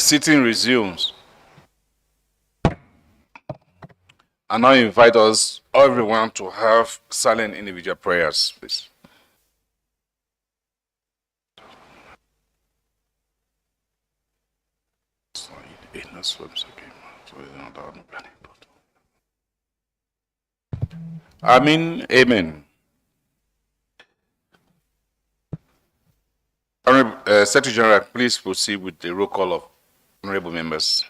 sitting resumes. I now invite us, everyone, to have silent individual prayers, please. Amen. Amen. Secretary General, please proceed with the roll call of honorable members.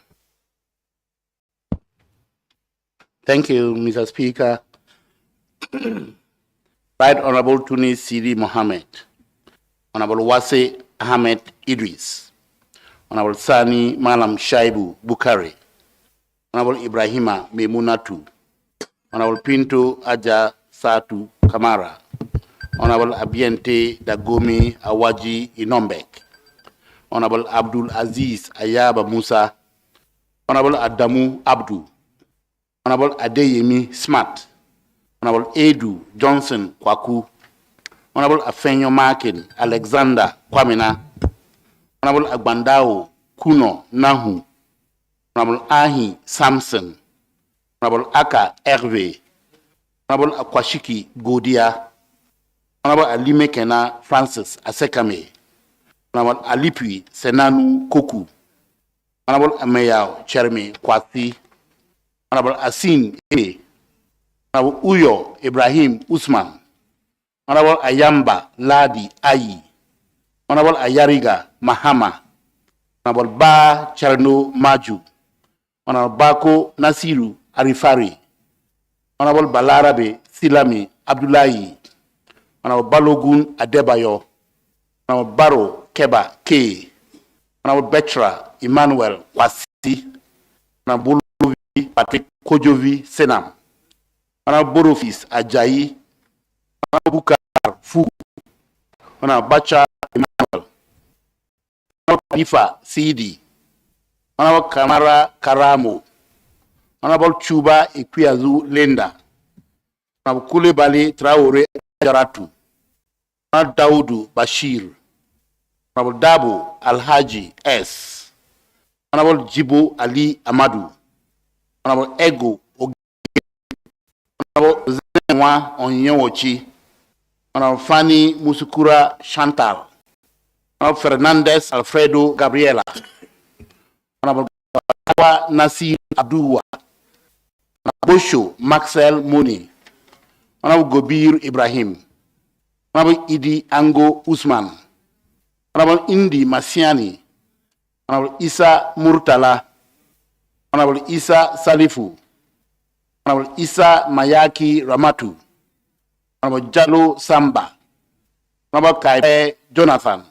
Thank you, Mr. Speaker. Right Honorable Tunis Sidi Mohammed, Honorable Wase Ahmed Idris, Honorable Sani Malam Shaibu Bukari, Honorable Ibrahima Memunatu, Honorable Pinto Aja Satu Kamara, Honorable Abiente Dagomi Awaji Inombek, Honorable Abdul Aziz Ayaba Musa, Honorable Adamu Abdu, Honorable Adeyemi Smart, Honorable Edu Johnson Kwaku, Honorable Afenyo Markin Alexander Kwamina, Honorable Agbandao Kuno Nahu, Honorable Ahi Samson, Honorable Aka Hervé, Honorable Akwashiki Godia, Honorable Alime Kena Francis Asekame, Honorable Alipui Senanu Koku, Honorable Ameyao Chermi Kwasi, Honorable Asin Ene, Honorable Uyo Ibrahim Usman, Honorable Ayamba Ladi Ayi, Honorable Ayariga Mahama, Honorable Ba Charno Maju, Honorable Bako Nasiru Arifari, Honorable Balarabe Silami Abdullahi, Honorable Balogun Adebayo, Honorable Baro Keba K, Honorable Betra Emmanuel Wasi, Honorable Patrick Kojovi Senam, Honorable Borofis Ajayi, Honorable Bukar Fu, Honorable Bacha Emmanuel, Honorable Khalifa Sidi, Honorable Kamara Karamo, Honorable Chuba Ikwiazu Lenda, Honorable Kulebali Traore Jaratu, Honorable Daudu Bashir, Honorable Dabo Alhaji S, Honorable Jibo Ali Amadu, Honorable Ego Ogi, Honorable Zenwa Onyewochi, Honorable Fanny Musukura Chantal, Honorable Fernandez Alfredo Gabriela, Honorable Nasir Abdulwa, Honorable Bosho Maxwell Moni, Honorable Gobir Ibrahim, Honorable Idi Ango Usman, Honorable Indi Masiani, Honorable Isa Murtala, Honorable Isa Salifu, Honorable Isa Mayaki Ramatu, Honorable Jalo Samba, Honorable Kaipe Jonathan,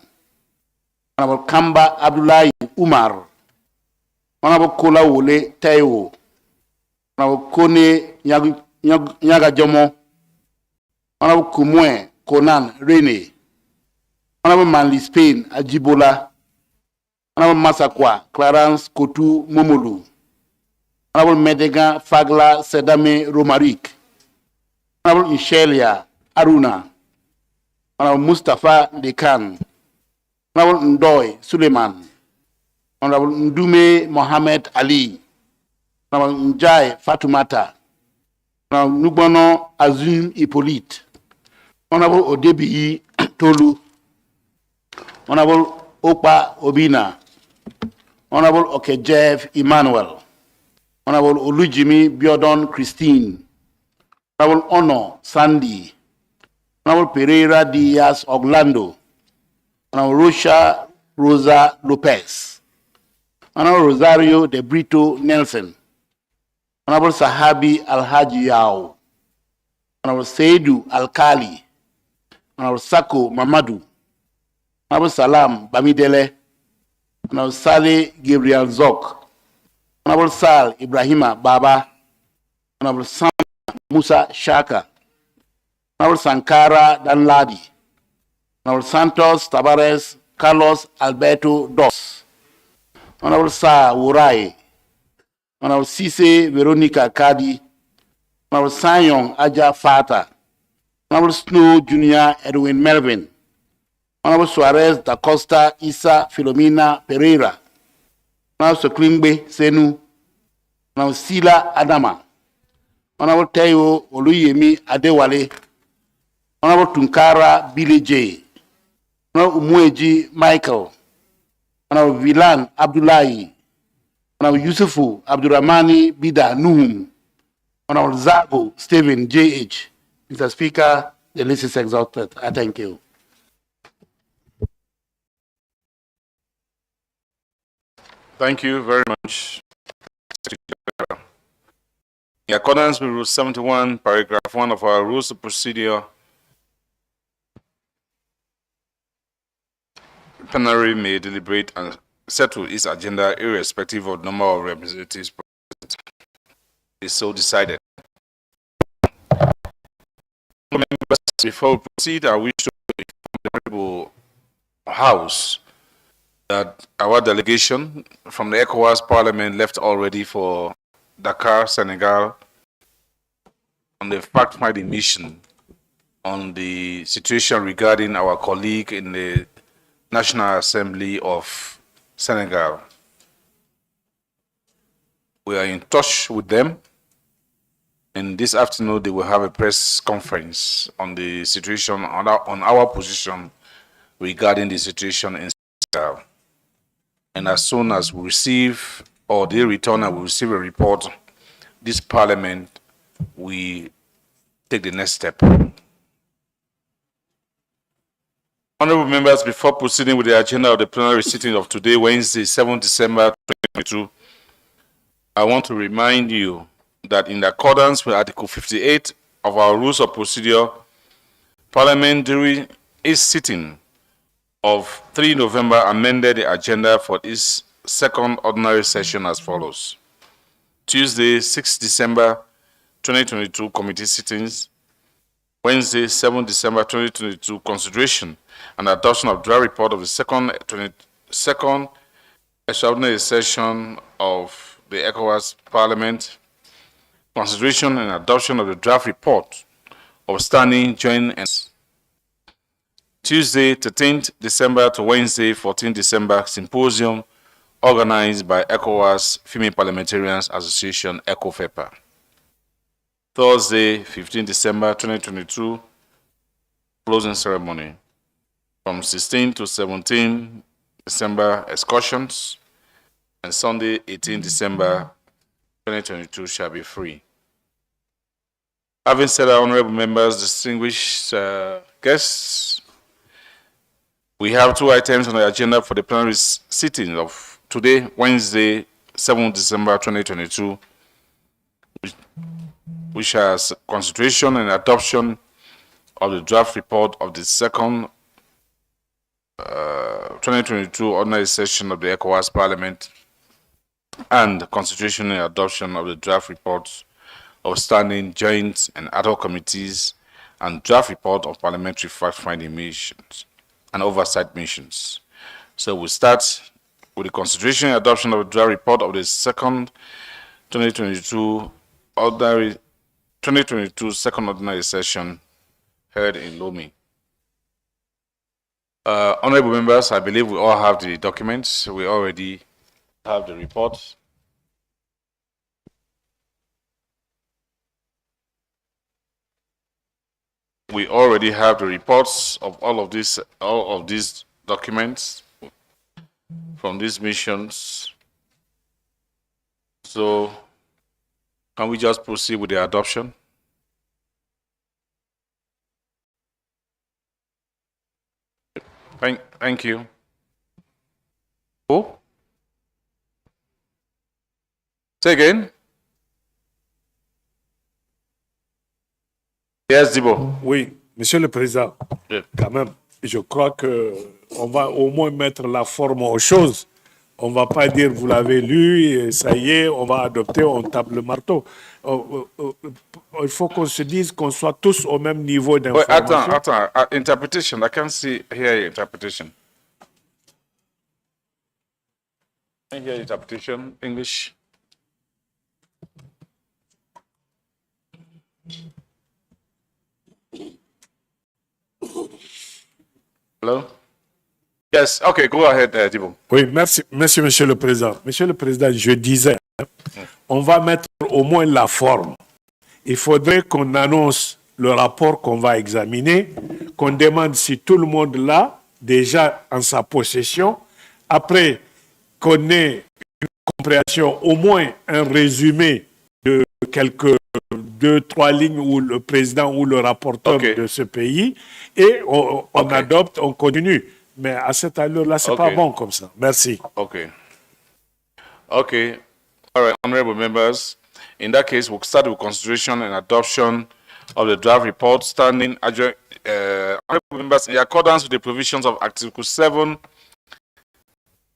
Honorable Kamba Abdullahi Umar, Honorable Kola Wole Taiwo, Honorable Kone Nyagajomo, Honorable Kumwe Konan Rene, Honorable Manly Spain Ajibola, Honorable Masakwa Clarence Kotu Momolu, Honorable Medega Fagla Sedame Romarik, Honorable Ishelia Aruna, Honorable Mustafa Dekan, Honorable Ndoy Suleiman, Honorable Ndume Mohammed Ali, Honorable Njai Fatumata, Honorable Nubono Azum Hippolyte, Honorable Odebi Tolu, Honorable Opa Obina, Honorable Okejev Emmanuel, Honorable Olujimi Biodon Christine, Honorable Ono Sandy, Honorable Pereira Diaz Orlando, Honorable Rocha Rosa Lopez, Honorable Rosario de Brito Nelson, Honorable Sahabi Alhaji Yao, Honorable Seidu Alkali, Honorable Sako Mamadou, Honorable Salam Bamidele, Honorable Saleh Gabriel Zok, Honorable Sal Ibrahima Baba, Honorable Sam Musa Shaka, Honorable Sankara Danladi, Honorable Santos Tabares Carlos Alberto Dos, Honorable Sa Wurai, Honorable Sise Veronica Kadi, Honorable Sanyong Aja Fata, Honorable Snow Jr. Edwin Melvin, Honorable Suarez da Costa Isa Filomena Pereira, Honorable Sekringbe Senu, Honorable Sila Adama, Honorable Teo Oluyemi Adewale, Honorable Tunkara Billy J, Honorable Umueji Michael, Honorable Vilan Abdullahi, Honorable Yusufu Abdurrahmani Bida Nuhum, Honorable Zago Stephen J.H. Mr. Speaker, the list is exhausted. I thank you. Thank you very much. In accordance with Rule 71, Paragraph 1 of our Rules of Procedure, the plenary may deliberate and settle its agenda irrespective of the number of representatives present. It is so decided. Before we proceed, I wish to inform the Honorable House that our delegation from the ECOWAS Parliament left already for Dakar, Senegal, on the fact-finding mission on the situation regarding our colleague in the National Assembly of Senegal. We are in touch with them, and this afternoon they will have a press conference on the situation, on our position regarding the situation in Senegal. And as soon as we receive, or they return and we receive a report, this Parliament, we take the next step. Honorable members, before proceeding with the agenda of the plenary sitting of today, Wednesday, 7 December 2022, I want to remind you that in accordance with Article 58 of our Rules of Procedure, Parliament during its sitting of 3 November amended the agenda for its second ordinary session as follows. Tuesday, 6 December 2022, committee sittings. Wednesday, 7 December 2022, consideration and adoption of draft report of the second extraordinary session of the ECOWAS Parliament. Consideration and adoption of the draft report of standing joint and Tuesday, 13th December to Wednesday, 14th December, symposium organized by ECOWAS Female Parliamentarians Association, ECOFEPA. Thursday, 15th December 2022, closing ceremony. From 16 to 17 December, excursions, and Sunday, 18 December 2022 shall be free. Having said that, honorable members, distinguished guests, we have two items on the agenda for the plenary sitting of today, Wednesday, 7 December 2022, which has consideration and adoption of the draft report of the second 2022 ordinary session of the ECOWAS Parliament, and consideration and adoption of the draft reports of standing joint and ad hoc committees and draft report of parliamentary fact-finding missions and oversight missions. So we start with the consideration and adoption of the draft report of the second 2022 second ordinary session held in Lomé. Honorable members, I believe we all have the documents. We already have the report. We already have the reports of all of these documents from these missions. So can we just proceed with the adoption? Thank you. Who? Say again. Yes, Dibo. Oui, Monsieur le Président, quand même, je crois qu'on va au moins mettre la forme aux choses. On ne va pas dire, vous l'avez lu, et ça y est, on va adopter, on tape le marteau. Il faut qu'on se dise qu'on soit tous au même niveau d'information. Attends, interpretation, I can't see here interpretation. I hear interpretation, English. Hello? Yes, okay, go ahead, Dibo. Oui, merci, Monsieur le Président. Monsieur le Président, je disais, on va mettre au moins la forme. Il faudrait qu'on annonce le rapport qu'on va examiner, qu'on demande si tout le monde l'a déjà en sa possession. Après, qu'on ait une compréhension, au moins un résumé de quelques 2-3 lignes où le président ou le rapporteur de ce pays, et on adopte, on continue. Mais à cette allure-là, c'est pas bon comme ça. Merci. Okay. Okay. All right, honorable members. In that case, we'll start with consideration and adoption of the draft report standing honorable members in accordance with the provisions of Article 7,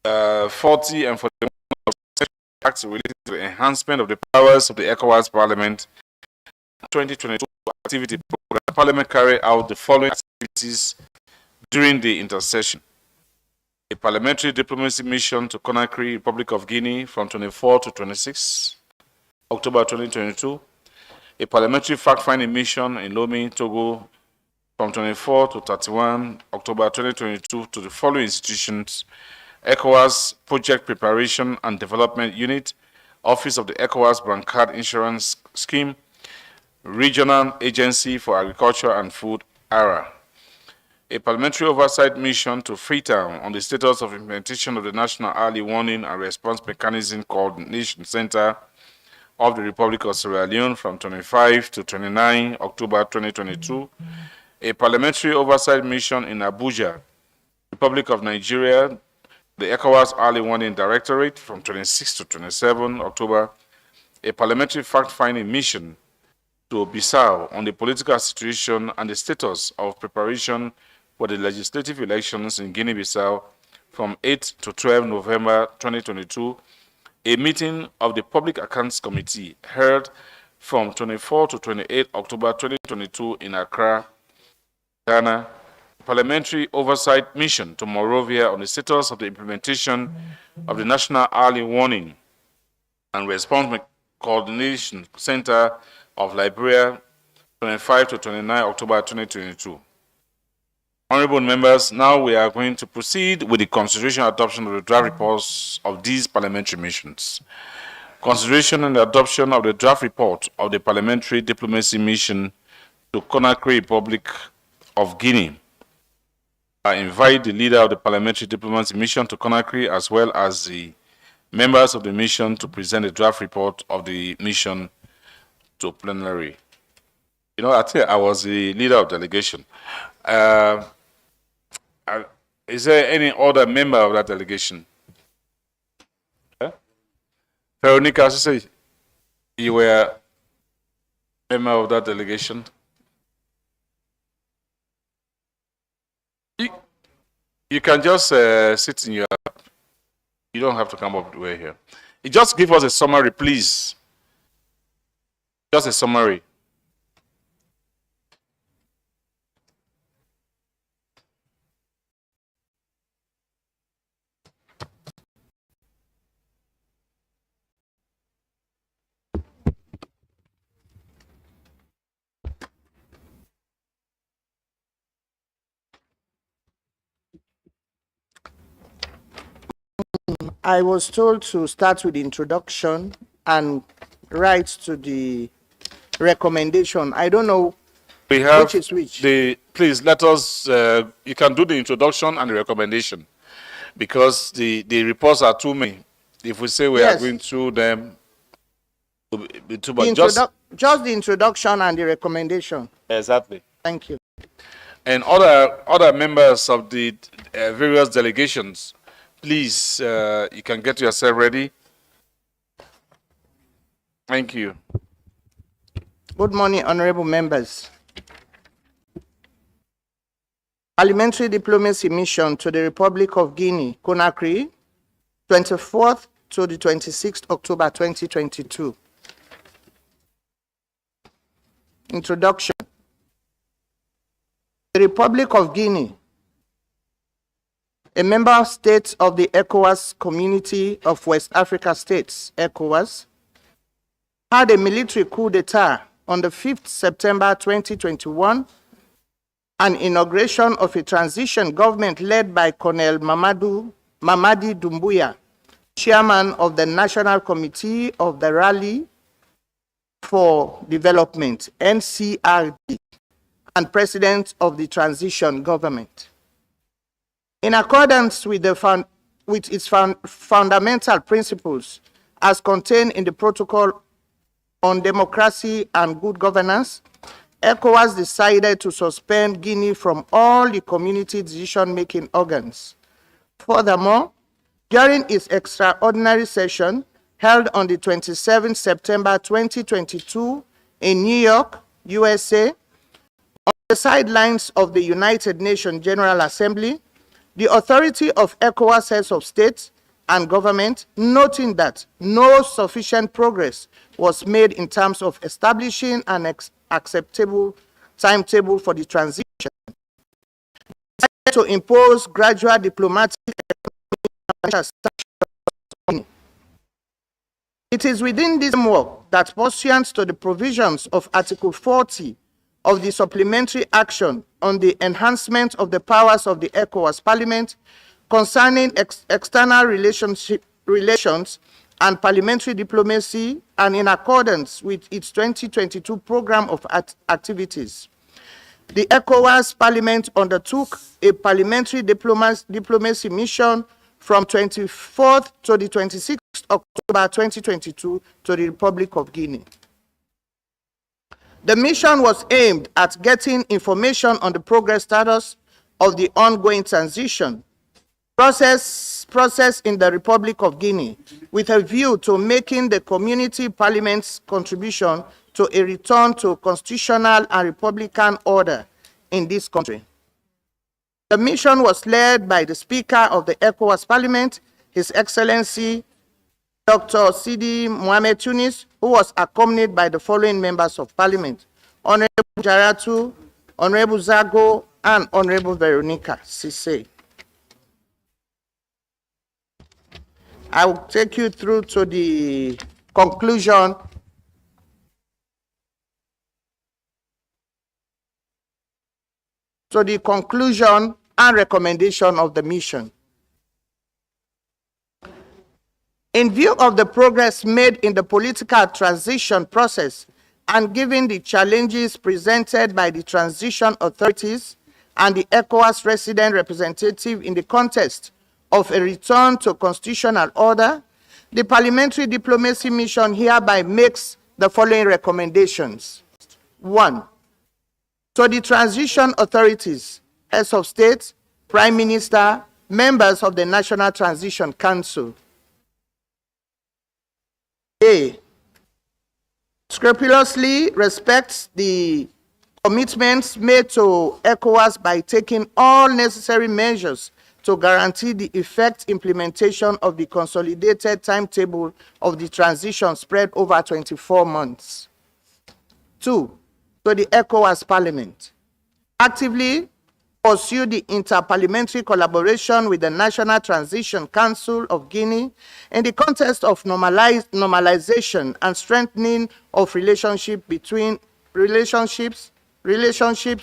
40 and 41 of the Act related to the enhancement of the powers of the ECOWAS Parliament 2022 activity program. The Parliament carried out the following activities during the intersession: a parliamentary diplomacy mission to Conakry, Republic of Guinea from 24 to 26 October 2022, a parliamentary fact-finding mission in Lomé, Togo from 24 to 31 October 2022 to the following institutions: ECOWAS Project Preparation and Development Unit, Office of the ECOWAS Brancard Insurance Scheme, Regional Agency for Agriculture and Food, ARA. A parliamentary oversight mission to Freetown on the status of implementation of the National Early Warning and Response Mechanism Coordination Center of the Republic of Sierra Leone from 25 to 29 October 2022. A parliamentary oversight mission in Abuja, Republic of Nigeria, the ECOWAS Early Warning Directorate from 26 to 27 October. A parliamentary fact-finding mission to Bissau on the political situation and the status of preparation for the legislative elections in Guinea-Bissau from 8 to 12 November 2022, a meeting of the Public Accounts Committee held from 24 to 28 October 2022 in Accra, Ghana, parliamentary oversight mission to Monrovia on the status of the implementation of the National Early Warning and Response Coordination Center of Liberia, 25 to 29 October 2022. Honorable members, now we are going to proceed with the consideration and adoption of the draft reports of these parliamentary missions. Consideration and adoption of the draft report of the Parliamentary Diplomacy Mission to Conakry, Republic of Guinea. I invite the leader of the Parliamentary Diplomacy Mission to Conakry as well as the members of the mission to present the draft report of the mission to plenary. You know, I tell you, I was the leader of delegation. Is there any other member of that delegation? Veronica, I say you were a member of that delegation. You can just sit in your. You don't have to come up the way here. You just give us a summary, please. Just a summary. I was told to start with the introduction and write to the recommendation. I don't know we have which is which. Please let us, you can do the introduction and the recommendation because the reports are too many. If we say we are going through them, it will be too much. Just the introduction and the recommendation. Exactly. Thank you. And other members of the various delegations, please, you can get yourself ready. Thank you. Good morning, honorable members. Parliamentary Diplomacy Mission to the Republic of Guinea, Conakry, 24th to the 26th October 2022. Introduction. The Republic of Guinea, a member state of the ECOWAS Community of West Africa States, ECOWAS, had a military coup d'etat on the 5th September 2021 and inauguration of a transition government led by Colonel Mamadi Doumbouya, chairman of the National Committee of the Rally for Development, NCRD, and president of the transition government. In accordance with its fundamental principles as contained in the Protocol on Democracy and Good Governance, ECOWAS decided to suspend Guinea from all the community decision-making organs. Furthermore, during its extraordinary session held on the 27th September 2022 in New York, USA, on the sidelines of the United Nations General Assembly, the authority of ECOWAS heads of state and government, noting that no sufficient progress was made in terms of establishing an acceptable timetable for the transition, to impose gradual diplomatic and financial sanctions. It is within this framework that, pursuant to the provisions of Article 40 of the Supplementary Action on the Enhancement of the Powers of the ECOWAS Parliament concerning external relations and parliamentary diplomacy, and in accordance with its 2022 program of activities, the ECOWAS Parliament undertook a parliamentary diplomacy mission from 24th to the 26th October 2022 to the Republic of Guinea. The mission was aimed at getting information on the progress status of the ongoing transition process in the Republic of Guinea, with a view to making the community parliament's contribution to a return to constitutional and republican order in this country. The mission was led by the Speaker of the ECOWAS Parliament, His Excellency Dr. Sidi Mohamed Tunis, who was accompanied by the following members of Parliament: Honorable Jaratu, Honorable Zago, and Honorable Veronica Sise. I will take you through to the conclusion and recommendation of the mission. In view of the progress made in the political transition process and given the challenges presented by the transition authorities and the ECOWAS resident representative in the context of a return to constitutional order, the Parliamentary Diplomacy Mission hereby makes the following recommendations. 1. To the transition authorities, heads of state, Prime Minister, members of the National Transition Council. A. Scrupulously respects the commitments made to ECOWAS by taking all necessary measures to guarantee the effective implementation of the consolidated timetable of the transition spread over 24 months. 2. To the ECOWAS Parliament, actively pursue the interparliamentary collaboration with the National Transition Council of Guinea in the context of normalization and strengthening of relationships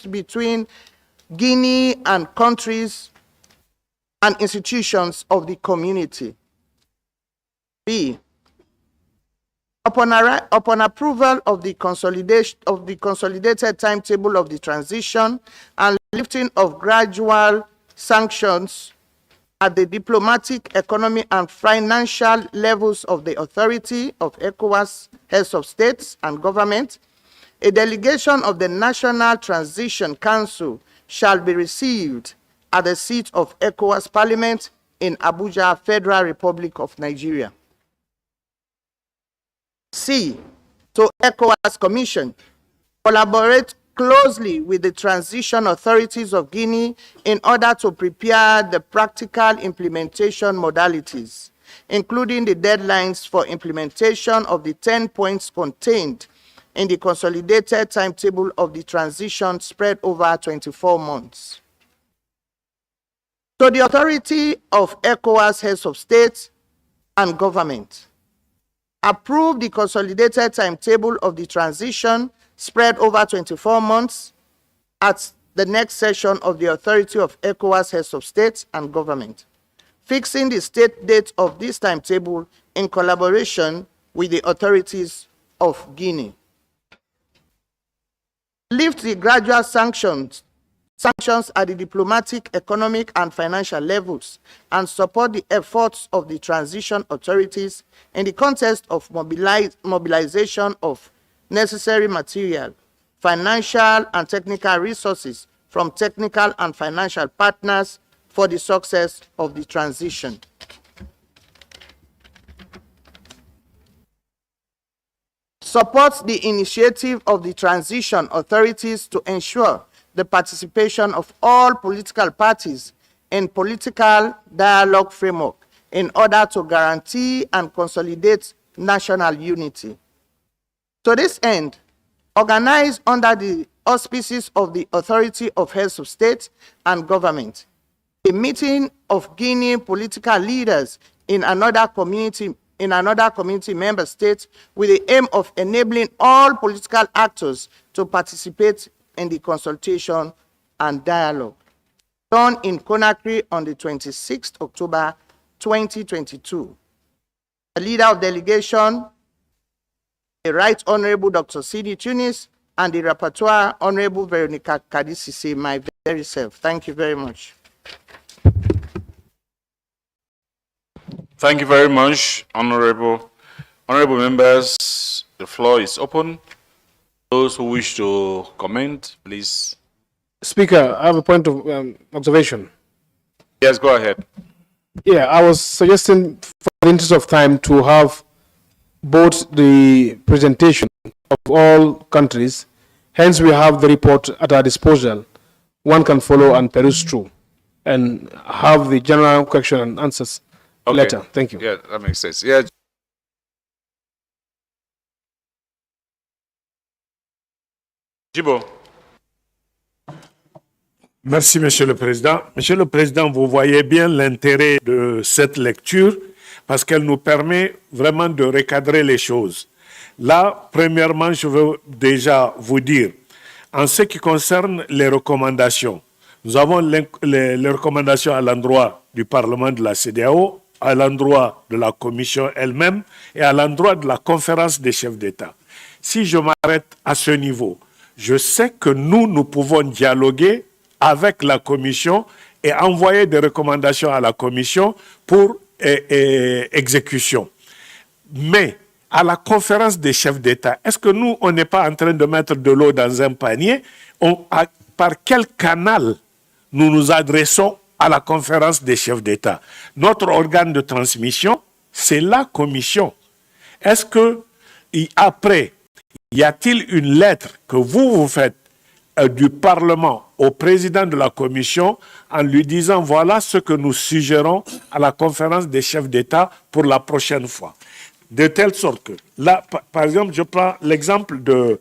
between Guinea and countries and institutions of the community. B. Upon approval of the consolidated timetable of the transition and lifting of gradual sanctions at the diplomatic, economic, and financial levels of the authority of ECOWAS heads of states and government, a delegation of the National Transition Council shall be received at the seat of ECOWAS Parliament in Abuja, Federal Republic of Nigeria. C. To ECOWAS Commission, collaborate closely with the transition authorities of Guinea in order to prepare the practical implementation modalities, including the deadlines for implementation of the 10 points contained in the consolidated timetable of the transition spread over 24 months. To the authority of ECOWAS heads of state and government, approve the consolidated timetable of the transition spread over 24 months the next session of the Authority of ECOWAS Heads of State and Government, fixing the state date of this timetable in collaboration with the authorities of Guinea. Lift the gradual sanctions at the diplomatic, economic, and financial levels, and support the efforts of the transition authorities in the context of mobilization of necessary material, financial, and technical resources from technical and financial partners for the success of the transition. Supports the initiative of the transition authorities to ensure the participation of all political parties in political dialogue framework in order to guarantee and consolidate national unity. To this end, organized under the auspices of the Authority of Heads of State and Government, a meeting of Guinea political leaders in another community member state with the aim of enabling all political actors to participate in the consultation and dialogue. Done in Conakry on the 26th October 2022. The leader of delegation, the Right Honorable Dr. Sidi Tunis, and the rapporteur, Honorable Veronica Kadisisi, my very self. Thank you very much. Thank you very much, Honorable members. The floor is open. Those who wish to comment, please. Speaker, I have a point of observation. Yes, go ahead. Yeah, I was suggesting, for the interest of time, to have both the presentation of all countries. Hence, we have the report at our disposal. One can follow and peruse through, and have the general question and answers later. Thank you. Yeah, that makes sense. Yeah. Jibo. Merci, Monsieur le Président. Monsieur le Président, vous voyez bien l'intérêt de cette lecture parce qu'elle nous permet vraiment de recadrer les choses. Là, premièrement, je veux déjà vous dire, en ce qui concerne les recommandations, nous avons les recommandations à l'endroit du Parlement de la CEDEAO, à l'endroit de la Commission elle-même et à l'endroit de la conférence des chefs d'État. Si je m'arrête à ce niveau, je sais que nous pouvons dialoguer avec la Commission et envoyer des recommandations à la Commission pour exécution. Mais à la conférence des chefs d'État, est-ce que nous, on n'est pas en train de mettre de l'eau dans un panier? Par quel canal nous nous adressons à la conférence des chefs d'État? Notre organe de transmission, c'est la Commission. Est-ce que, après, y a-t-il une lettre que vous faites du Parlement au président de la Commission en lui disant voilà ce que nous suggérons à la conférence des chefs d'État pour la prochaine fois? De telle sorte que, là, par exemple, je prends l'exemple de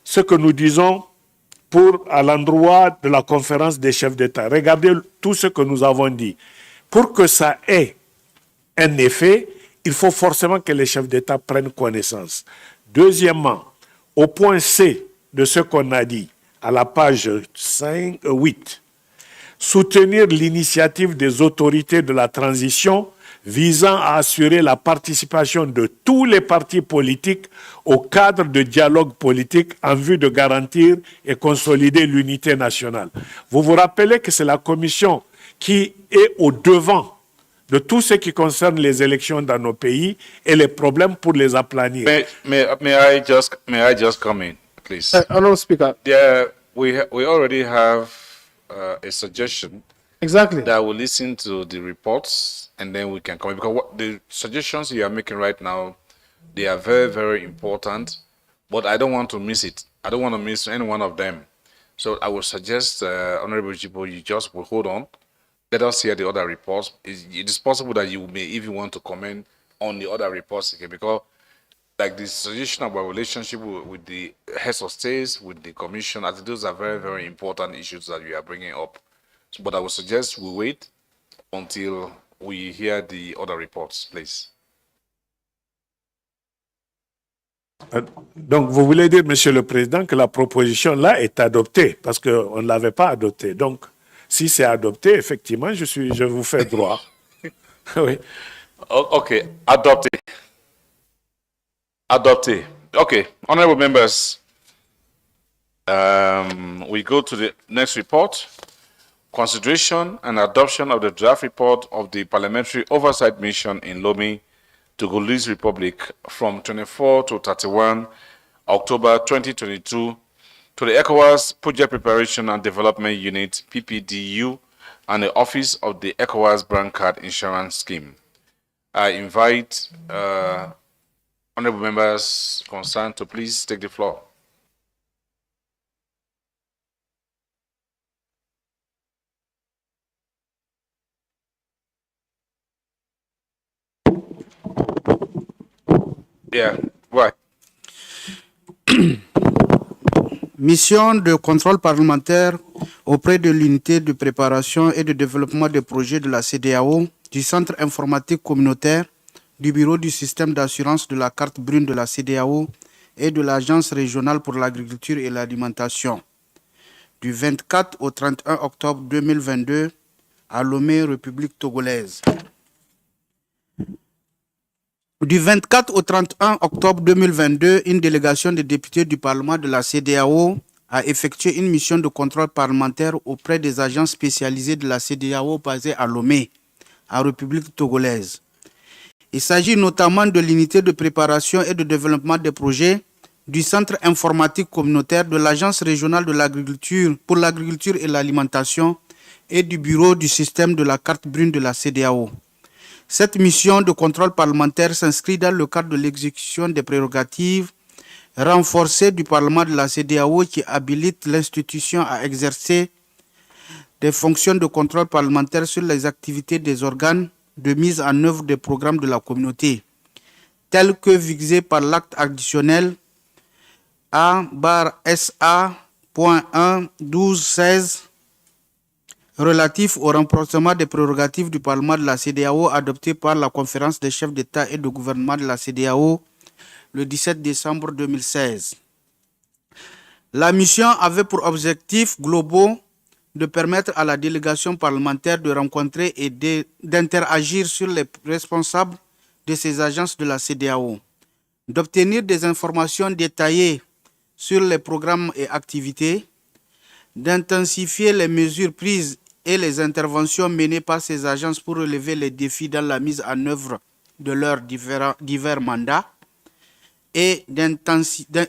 ce que nous disons à l'endroit de la conférence des chefs d'État. Regardez tout ce que nous avons dit. Pour que ça ait un effet, il faut forcément que les chefs d'État prennent connaissance. Deuxièmement, au point C de ce qu'on a dit, à la page 8, soutenir l'initiative des autorités de la transition visant à assurer la participation de tous les partis politiques au cadre de dialogue politique en vue de garantir et consolider l'unité nationale. Vous vous rappelez que c'est la Commission qui est au devant de tout ce qui concerne les élections dans nos pays et les problèmes pour les aplanir. May I just come in, please? Honourable Speaker. Yeah, we already have a suggestion. Exactly. That will listen to the reports and then we can come in, because what the suggestions you are making right now, they are very, very important, but I don't want to miss it. I don't want to miss any one of them. So I would suggest, Honorable Jibo, you just will hold on. Let us hear the other reports. It is possible that you may even want to comment on the other reports again, because like the suggestion about relationship with the heads of states, with the commission, I think those are very, very important issues that we are bringing up. So, but I would suggest we wait until we hear the other reports, please. Donc, vous voulez dire, Monsieur le Président, que la proposition là est adoptée, parce qu'on ne l'avait pas adoptée. Donc, si c'est adopté, effectivement, je vous fais droit. Oui. Okay, adopted. Adopted. Okay, honorable members, we go to the next report. Consideration and adoption of the draft report of the Parliamentary Oversight Mission in Lomé, Togolese Republic from 24 to 31 October 2022 to the ECOWAS Project Preparation and Development Unit, PPDU, and the Office of the ECOWAS Brand Card Insurance Scheme. I invite honorable members concerned to please take the floor. Yeah, why? Mission de contrôle parlementaire auprès de l'unité de préparation et de développement des projets de la CEDEAO, du Centre informatique communautaire, du Bureau du système d'assurance de la carte brune de la CEDEAO et de l'Agence régionale pour l'agriculture et l'alimentation. Du 24 au 31 octobre 2022 à Lomé, République togolaise. Du 24 au 31 octobre 2022, une délégation de députés du Parlement de la CEDEAO a effectué une mission de contrôle parlementaire auprès des agences spécialisées de la CEDEAO basées à Lomé, en République togolaise. Il s'agit notamment de l'unité de préparation et de développement des projets, du Centre informatique communautaire, de l'Agence régionale de l'agriculture pour l'agriculture et l'alimentation et du Bureau du système de la carte brune de la CEDEAO. Cette mission de contrôle parlementaire s'inscrit dans le cadre de l'exécution des prérogatives renforcées du Parlement de la CEDEAO qui habilite l'institution à exercer des fonctions de contrôle parlementaire sur les activités des organes de mise en œuvre des programmes de la communauté, tels que visés par l'acte additionnel A/SA.1.12.16 relatif au renforcement des prérogatives du Parlement de la CEDEAO adopté par la conférence des chefs d'État et de gouvernement de la CEDEAO le 17 décembre 2016. La mission avait pour objectifs globaux de permettre à la délégation parlementaire de rencontrer et d'interagir sur les responsables de ces agences de la CEDEAO, d'obtenir des informations détaillées sur les programmes et activités, d'intensifier les mesures prises et les interventions menées par ces agences pour relever les défis dans la mise en œuvre de leurs divers mandats et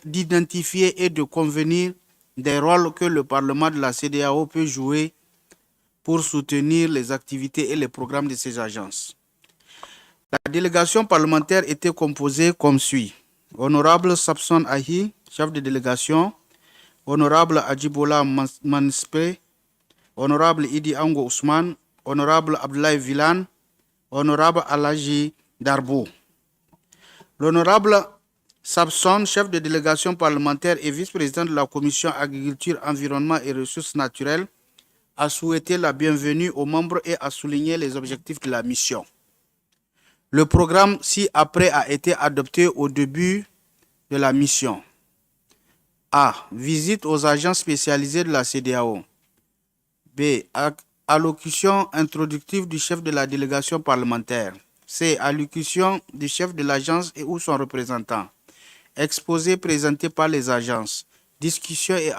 d'identifier et de convenir des rôles que le Parlement de la CEDEAO peut jouer pour soutenir les activités et les programmes de ces agences. La délégation parlementaire était composée comme suit. Honorable Sapson Ahi, chef de délégation, Honorable Adjibola Manspe, Honorable Idi Ango Ousmane, Honorable Abdoulaye Villan, Honorable Alaji Darbo. L'Honorable Sapson, chef de délégation parlementaire et vice-président de la Commission Agriculture, Environnement et Ressources naturelles, a souhaité la bienvenue aux membres et a souligné les objectifs de la mission. Le programme ci-après a été adopté au début de la mission. A. Visite aux agences spécialisées de la CEDEAO. B. Allocution introductive du chef de la délégation parlementaire. C. Allocution du chef de l'agence et ou son représentant. Exposé présenté par les agences. Discussion et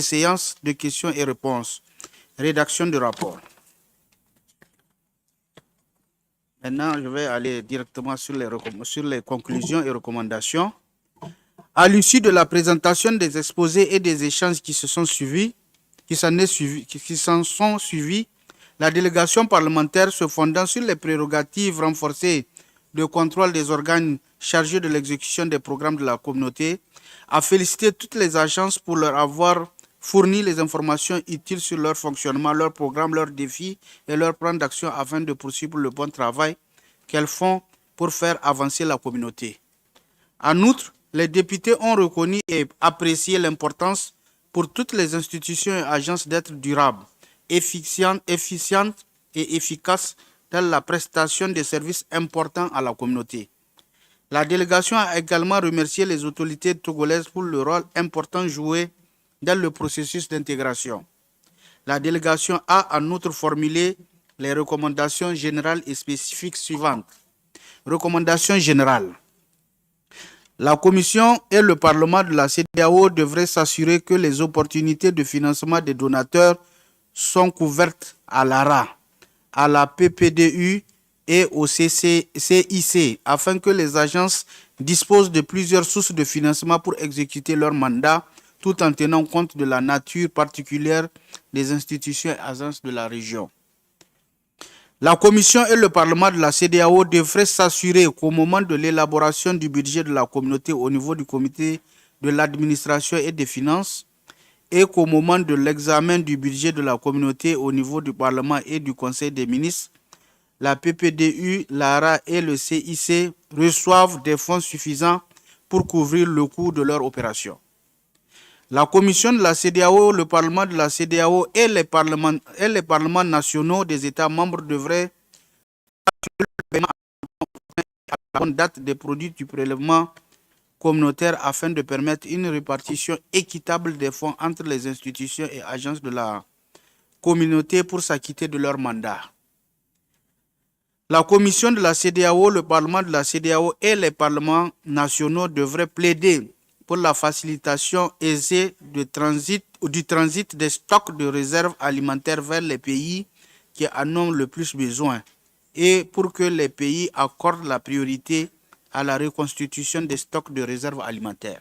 séance de questions et réponses. Rédaction de rapport. Maintenant, je vais aller directement sur les conclusions et recommandations. À l'issue de la présentation des exposés et des échanges qui s'en sont suivis, la délégation parlementaire se fondant sur les prérogatives renforcées de contrôle des organes chargés de l'exécution des programmes de la communauté, a félicité toutes les agences pour leur avoir fourni les informations utiles sur leur fonctionnement, leur programme, leurs défis et leur plan d'action afin de poursuivre le bon travail qu'elles font pour faire avancer la communauté. En outre, les députés ont reconnu et apprécié l'importance pour toutes les institutions et agences d'être durables, efficientes et efficaces dans la prestation de services importants à la communauté. La délégation a également remercié les autorités togolaises pour le rôle important joué dans le processus d'intégration. La délégation a en outre formulé les recommandations générales et spécifiques suivantes. Recommandations générales. La Commission et le Parlement de la CEDEAO devraient s'assurer que les opportunités de financement des donateurs sont couvertes à l'ARA, à la PPDU et au CIC afin que les agences disposent de plusieurs sources de financement pour exécuter leur mandat tout en tenant compte de la nature particulière des institutions et agences de la région. La Commission et le Parlement de la CEDEAO devraient s'assurer qu'au moment de l'élaboration du budget de la communauté au niveau du comité de l'administration et des finances et qu'au moment de l'examen du budget de la communauté au niveau du Parlement et du Conseil des ministres, la PPDU, l'ARA et le CIC reçoivent des fonds suffisants pour couvrir le coût de leur opération. La Commission de la CEDEAO, le Parlement de la CEDEAO et les parlements nationaux des États membres devraient assurer le paiement à la bonne date des produits du prélèvement communautaire afin de permettre une répartition équitable des fonds entre les institutions et agences de la communauté pour s'acquitter de leur mandat. La Commission de la CEDEAO, le Parlement de la CEDEAO et les parlements nationaux devraient plaider pour la facilitation aisée du transit des stocks de réserves alimentaires vers les pays qui en ont le plus besoin et pour que les pays accordent la priorité à la reconstitution des stocks de réserves alimentaires.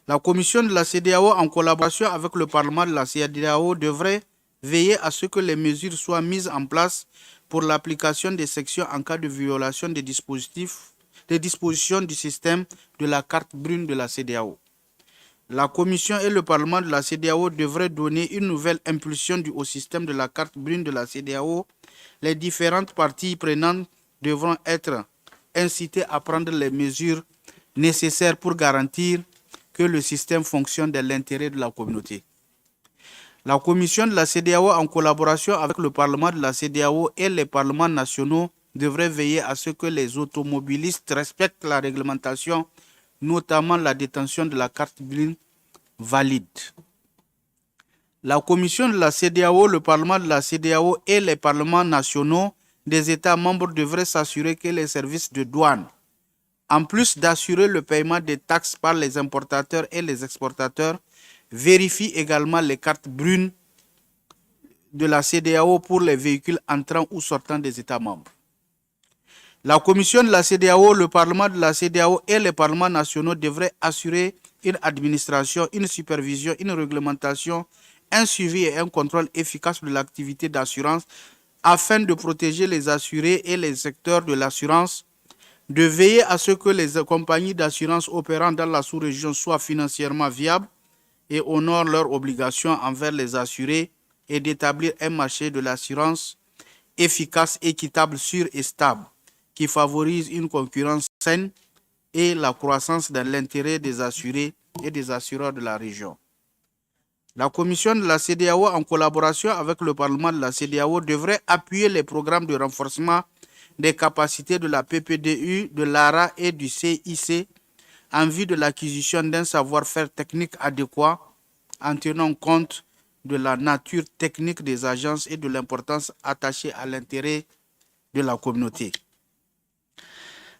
La Commission de la CEDEAO, en collaboration avec le Parlement de la CEDEAO, devrait veiller à ce que les mesures soient mises en place pour l'application des sections en cas de violation des dispositions du système de la carte brune de la CEDEAO. La Commission et le Parlement de la CEDEAO devraient donner une nouvelle impulsion au système de la carte brune de la CEDEAO. Les différentes parties prenantes devront être incitées à prendre les mesures nécessaires pour garantir que le système fonctionne dans l'intérêt de la communauté. La Commission de la CEDEAO, en collaboration avec le Parlement de la CEDEAO et les parlements nationaux, devrait veiller à ce que les automobilistes respectent la réglementation, notamment la détention de la carte brune valide. La Commission de la CEDEAO, le Parlement de la CEDEAO et les parlements nationaux des États membres devraient s'assurer que les services de douane, en plus d'assurer le paiement des taxes par les importateurs et les exportateurs, vérifient également les cartes brunes de la CEDEAO pour les véhicules entrant ou sortant des États membres. La Commission de la CEDEAO, le Parlement de la CEDEAO et les parlements nationaux devraient assurer une administration, une supervision, une réglementation, un suivi et un contrôle efficace de l'activité d'assurance afin de protéger les assurés et les secteurs de l'assurance, de veiller à ce que les compagnies d'assurance opérant dans la sous-région soient financièrement viables et honorent leurs obligations envers les assurés et d'établir un marché de l'assurance efficace, équitable, sûr et stable, qui favorise une concurrence saine et la croissance dans l'intérêt des assurés et des assureurs de la région. La Commission de la CEDEAO, en collaboration avec le Parlement de la CEDEAO, devrait appuyer les programmes de renforcement des capacités de la PPDU, de l'ARA et du CIC en vue de l'acquisition d'un savoir-faire technique adéquat en tenant compte de la nature technique des agences et de l'importance attachée à l'intérêt de la communauté.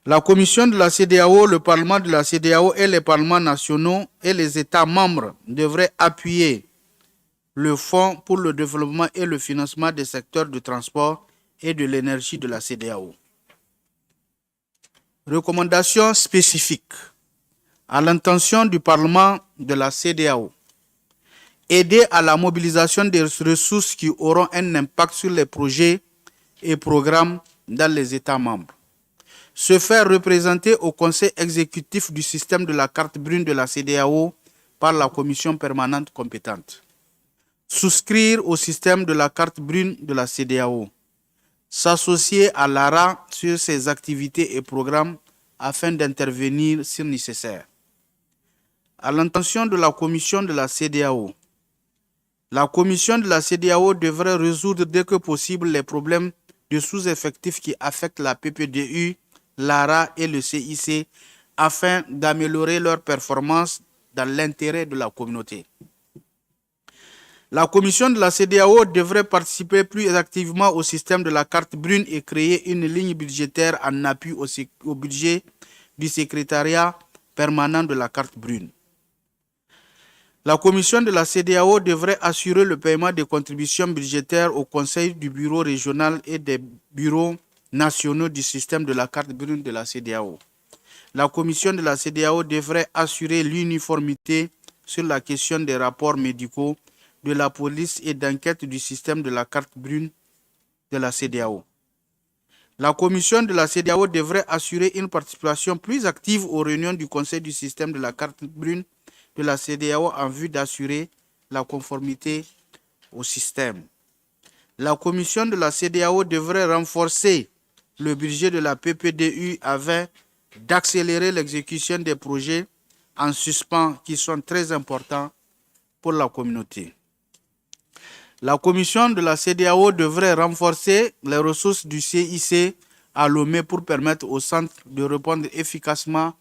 La Commission de la CEDEAO, le Parlement de la CEDEAO et les parlements nationaux et les États membres devraient appuyer le Fonds pour le développement et le financement des secteurs du transport et de l'énergie de la CEDEAO. Recommandations spécifiques à l'intention du Parlement de la CEDEAO. Aider à la mobilisation des ressources qui auront un impact sur les projets et programmes dans les États membres. Se faire représenter au Conseil exécutif du système de la carte brune de la CEDEAO par la Commission permanente compétente. Souscrire au système de la carte brune de la CEDEAO. S'associer à l'ARA sur ses activités et programmes afin d'intervenir si nécessaire. À l'intention de la Commission de la CEDEAO, la Commission de la CEDEAO devrait résoudre dès que possible les problèmes de sous-effectifs qui affectent la PPDU, l'ARA et le CIC afin d'améliorer leur performance dans l'intérêt de la communauté. La commission de la CEDEAO devrait participer plus activement au système de la carte brune et créer une ligne budgétaire en appui au budget du secrétariat permanent de la carte brune. La commission de la CEDEAO devrait assurer le paiement des contributions budgétaires au conseil du bureau régional et des bureaux nationaux du système de la carte brune de la CEDEAO. La commission de la CEDEAO devrait assurer l'uniformité sur la question des rapports médicaux de la police et d'enquête du système de la carte brune de la CEDEAO. La commission de la CEDEAO devrait assurer une participation plus active aux réunions du conseil du système de la carte brune de la CEDEAO en vue d'assurer la conformité au système. La commission de la CEDEAO devrait renforcer le budget de la PPDU afin d'accélérer l'exécution des projets en suspens qui sont très importants pour la communauté. La commission de la CEDEAO devrait renforcer les ressources du CIC à Lomé pour permettre au centre de répondre efficacement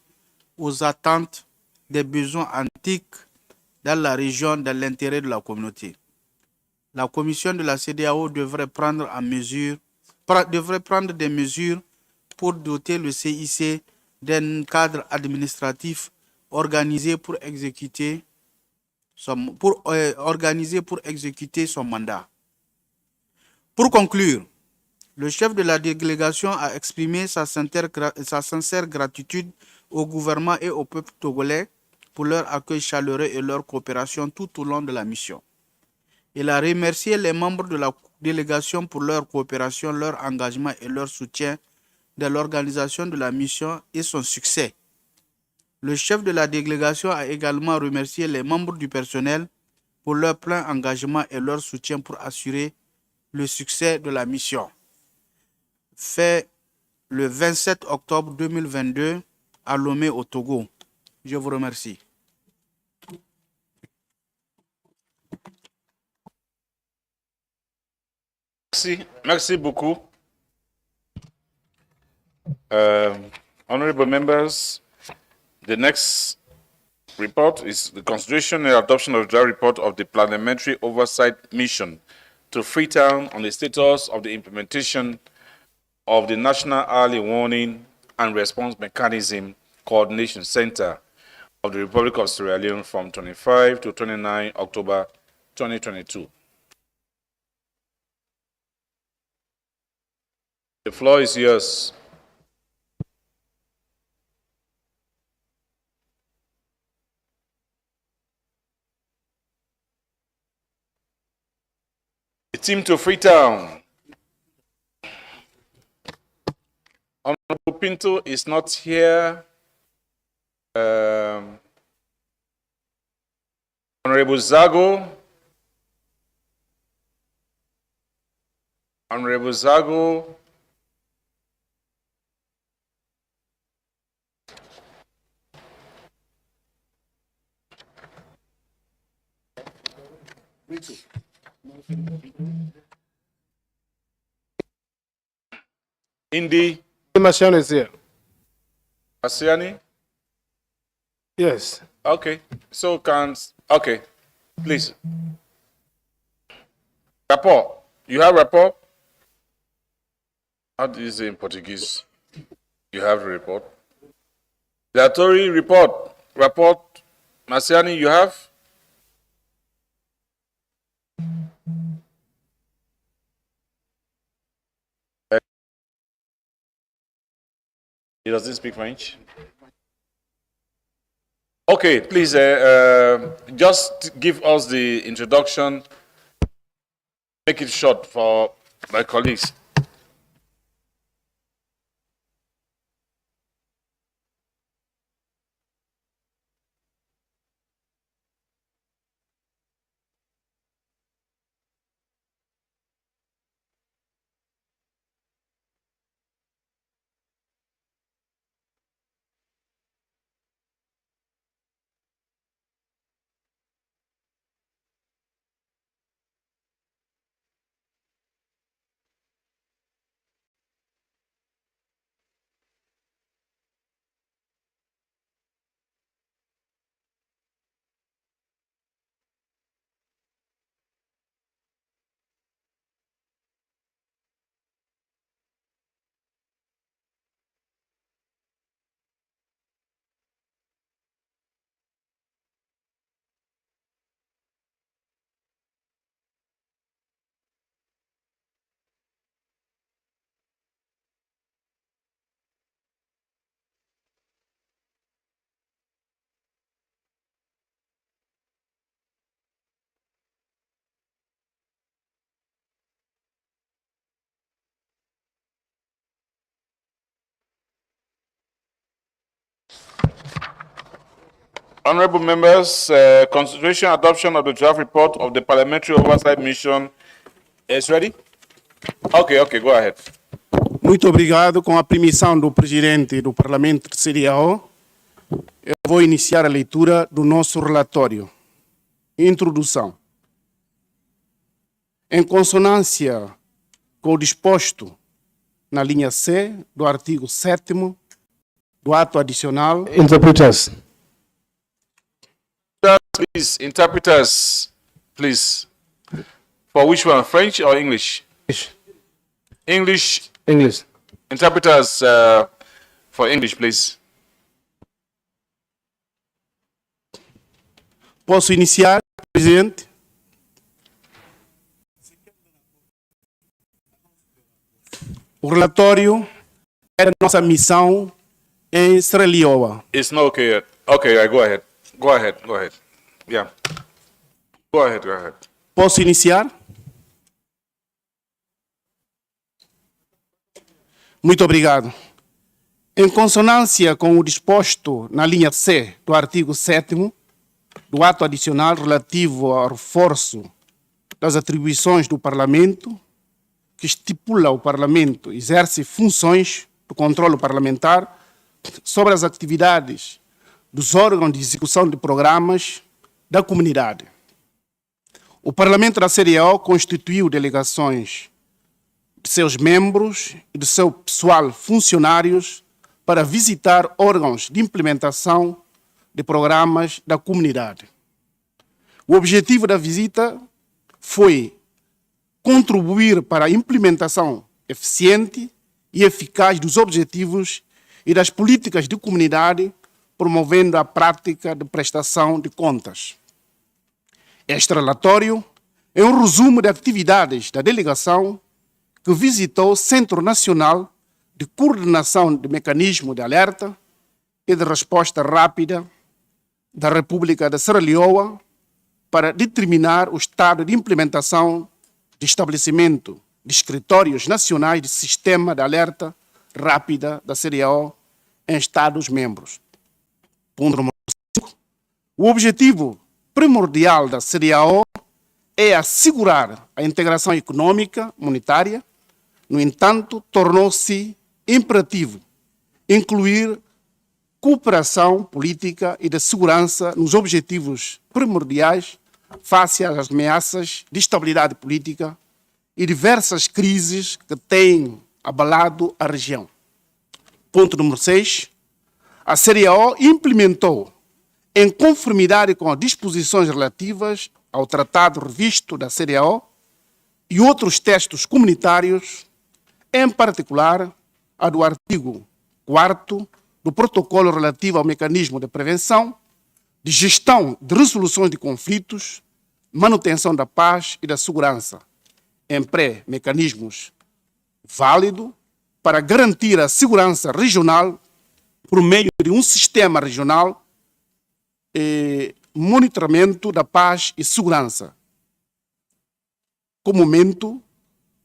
aux attentes des besoins antiques dans la région dans l'intérêt de la communauté. La commission de la CEDEAO devrait prendre des mesures pour doter le CIC d'un cadre administratif organisé pour exécuter son mandat. Pour conclure, le chef de la délégation a exprimé sa sincère gratitude au gouvernement et au peuple togolais pour leur accueil chaleureux et leur coopération tout au long de la mission. Il a remercié les membres de la délégation pour leur coopération, leur engagement et leur soutien dans l'organisation de la mission et son succès. Le chef de la délégation a également remercié les membres du personnel pour leur plein engagement et leur soutien pour assurer le succès de la mission. Fait le 27 octobre 2022 à Lomé au Togo. Je vous remercie. Merci beaucoup. Honorable members, the next report is the consideration and adoption of the draft report of the Parliamentary Oversight Mission to Freetown on the status of the implementation of the National Early Warning and Response Mechanism Coordination Center of the Republic of Sierra Leone from 25 to 29 October 2022. The floor is yours. The team to Freetown. Honorable Pinto is not here. Honorable Zago. Honorable Zago. Indy Marciano is here. Asiani? Yes. Okay. So okay. Please. Rapport. You have rapport? How do you say in Portuguese? You have the report. Latori report. Rapport. Marciani, you have? He doesn't speak French. Okay, please just give us the introduction. Make it short for my colleagues. Honorable members, consideration adoption of the draft report of the Parliamentary Oversight Mission is ready? Okay, go ahead. Muito obrigado. Com a permissão do presidente do Parlamento de CDAO, eu vou iniciar a leitura do nosso relatório. Introdução. Em consonância com o disposto na linha C do artigo 7º do ato adicional. Interpreters. Please, interpreters, please. For which one, French or English? English. English. Interpreters for English, please. Posso iniciar, presidente? O relatório é a nossa missão em Sierra Leone. It's not okay yet. Okay, go ahead. Go ahead. Yeah. Go ahead. Posso iniciar? Muito obrigado. Em consonância com o disposto na linha C do artigo 7º do ato adicional relativo ao reforço das atribuições do Parlamento, que estipula o Parlamento exerce funções do controle parlamentar sobre as atividades dos órgãos de execução de programas da comunidade. O Parlamento da CDAO constituiu delegações de seus membros e de seu pessoal funcionários para visitar órgãos de implementação de programas da comunidade. O objetivo da visita foi contribuir para a implementação eficiente e eficaz dos objetivos e das políticas de comunidade, promovendo a prática de prestação de contas. Este relatório é um resumo de atividades da delegação que visitou o Centro Nacional de Coordenação de Mecanismo de Alerta e de Resposta Rápida da República de Sierra Leone para determinar o estado de implementação de estabelecimento de escritórios nacionais de Sistema de Alerta Rápida da CDAO em Estados-membros. Ponto número 5. O objetivo primordial da CDAO é assegurar a integração econômica monetária. No entanto, tornou-se imperativo incluir cooperação política e de segurança nos objetivos primordiais face às ameaças de estabilidade política e diversas crises que têm abalado a região. Ponto número 6. A CDAO implementou, em conformidade com as disposições relativas ao Tratado Revisto da CDAO e outros textos comunitários, em particular a do artigo 4º do Protocolo relativo ao mecanismo de prevenção, de gestão de resoluções de conflitos, manutenção da paz e da segurança, em pré-mecanismos válido para garantir a segurança regional por meio de um sistema regional e monitoramento da paz e segurança, comumente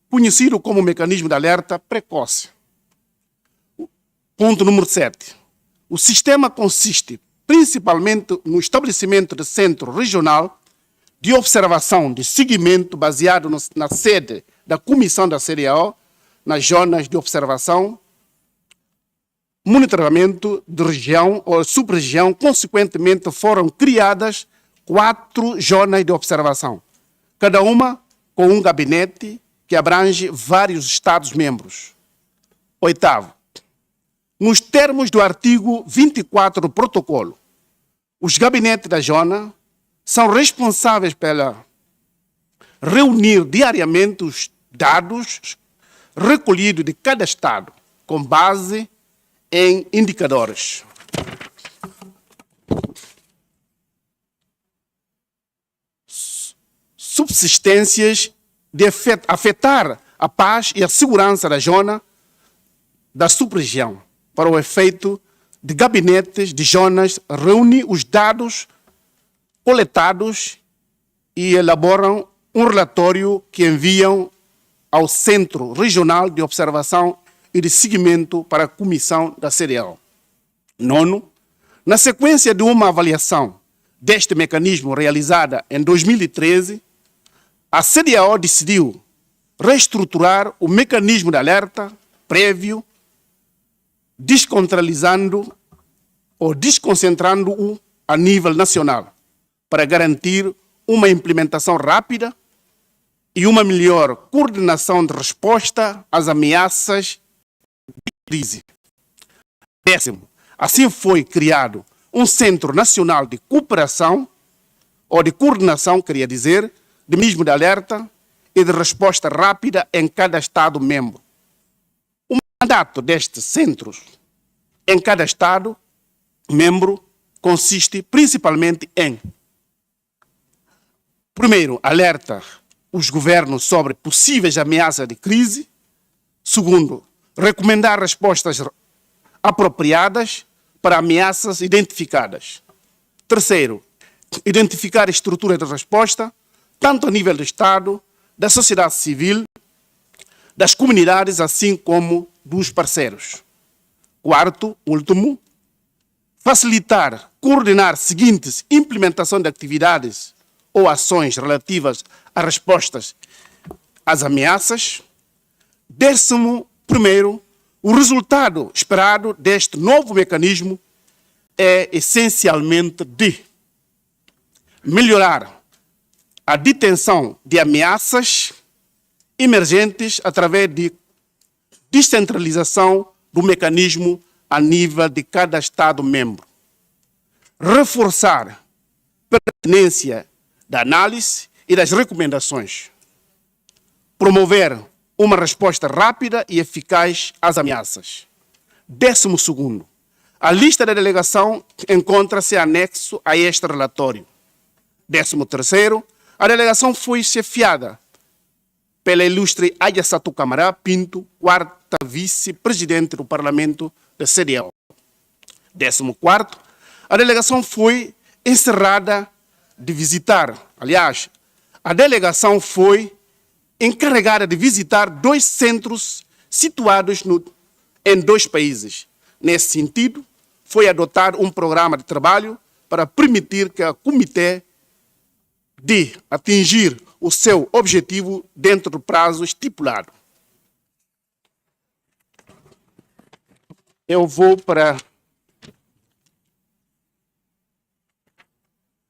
conhecido como mecanismo de alerta precoce. Ponto número 7. O sistema consiste principalmente no estabelecimento de centro regional de observação de seguimento baseado na sede da Comissão da CDAO, nas zonas de observação, monitoramento de região ou sub-região. Consequentemente, foram criadas 4 zonas de observação, cada uma com um gabinete que abrange vários Estados-membros. 8º. Nos termos do artigo 24 do protocolo, os gabinetes da zona são responsáveis pela reunir diariamente os dados recolhidos de cada Estado, com base em indicadores. Subsistências de afetar a paz e a segurança da zona da sub-região. Para o efeito de gabinetes de zonas, reúne os dados coletados e elaboram um relatório que enviam ao Centro Regional de Observação e de Seguimento para a Comissão da CDAO. 9. Na sequência de uma avaliação deste mecanismo realizada em 2013, a CDAO decidiu reestruturar o mecanismo de alerta prévio, desconcentrando-o a nível nacional, para garantir uma implementação rápida e uma melhor coordenação de resposta às ameaças de crise. Décimo, assim foi criado um Centro Nacional de Cooperação, ou de Coordenação, queria dizer, de mecanismo de alerta e de resposta rápida em cada Estado-membro. O mandato destes centros em cada Estado-membro consiste principalmente em: primeiro, alerta os governos sobre possíveis ameaças de crise. Segundo, recomendar respostas apropriadas para ameaças identificadas. Terceiro, identificar estruturas de resposta, tanto a nível do Estado, da sociedade civil, das comunidades, assim como dos parceiros. Quarto, último, facilitar, coordenar seguintes implementação de atividades ou ações relativas a respostas às ameaças. Décimo primeiro, o resultado esperado deste novo mecanismo é essencialmente de melhorar a detenção de ameaças emergentes através de descentralização do mecanismo a nível de cada Estado-membro. Reforçar a pertinência da análise e das recomendações. Promover uma resposta rápida e eficaz às ameaças. 12º, a lista da delegação encontra-se anexo a este relatório. 13º, a delegação foi chefiada pela ilustre Aya Satu Camará Pinto, quarta vice-presidente do Parlamento da CDAO. 14º, a delegação foi encerrada de visitar, aliás, a delegação foi encarregada de visitar 2 centros situados em 2 países. Nesse sentido, foi adotado um programa de trabalho para permitir que a comitê de atingir o seu objetivo dentro do prazo estipulado. Eu vou para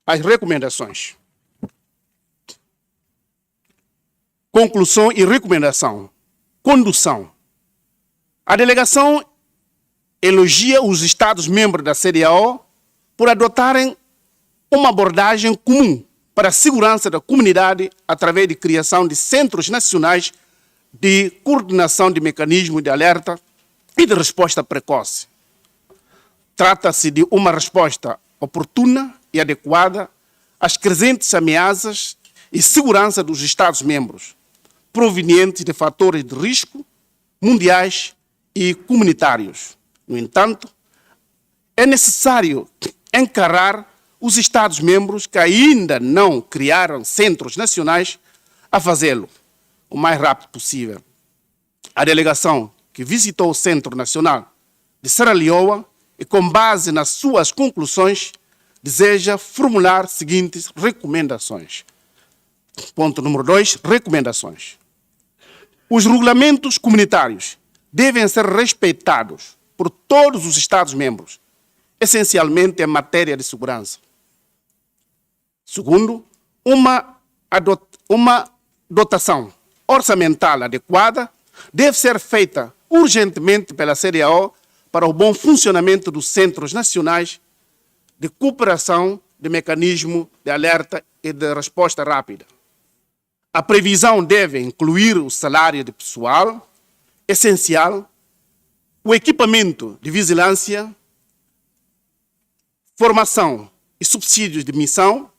as recomendações. Conclusão e recomendação. Condução. A delegação elogia os Estados-membros da CDAO por adotarem uma abordagem comum para a segurança da comunidade através de criação de centros nacionais de coordenação de mecanismos de alerta e de resposta precoce. Trata-se de uma resposta oportuna e adequada às crescentes ameaças e segurança dos Estados-membros, provenientes de fatores de risco mundiais e comunitários. No entanto, é necessário encarar os Estados-membros que ainda não criaram centros nacionais a fazê-lo o mais rápido possível. A delegação que visitou o Centro Nacional de Serra Leoa e, com base nas suas conclusões, deseja formular seguintes recomendações. Ponto número 2, recomendações. Os regulamentos comunitários devem ser respeitados por todos os Estados-membros, essencialmente em matéria de segurança. Segundo, uma dotação orçamental adequada deve ser feita urgentemente pela CDAO para o bom funcionamento dos Centros Nacionais de Cooperação de Mecanismo de Alerta e de Resposta Rápida. A previsão deve incluir o salário de pessoal essencial, o equipamento de vigilância, formação e subsídios de missão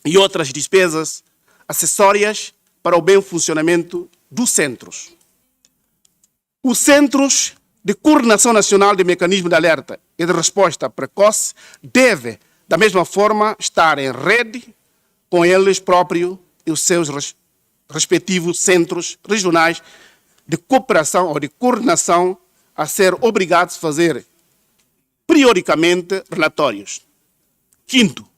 e outras despesas acessórias para o bem funcionamento dos centros. Os Centros de Coordenação Nacional de Mecanismo de Alerta e de Resposta Precoce devem, da mesma forma, estar em rede com eles próprios e os seus respectivos centros regionais de cooperação ou de coordenação a ser obrigados a fazer periodicamente relatórios. Quinto,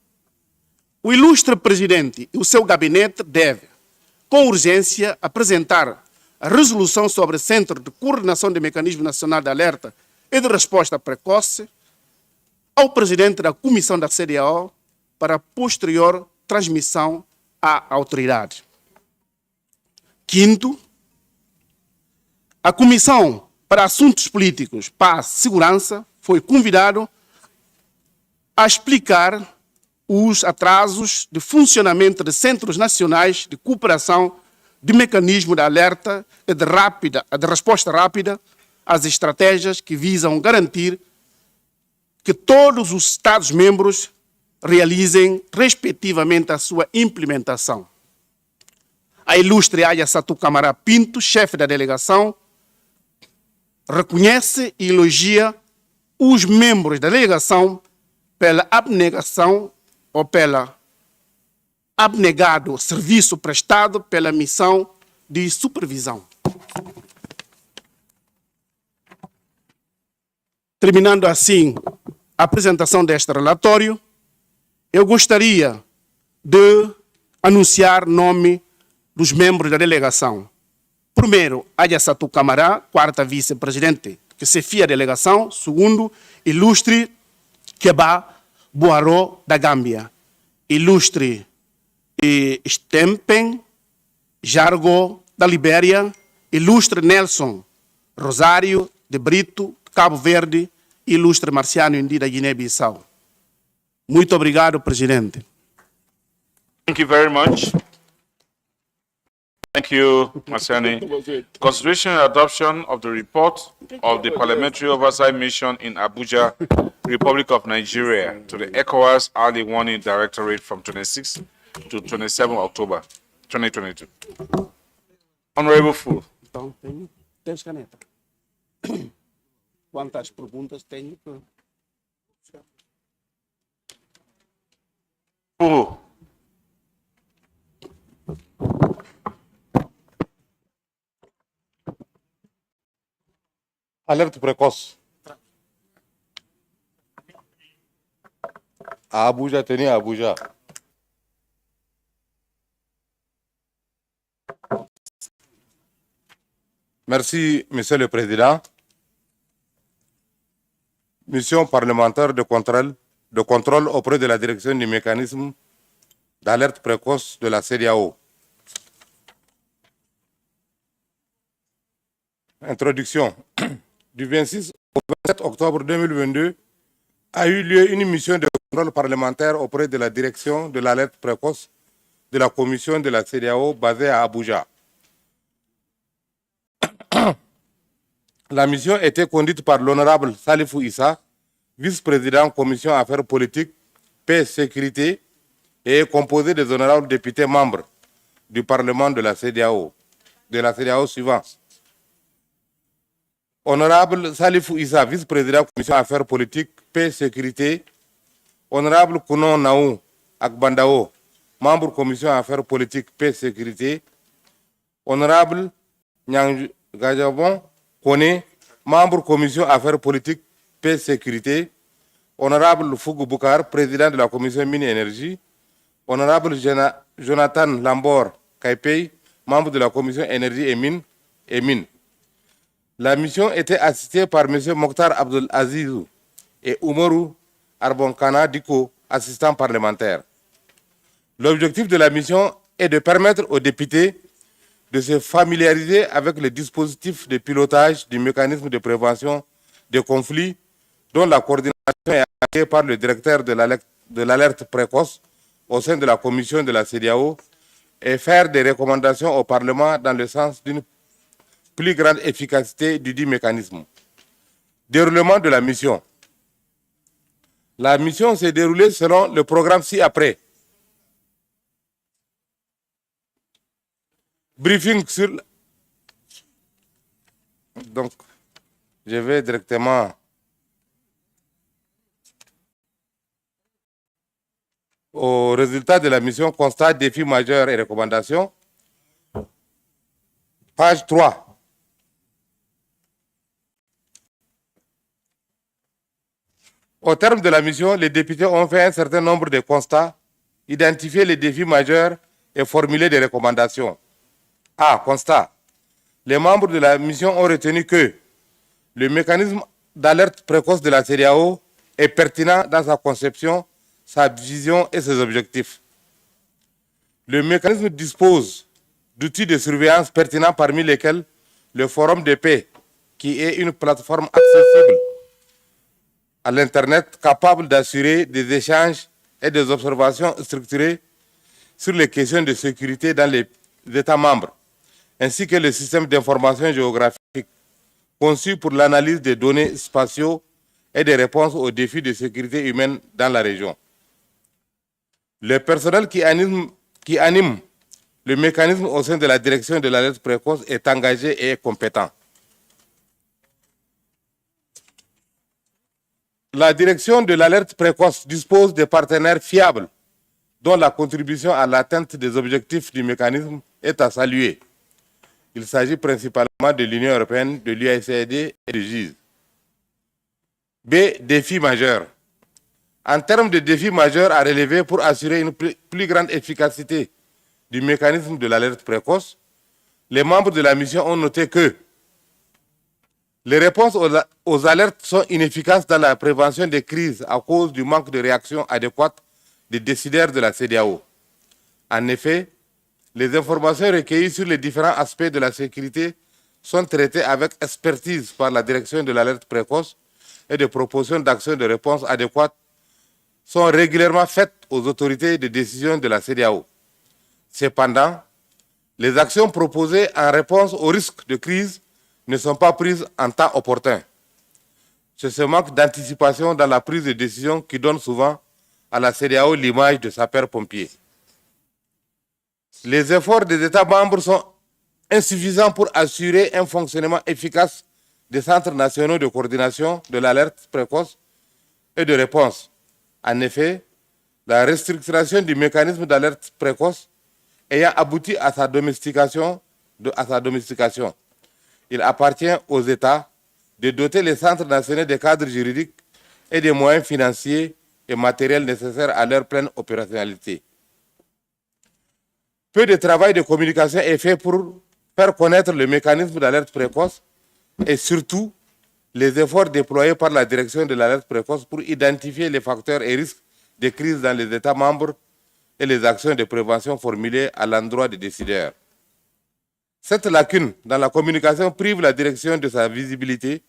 o ilustre presidente e o seu gabinete devem, com urgência, apresentar a resolução sobre o Centro de Coordenação de Mecanismo Nacional de Alerta e de Resposta Precoce ao presidente da Comissão da CDAO para posterior transmissão à autoridade. Quinto, a Comissão para Assuntos Políticos, Paz e Segurança foi convidado a explicar os atrasos de funcionamento de centros nacionais de cooperação de mecanismo de alerta e de resposta rápida às estratégias que visam garantir que todos os Estados-membros realizem, respectivamente, a sua implementação. A ilustre Aya Satu Camara Pinto, chefe da delegação, reconhece e elogia os membros da delegação pela abnegação ou pela abnegado serviço prestado pela missão de supervisão. Terminando assim a apresentação deste relatório, eu gostaria de anunciar o nome dos membros da delegação. Primeiro, Aya Satu Camara, quarta vice-presidente, que chefia a delegação. Segundo, ilustre Keba Boaró, da Gâmbia. Ilustre Stempen Jargo, da Libéria. Ilustre Nelson Rosário de Brito, Cabo Verde. Ilustre Marciano Indi, da Guiné-Bissau. Muito obrigado, presidente. Thank you very much. Thank you, Marciani. Consideration and adoption of the report of the Parliamentary Oversight Mission in Abuja, Republic of Nigeria, to the ECOWAS Early Warning Directorate from 26 to 27 October 2022. Honorable Fu. Então, tens caneta. Quantas perguntas tenho? Fu. Alerta precoce. A Abuja tenía Abuja. Merci, Monsieur le Président. Mission parlementaire de contrôle auprès de la direction du mécanisme d'alerte précoce de la CEDEAO. Introduction. Du 26 au 27 octobre 2022 a eu lieu une mission de contrôle parlementaire auprès de la direction de l'alerte précoce de la commission de la CEDEAO basée à Abuja. La mission était conduite par l'honorable Salifou Issa, vice-président commission affaires politiques, paix et sécurité, et est composée des honorables députés membres du Parlement de la CEDEAO suivants. Honorable Salifou Issa, vice-président commission affaires politiques, paix et sécurité. Honorable Kounon Naou Akbandao, membre commission affaires politiques, paix et sécurité. Honorable Nyang Gajabon Kone, membre commission affaires politiques, paix et sécurité. Honorable Fougou Boukar, président de la commission mine et énergie. Honorable Jonathan Lambor Kaipei, membre de la commission énergie et mine. La mission était assistée par M. Mokhtar Abdul Azizou et Oumarou Arbonkana Diko, assistant parlementaire. L'objectif de la mission est de permettre aux députés de se familiariser avec les dispositifs de pilotage du mécanisme de prévention des conflits dont la coordination est assurée par le directeur de l'alerte précoce au sein de la commission de la CEDEAO et faire des recommandations au Parlement dans le sens d'une plus grande efficacité du dit mécanisme. Déroulement de la mission. La mission s'est déroulée selon le programme ci-après. Briefing sur... Donc, je vais directement aux résultats de la mission, constat, défis majeurs et recommandations. Page 3. Au terme de la mission, les députés ont fait un certain nombre de constats, identifié les défis majeurs et formulé des recommandations. A. Constat. Les membres de la mission ont retenu que le mécanisme d'alerte précoce de la CEDEAO est pertinent dans sa conception, sa vision et ses objectifs. Le mécanisme dispose d'outils de surveillance pertinents parmi lesquels le Forum de paix, qui est une plateforme accessible à l'Internet capable d'assurer des échanges et des observations structurées sur les questions de sécurité dans les États membres, ainsi que le système d'information géographique conçu pour l'analyse des données spatiaux et des réponses aux défis de sécurité humaine dans la région. Le personnel qui anime le mécanisme au sein de la direction de l'alerte précoce est engagé et est compétent. La direction de l'alerte précoce dispose de partenaires fiables dont la contribution à l'atteinte des objectifs du mécanisme est à saluer. Il s'agit principalement de l'Union européenne, de l'USAID et du GIZ. B. Défis majeurs. En termes de défis majeurs à relever pour assurer une plus grande efficacité du mécanisme de l'alerte précoce, les membres de la mission ont noté que les réponses aux alertes sont inefficaces dans la prévention des crises à cause du manque de réaction adéquate des décideurs de la CEDEAO. En effet, les informations recueillies sur les différents aspects de la sécurité sont traitées avec expertise par la direction de l'alerte précoce et des propositions d'actions de réponse adéquates sont régulièrement faites aux autorités de décision de la CEDEAO. Cependant, les actions proposées en réponse aux risques de crise ne sont pas prises en temps opportun. C'est ce manque d'anticipation dans la prise de décision qui donne souvent à la CEDEAO l'image de sapeur-pompier. Les efforts des États membres sont insuffisants pour assurer un fonctionnement efficace des centres nationaux de coordination de l'alerte précoce et de réponse. En effet, la restructuration du mécanisme d'alerte précoce ayant abouti à sa domestication, il appartient aux États de doter les centres nationaux des cadres juridiques et des moyens financiers et matériels nécessaires à leur pleine opérationnalité. Peu de travail de communication est fait pour faire connaître le mécanisme d'alerte précoce et surtout les efforts déployés par la direction de l'alerte précoce pour identifier les facteurs et risques de crise dans les États membres et les actions de prévention formulées à l'endroit des décideurs. Cette lacune dans la communication prive la direction de sa visibilité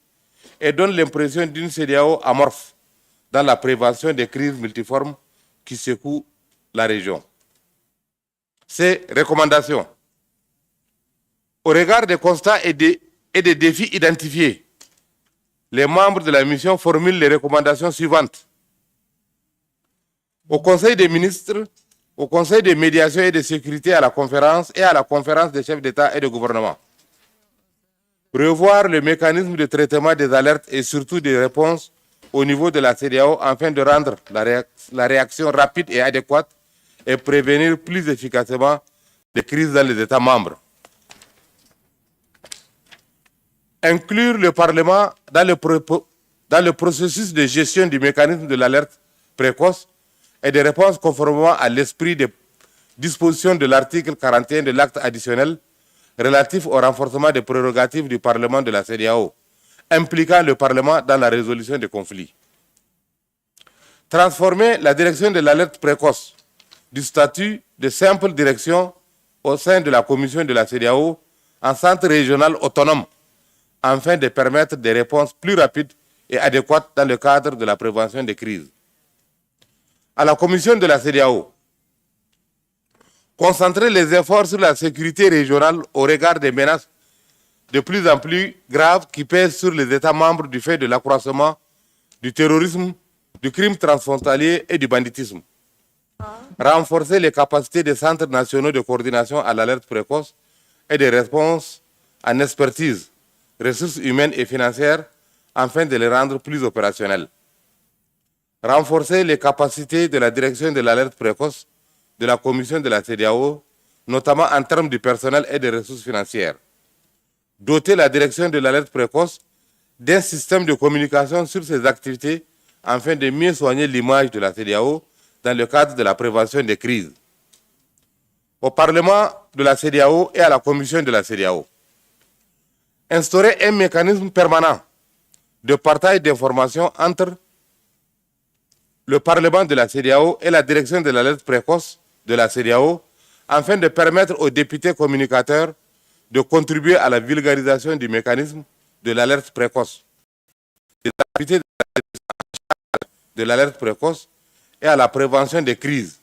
et donne l'impression d'une CEDEAO amorphe dans la prévention des crises multiformes qui secouent la région. Ces recommandations. Au regard des constats et des défis identifiés, les membres de la mission formulent les recommandations suivantes. Au Conseil des ministres, au Conseil de médiation et de sécurité à la conférence et à la conférence des chefs d'État et de gouvernement. Revoir le mécanisme de traitement des alertes et surtout des réponses au niveau de la CEDEAO afin de rendre la réaction rapide et adéquate et prévenir plus efficacement les crises dans les États membres. Inclure le Parlement dans le processus de gestion du mécanisme de l'alerte précoce et des réponses conformément à l'esprit des dispositions de l'article 41 de l'acte additionnel relatif au renforcement des prérogatives du Parlement de la CEDEAO, impliquant le Parlement dans la résolution des conflits. Transformer la direction de l'alerte précoce du statut de simple direction au sein de la Commission de la CEDEAO en centre régional autonome, afin de permettre des réponses plus rapides et adéquates dans le cadre de la prévention des crises. À la Commission de la CEDEAO, concentrer les efforts sur la sécurité régionale au regard des menaces de plus en plus graves qui pèsent sur les États membres du fait de l'accroissement du terrorisme, du crime transfrontalier et du banditisme. Renforcer les capacités des centres nationaux de coordination à l'alerte précoce et des réponses en expertise, ressources humaines et financières afin de les rendre plus opérationnels. Renforcer les capacités de la direction de l'alerte précoce de la Commission de la CEDEAO, notamment en termes de personnel et de ressources financières. Doter la direction de l'alerte précoce d'un système de communication sur ses activités afin de mieux soigner l'image de la CEDEAO dans le cadre de la prévention des crises. Au Parlement de la CEDEAO et à la Commission de la CEDEAO. Instaurer un mécanisme permanent de partage d'informations entre le Parlement de la CEDEAO et la direction de l'alerte précoce de la CEDEAO afin de permettre aux députés communicateurs de contribuer à la vulgarisation du mécanisme de l'alerte précoce, des activités de l'alerte précoce et à la prévention des crises.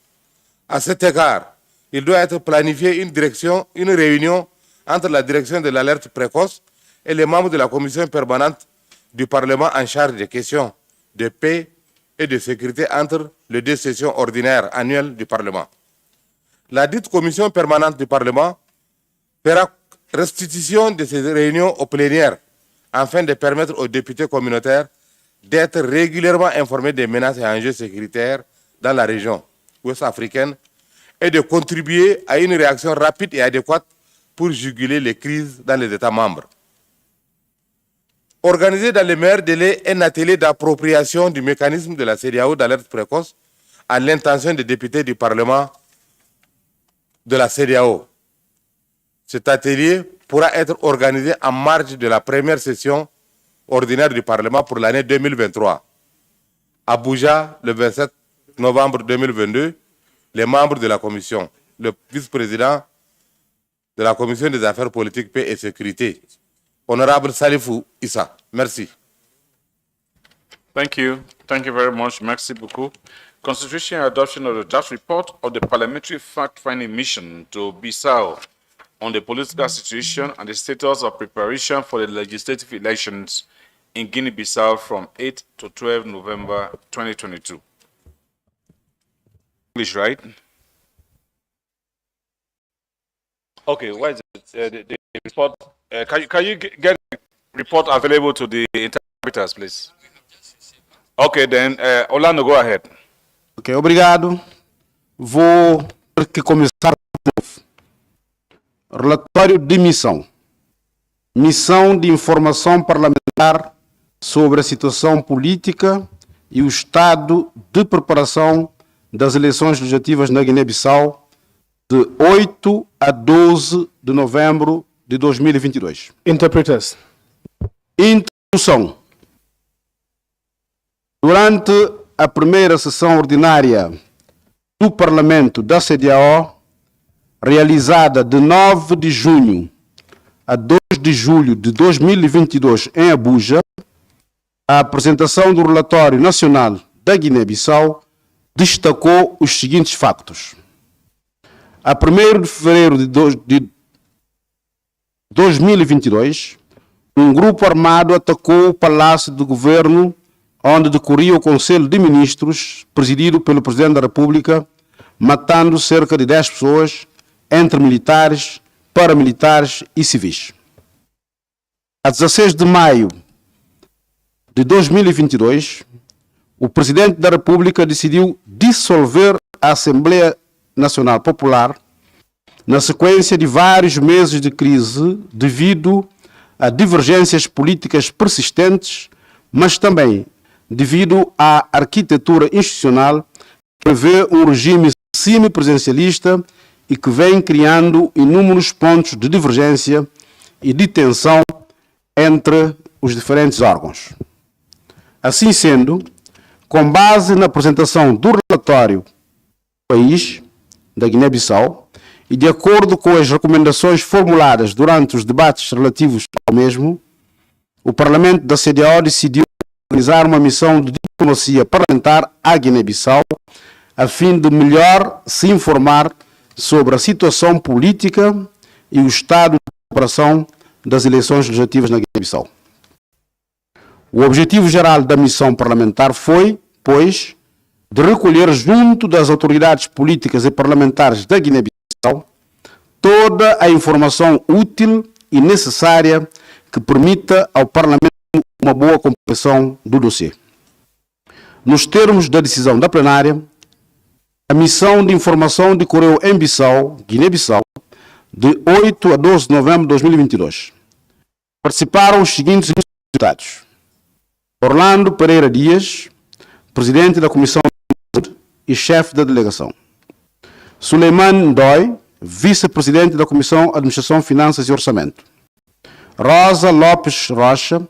À cet égard, il doit être planifié une réunion entre la direction de l'alerte précoce et les membres de la commission permanente du Parlement en charge des questions de paix et de sécurité entre les deux sessions ordinaires annuelles du Parlement. La dite commission permanente du Parlement fera restitution de ces réunions aux plénières afin de permettre aux députés communautaires d'être régulièrement informés des menaces et enjeux sécuritaires dans la région ouest-africaine et de contribuer à une réaction rapide et adéquate pour juguler les crises dans les États membres. Organiser dans les meilleurs délais un atelier d'appropriation du mécanisme de la CEDEAO d'alerte précoce à l'intention des députés du Parlement de la CEDEAO. Cet atelier pourra être organisé en marge de la première session ordinaire du Parlement pour l'année 2023. Abuja, le 27 novembre 2022, les membres de la Commission, le vice-président de la Commission des affaires politiques, paix et sécurité, Honorable Salifou Issa. Merci. Thank you. Thank you very much. Merci beaucoup. Constitution and adoption of the draft report of the Parliamentary Fact-Finding Mission to Bissau on the political situation and the status of preparation for the legislative elections in Guinea-Bissau from 8 to 12 November 2022. English, right? Okay, why is it? The report, can you get the report available to the interpreters, please? Okay, then, Orlando, go ahead. Ok, obrigado. Vou ter que começar de novo. Relatório de missão. Missão de informação parlamentar sobre a situação política e o estado de preparação das eleições legislativas na Guiné-Bissau de 8 a 12 de novembro de 2022. Interpreters. Introdução. Durante a primeira sessão ordinária do Parlamento da CEDEAO, realizada de 9 de junho a 2 de julho de 2022 em Abuja, a apresentação do Relatório Nacional da Guiné-Bissau destacou os seguintes factos. A 1º de fevereiro de 2022, um grupo armado atacou o Palácio do Governo, onde decorria o Conselho de Ministros, presidido pelo Presidente da República, matando cerca de 10 pessoas, entre militares, paramilitares e civis. A 16 de maio de 2022, o Presidente da República decidiu dissolver a Assembleia Nacional Popular na sequência de vários meses de crise devido a divergências políticas persistentes, mas também devido à arquitetura institucional que prevê um regime semipresidencialista e que vem criando inúmeros pontos de divergência e de tensão entre os diferentes órgãos. Assim sendo, com base na apresentação do relatório do país, da Guiné-Bissau, e de acordo com as recomendações formuladas durante os debates relativos ao mesmo, o Parlamento da CEDEAO decidiu organizar uma missão de diplomacia parlamentar à Guiné-Bissau, a fim de melhor se informar sobre a situação política e o estado de preparação das eleições legislativas na Guiné-Bissau. O objetivo geral da missão parlamentar foi, pois, de recolher junto das autoridades políticas e parlamentares da Guiné-Bissau toda a informação útil e necessária que permita ao Parlamento uma boa compreensão do dossiê. Nos termos da decisão da plenária, a missão de informação decorreu em Bissau, Guiné-Bissau, de 8 a 12 de novembro de 2022. Participaram os seguintes deputados: Orlando Pereira Dias, presidente da Comissão de Saúde e chefe da delegação. Suleiman Ndoi, vice-presidente da Comissão de Administração, Finanças e Orçamento. Rosa Lopes Rocha,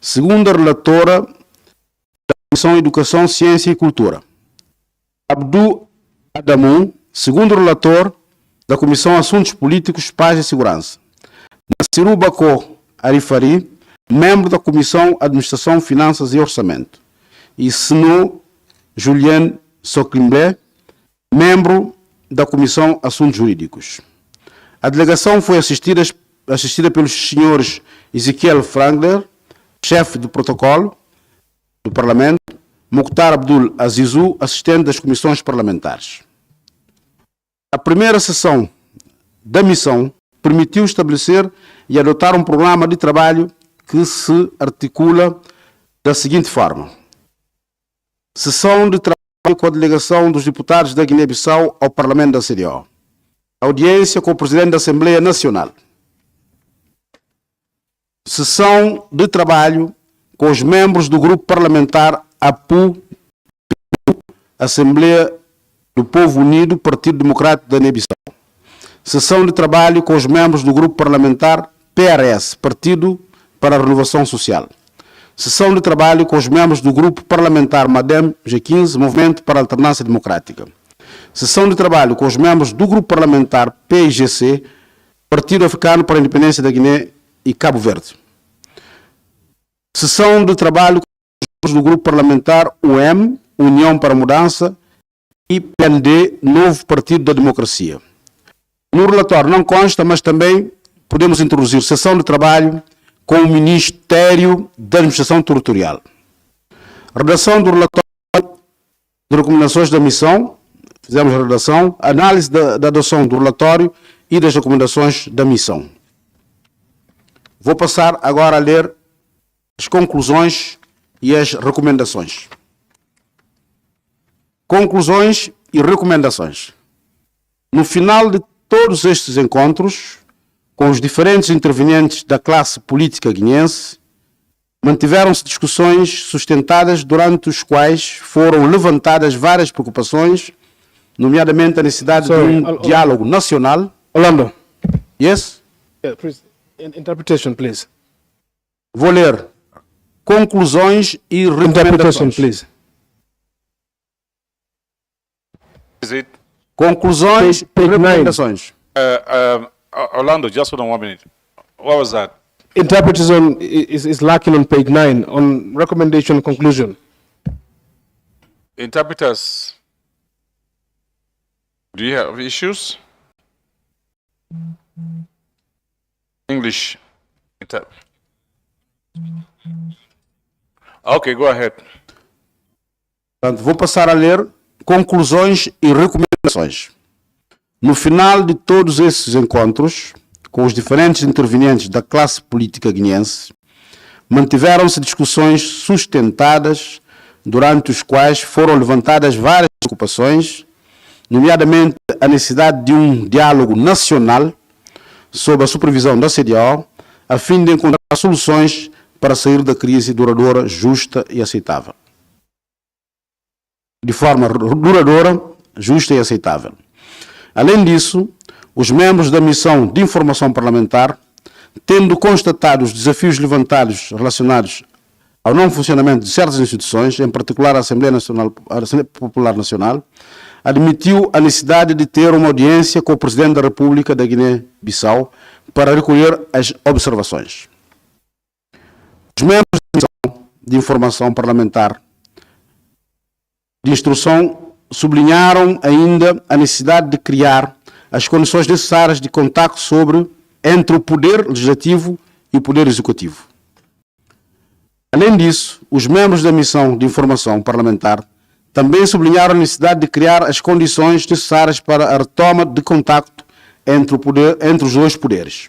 segunda relatora da Comissão de Educação, Ciência e Cultura. Abdu Adamu, segundo relator da Comissão de Assuntos Políticos, Paz e Segurança. Nassiru Bako Arifari, membro da Comissão de Administração, Finanças e Orçamento. E Seno Julien Soklimbe, membro da Comissão de Assuntos Jurídicos. A delegação foi assistida pelos senhores Ezequiel Frangler, chefe do protocolo do Parlamento, Mukhtar Abdul Azizou, assistente das comissões parlamentares. A primeira sessão da missão permitiu estabelecer e adotar um programa de trabalho que se articula da seguinte forma. Sessão de trabalho com a delegação dos deputados da Guiné-Bissau ao Parlamento da CDO. Audiência com o Presidente da Assembleia Nacional. Sessão de trabalho com os membros do Grupo Parlamentar APU, Assembleia do Povo Unido, Partido Democrático da Guiné-Bissau. Sessão de trabalho com os membros do Grupo Parlamentar PRS, Partido para a Renovação Social. Sessão de trabalho com os membros do Grupo Parlamentar MADEM G15, Movimento para a Alternância Democrática. Sessão de trabalho com os membros do Grupo Parlamentar PIGC, Partido Africano para a Independência da Guiné e Cabo Verde. Sessão de trabalho com os membros do Grupo Parlamentar UM, União para a Mudança, e PND, Novo Partido da Democracia. No relatório não consta, mas também podemos introduzir sessão de trabalho com o Ministério da Administração Territorial. Redação do relatório de recomendações da missão, fizemos a redação, análise da adoção do relatório e das recomendações da missão. Vou passar agora a ler as conclusões e as recomendações. Conclusões e recomendações. No final de todos estes encontros, com os diferentes intervenientes da classe política guineense, mantiveram-se discussões sustentadas durante os quais foram levantadas várias preocupações, nomeadamente a necessidade de um diálogo nacional. Orlando. Yes? Yeah, please. Interpretation, please. Vou ler. Conclusões e Interpretation, recomendações. please. Is it? Conclusões e Page nine. recomendações. Orlando, just hold on 1 minute. What was that? Interpretation is lacking on page 9 on recommendation conclusion. Interpreters, do you have issues? English. Okay, go ahead. Portanto, vou passar a ler conclusões e recomendações. No final de todos esses encontros, com os diferentes intervenientes da classe política guineense, mantiveram-se discussões sustentadas, durante os quais foram levantadas várias preocupações, nomeadamente a necessidade de um diálogo nacional sob a supervisão da CDO, a fim de encontrar soluções para sair da crise duradoura, justa e aceitável. De forma duradoura, justa e aceitável. Além disso, os membros da missão de informação parlamentar, tendo constatado os desafios levantados relacionados ao não funcionamento de certas instituições, em particular a Assembleia Popular Nacional, admitiu a necessidade de ter uma audiência com o Presidente da República da Guiné-Bissau para recolher as observações. Os membros da missão de informação parlamentar de instrução sublinharam ainda a necessidade de criar as condições necessárias de contacto entre o Poder Legislativo e o Poder Executivo. Além disso, os membros da missão de informação parlamentar também sublinharam a necessidade de criar as condições necessárias para a retoma de contacto entre os dois poderes.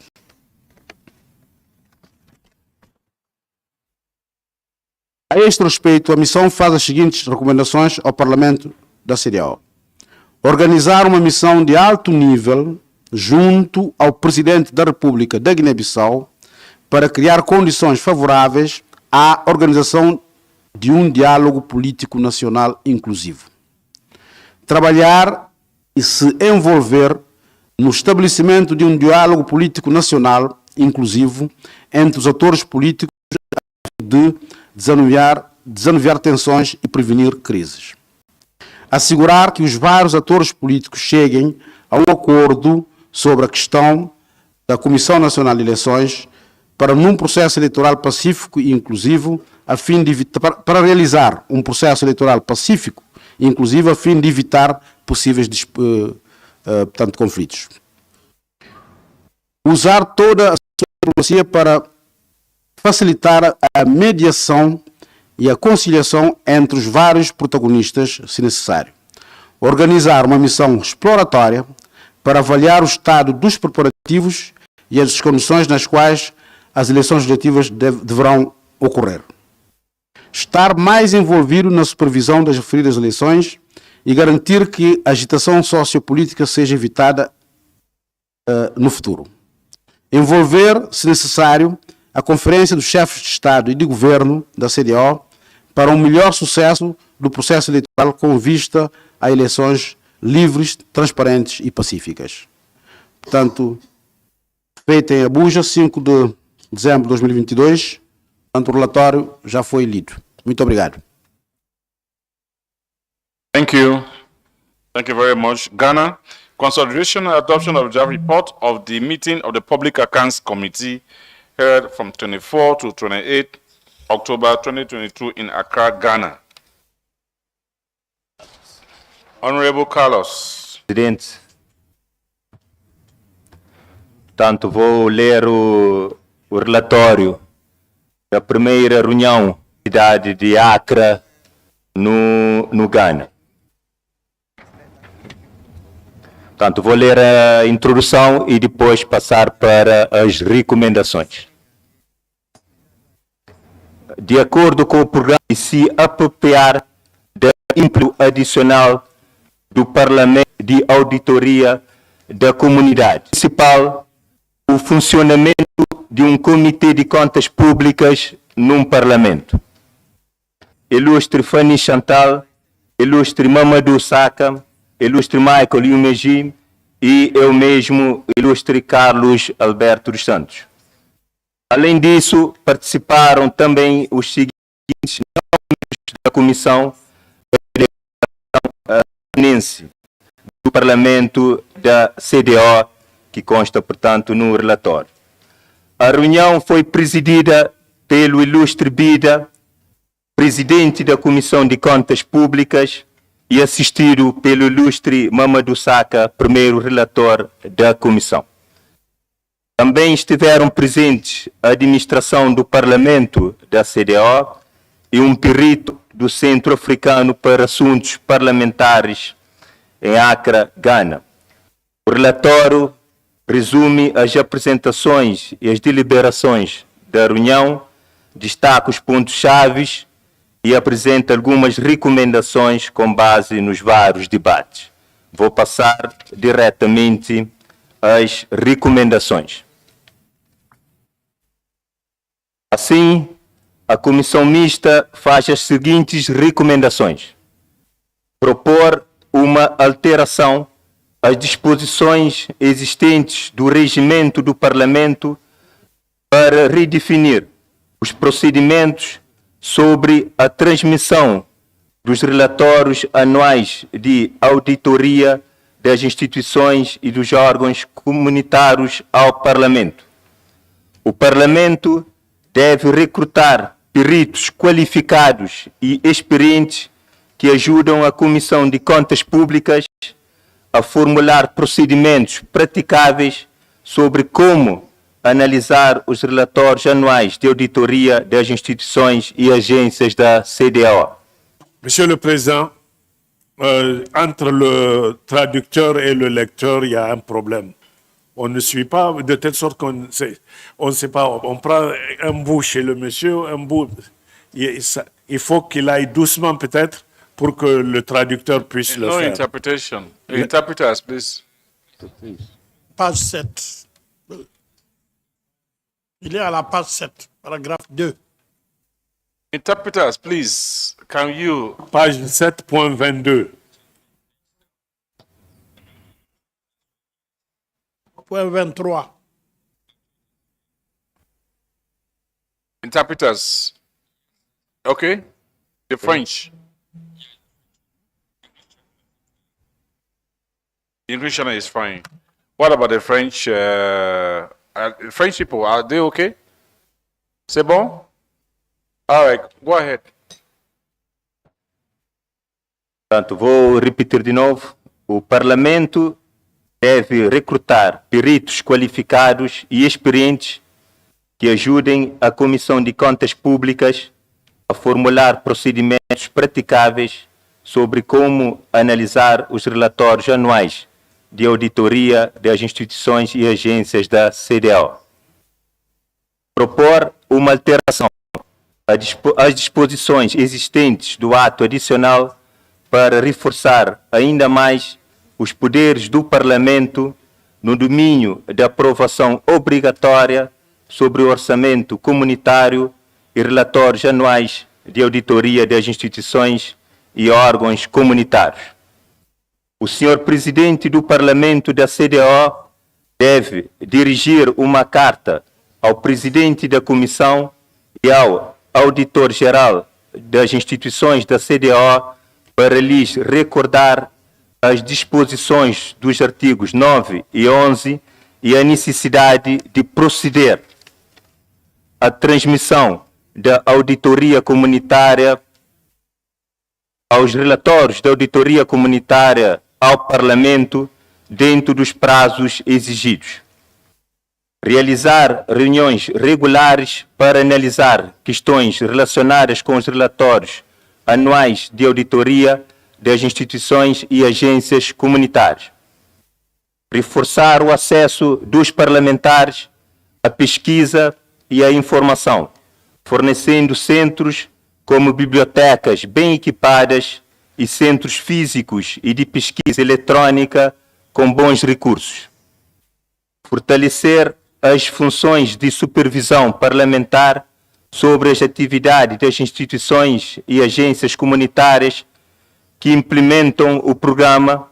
A este respeito, a missão faz as seguintes recomendações ao Parlamento da CDAO. Organizar uma missão de alto nível junto ao Presidente da República da Guiné-Bissau para criar condições favoráveis à organização de um diálogo político nacional inclusivo. Trabalhar e se envolver no estabelecimento de um diálogo político nacional inclusivo entre os atores políticos de desanuviar tensões e prevenir crises. Assegurar que os vários atores políticos cheguem a um acordo sobre a questão da Comissão Nacional de Eleições para num processo eleitoral pacífico e inclusivo, a fim de evitar, para realizar um processo eleitoral pacífico e inclusivo, a fim de evitar possíveis conflitos. Usar toda a sua diplomacia para facilitar a mediação e a conciliação entre os vários protagonistas, se necessário. Organizar uma missão exploratória para avaliar o estado dos preparativos e as condições nas quais as eleições legislativas deverão ocorrer. Estar mais envolvido na supervisão das referidas eleições e garantir que a agitação sociopolítica seja evitada no futuro. Envolver, se necessário, a Conferência dos Chefes de Estado e de Governo da CDO para um melhor sucesso do processo eleitoral com vista a eleições livres, transparentes e pacíficas. Portanto, feita em Abuja, 5 de dezembro de 2022, o relatório já foi lido. Muito obrigado. Thank you. Thank you very much. Ghana, consideration and adoption of the report of the meeting of the Public Accounts Committee held from 24 to 28 October 2022 in Accra, Ghana. Honorable Carlos. Presidente, portanto, vou ler o relatório da primeira reunião da cidade de Accra, no Ghana. Portanto, vou ler a introdução e depois passar para as recomendações. De acordo com o programa, se apropriar da input adicional do Parlamento de Auditoria da Comunidade Municipal, o funcionamento de um Comitê de Contas Públicas num Parlamento. Ilustre Fanny Chantal, ilustre Mamadou Saka, ilustre Michael Yumeji e eu mesmo, ilustre Carlos Alberto dos Santos. Além disso, participaram também os seguintes membros da Comissão Permanente do Parlamento da CDO, que consta, portanto, no relatório. A reunião foi presidida pelo ilustre Bida, presidente da Comissão de Contas Públicas, e assistido pelo ilustre Mamadou Saka, primeiro relator da Comissão. Também estiveram presentes a administração do Parlamento da CDO e um perito do Centro Africano para Assuntos Parlamentares em Accra, Ghana. O relatório resume as apresentações e as deliberações da reunião, destaca os pontos-chave e apresenta algumas recomendações com base nos vários debates. Vou passar diretamente às recomendações. Assim, a Comissão Mista faz as seguintes recomendações. Propor uma alteração às disposições existentes do regimento do Parlamento para redefinir os procedimentos sobre a transmissão dos relatórios anuais de auditoria das instituições e dos órgãos comunitários ao Parlamento. O Parlamento deve recrutar peritos qualificados e experientes que ajudam a Comissão de Contas Públicas a formular procedimentos praticáveis sobre como analisar os relatórios anuais de auditoria das instituições e agências da CDAO. Monsieur le Président, entre le traducteur et le lecteur, il y a un problème. On ne suit pas de telle sorte qu'on ne sait pas. On prend un bout chez le monsieur, un bout. Il faut qu'il aille doucement peut-être pour que le traducteur puisse le faire. Interpretation. Interpreters, please. Page 7. Il est à la page 7, paragraphe 2. Interpreters, please, can you... Page 7.22. Point 23. Interpreters. Okay? The French. English is fine. What about the French? French people, are they okay? C'est bon? All right, go ahead. Portanto, vou repetir de novo. O Parlamento deve recrutar peritos qualificados e experientes que ajudem a Comissão de Contas Públicas a formular procedimentos praticáveis sobre como analisar os relatórios anuais de auditoria das instituições e agências da CDO. Propor uma alteração às disposições existentes do ato adicional para reforçar ainda mais os poderes do Parlamento no domínio da aprovação obrigatória sobre o orçamento comunitário e relatórios anuais de auditoria das instituições e órgãos comunitários. O senhor Presidente do Parlamento da CDO deve dirigir uma carta ao Presidente da Comissão e ao Auditor-Geral das instituições da CDO para lhes recordar as disposições dos artigos 9 e 11 e a necessidade de proceder à transmissão da auditoria comunitária, aos relatórios da auditoria comunitária ao Parlamento dentro dos prazos exigidos. Realizar reuniões regulares para analisar questões relacionadas com os relatórios anuais de auditoria das instituições e agências comunitárias. Reforçar o acesso dos parlamentares à pesquisa e à informação, fornecendo centros como bibliotecas bem equipadas e centros físicos e de pesquisa eletrônica com bons recursos. Fortalecer as funções de supervisão parlamentar sobre as atividades das instituições e agências comunitárias que implementam o programa,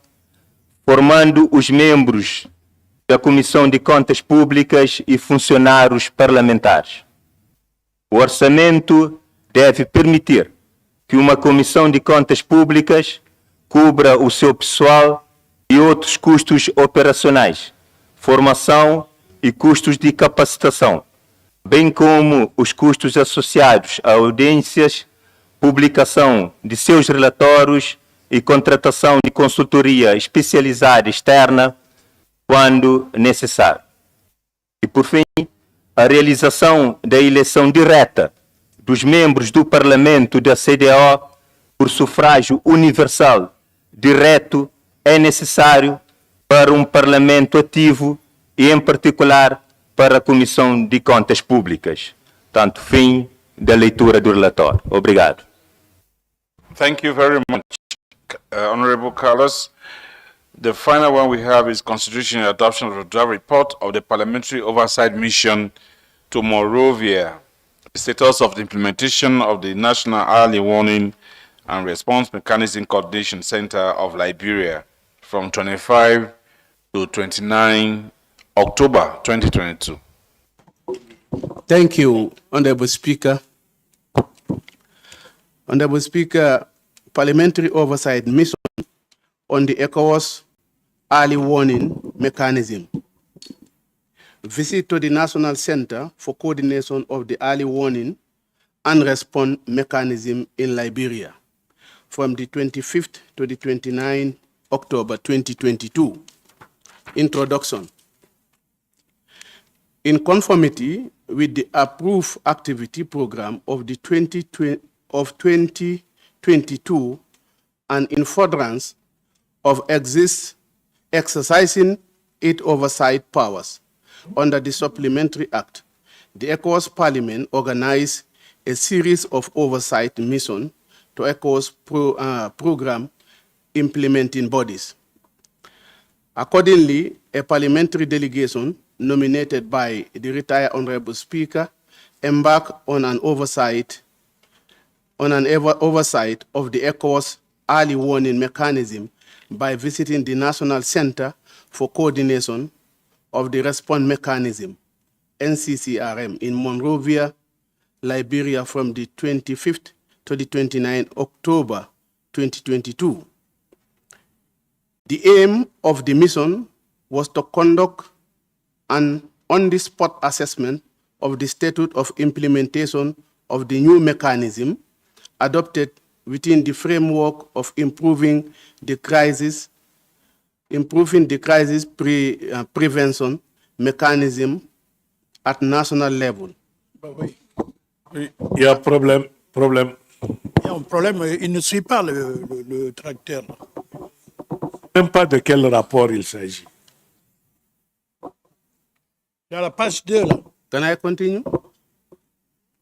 formando os membros da Comissão de Contas Públicas e funcionários parlamentares. O orçamento deve permitir que uma Comissão de Contas Públicas cubra o seu pessoal e outros custos operacionais, formação e custos de capacitação, bem como os custos associados a audiências, publicação de seus relatórios e contratação de consultoria especializada externa, quando necessário. E, por fim, a realização da eleição direta dos membros do Parlamento da CDO por sufrágio universal direto é necessário para um Parlamento ativo e, em particular, para a Comissão de Contas Públicas. Tanto fim da leitura do relatório. Obrigado. Thank you very much, Honorable Carlos. The final one we have is consideration and adoption of the draft report of the Parliamentary Oversight Mission to Monrovia, the status of the implementation of the National Early Warning and Response Mechanism Coordination Center of Liberia from 25 to 29 October 2022. Thank you, Honorable Speaker. Honorable Speaker, Parliamentary Oversight Mission on the ECOWAS Early Warning Mechanism. Visit to the National Center for Coordination of the Early Warning and Response Mechanism in Liberia from the 25th to the 29th October 2022. Introduction. In conformity with the approved activity program of the 2022 and in furtherance of exercising its oversight powers under the Supplementary Act, the ECOWAS Parliament organized a series of oversight missions to ECOWAS program implementing bodies. Accordingly, a parliamentary delegation nominated by the retired Honorable Speaker embarked on an oversight on an oversight of the ECOWAS early warning mechanism by visiting the National Center for Coordination of the Response Mechanism, NCCRM, in Monrovia, Liberia from the 25th to the 29th October 2022. The aim of the mission was to conduct an on-the-spot assessment of the status of implementation of the new mechanism adopted within the framework of improving the crisis prevention mechanism at national level. Oui. Il y a problème. Il y a un problème, il ne suit pas le tracteur. Même pas de quel rapport il s'agit. Il y a la page 2 là. Can I continue?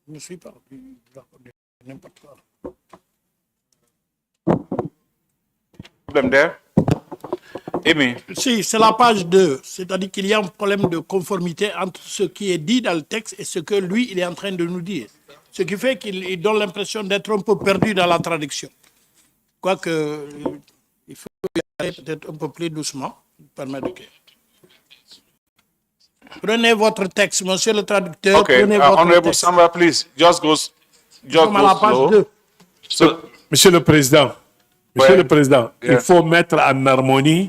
Il ne suit pas. N'importe quoi. Problem there? Amy, Si, c'est la page 2. C'est-à-dire qu'il y a un problème de conformité entre ce qui est dit dans le texte et ce que lui, il est en train de nous dire. Ce qui fait qu'il donne l'impression d'être un peu perdu dans la traduction. Quoique, il faut y aller peut-être un peu plus doucement. Prenez votre texte, monsieur le traducteur. okay, Prenez votre Honorable texte. Samba, please, just go Comme à la page slow. 2. Monsieur le Président, Yeah. il faut mettre en harmonie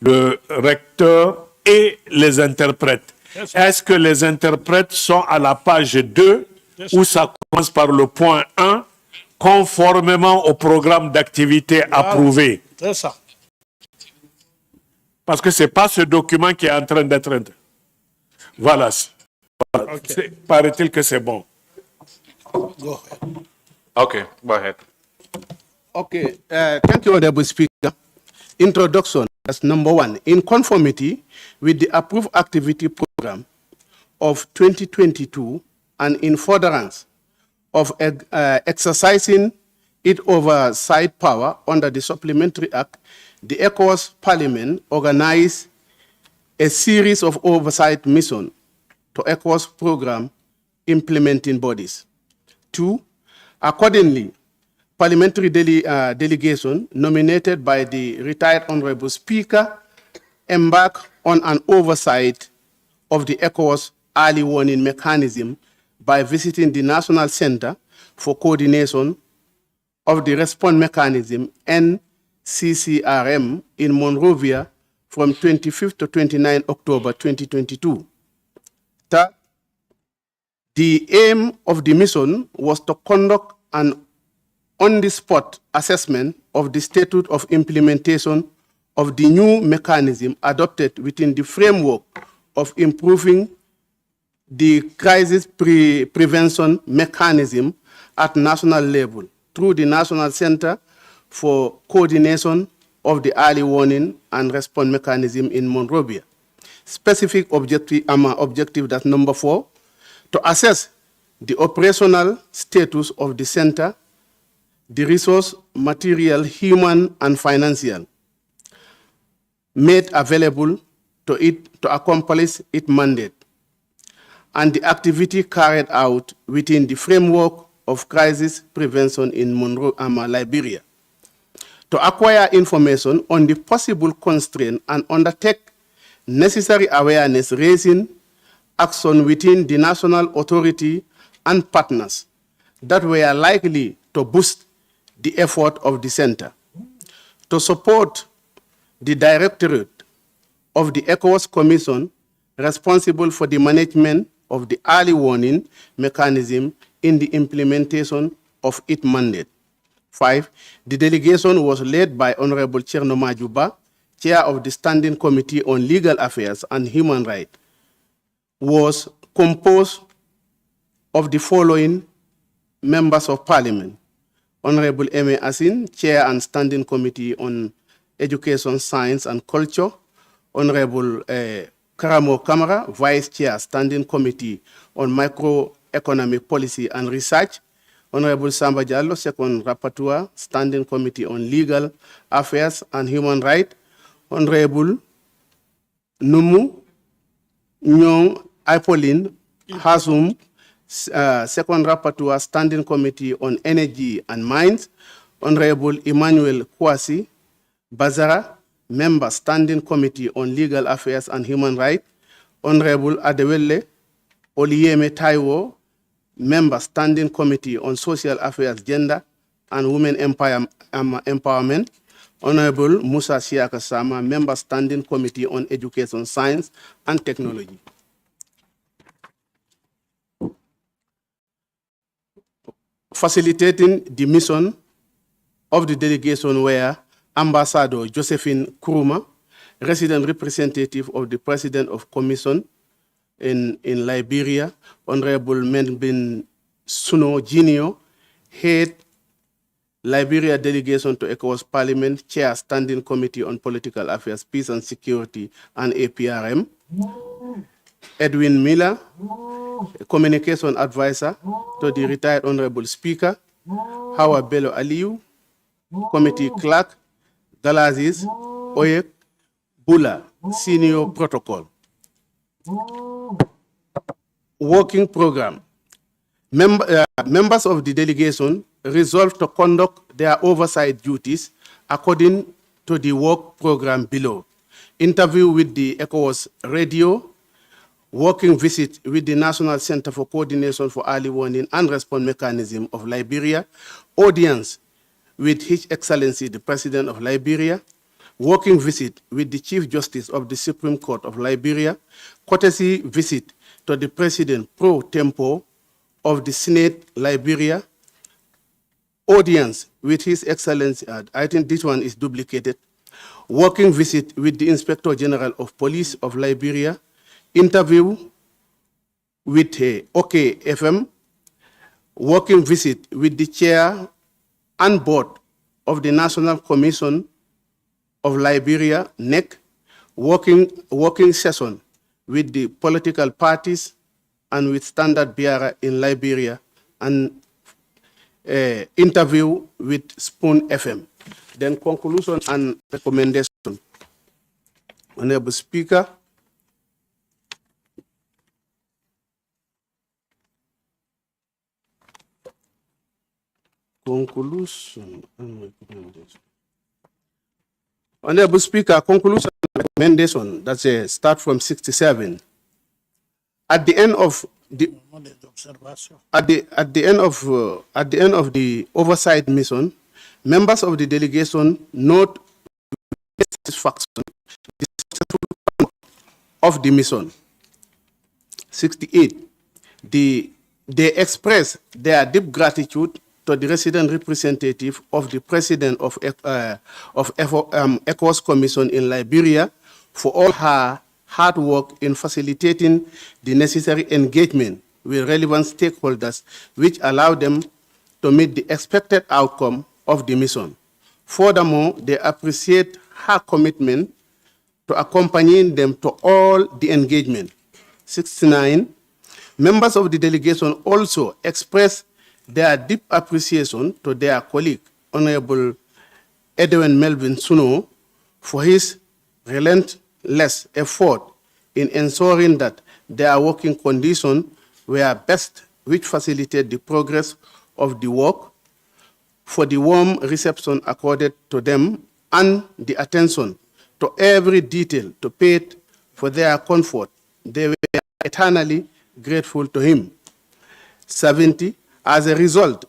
le recteur et les interprètes. Yes. Est-ce que les interprètes sont à la page 2 où ça commence par le point 1, conformément au programme d'activité approuvé? C'est ça. Parce que ce n'est pas ce document qui est en train d'être... Voilà. Okay. Paraît-il que c'est bon. Go ahead. Okay, go ahead. Okay, thank you, Honorable Speaker. Introduction, that's number 1. In conformity with the approved activity program of 2022 and in furtherance of exercising its oversight power under the Supplementary Act, the ECOWAS Parliament organized a series of oversight missions to ECOWAS program implementing bodies. 2, accordingly, parliamentary delegation nominated by the retired Honorable Speaker embarked on an oversight of the ECOWAS early warning mechanism by visiting the National Center for Coordination of the Response Mechanism, NCCRM, in Monrovia from 25th to 29 October 2022. Third, the aim of the mission was to conduct an on-the-spot assessment of the status of implementation of the new mechanism adopted within the framework of improving the crisis prevention mechanism at national level through the National Center for Coordination of the Early Warning and Response Mechanism in Monrovia. Specific objective, that's number 4, to assess the operational status of the center, the resource, material, human, and financial made available to it to accomplish its mandate, and the activity carried out within the framework of crisis prevention in Liberia, to acquire information on the possible constraint and undertake necessary awareness raising action within the national authority and partners that were likely to boost the effort of the center, to support the Directorate of the ECOWAS Commission responsible for the management of the early warning mechanism in the implementation of its mandate. 5, the delegation was led by Honorable Cherno Majuba, Chair of the Standing Committee on Legal Affairs and Human Rights, was composed of the following members of Parliament: Honorable M.A. Asin, Chair and Standing Committee on Education, Science and Culture; Honorable Karamo Kamara, Vice Chair, Standing Committee on Microeconomic Policy and Research; Honorable Samba Diallo, Second Rapporteur, Standing Committee on Legal Affairs and Human Rights; Honorable Numu Nyong Aipolin Hasum, Second Rapporteur, Standing Committee on Energy and Mines, Honorable Emmanuel Kwasi Bazara, Member, Standing Committee on Legal Affairs and Human Rights, Honorable Adewale Oliyeme Taiwo, Member, Standing Committee on Social Affairs, Gender and Women Empowerment, Honorable Musa Siaka Sama, Member, Standing Committee on Education, Science and Technology. Facilitating the mission of the delegation were Ambassador Josephine Kuruma, resident representative of the President of Commission in Liberia, Honorable Menbin Suno Jr., head Liberia delegation to ECOWAS Parliament, Chair Standing Committee on Political Affairs, Peace and Security and APRM, Edwin Miller, Communication Advisor to the retired Honorable Speaker, Hawa Bello Aliyu, Committee Clerk, Dalazis Oyek Bula, Senior Protocol. Working Program. Members of the delegation resolved to conduct their oversight duties according to the work program below. Interview with the ECOWAS radio, working visit with the National Center for Coordination for Early Warning and Response Mechanism of Liberia, audience with His Excellency the President of Liberia, working visit with the Chief Justice of the Supreme Court of Liberia, courtesy visit to the President pro tempore of the Senate Liberia, audience with His Excellency, I think this one is duplicated, working visit with the Inspector General of Police of Liberia, interview with OKFM, working visit with the chair and board of the National Commission of Liberia, NEC, working session with the political parties and with Standard Bearer in Liberia, and interview with Spoon FM. Then conclusion and recommendation. Honorable Speaker, conclusion and recommendation. Honorable Speaker, conclusion and recommendation. That's a start from 67. At the end of the at the end of the oversight mission, members of the delegation note with satisfaction the successful of the mission. 68. They express their deep gratitude to the resident representative of the President of ECOWAS Commission in Liberia for all her hard work in facilitating the necessary engagement with relevant stakeholders, which allow them to meet the expected outcome of the mission. Furthermore, they appreciate her commitment to accompanying them to all the engagement. 69. Members of the delegation also express their deep appreciation to their colleague, Honorable Edwin Melvin Suno, for his relentless effort in ensuring that their working conditions were best, which facilitate the progress of the work, for the warm reception accorded to them and the attention to every detail to pay for their comfort. They were eternally grateful to him. 70. As a result,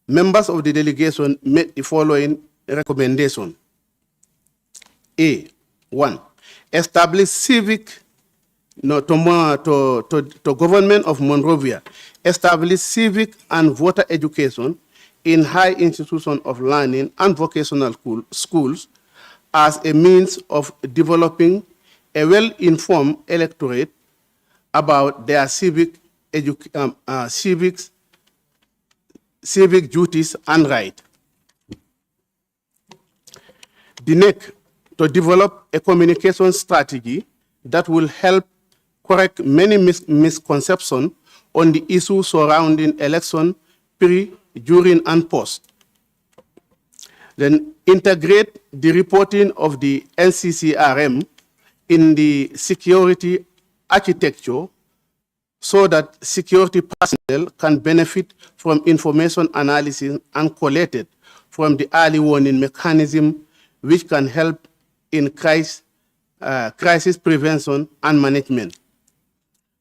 members of the delegation made the following recommendation. A. 1. Establish civic, to government of Monrovia, establish civic and voter education in high institutions of learning and vocational schools as a means of developing a well-informed electorate about their civic duties and rights. The NEC to develop a communication strategy that will help correct many misconceptions on the issues surrounding election, pre, during, and post. Then integrate the reporting of the NCCRM in the security architecture so that security personnel can benefit from information analysis and collected from the early warning mechanism, which can help in crisis prevention and management.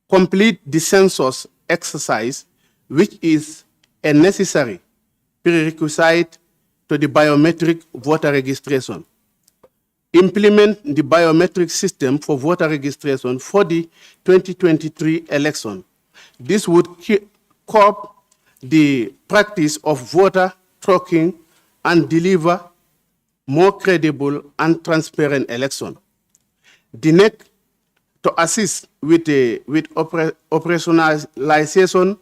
Complete the census exercise, which is a necessary prerequisite to the biometric voter registration. Implement the biometric system for voter registration for the 2023 election. This would curb the practice of voter tracking and deliver more credible and transparent election. The NEC, to assist with operationalization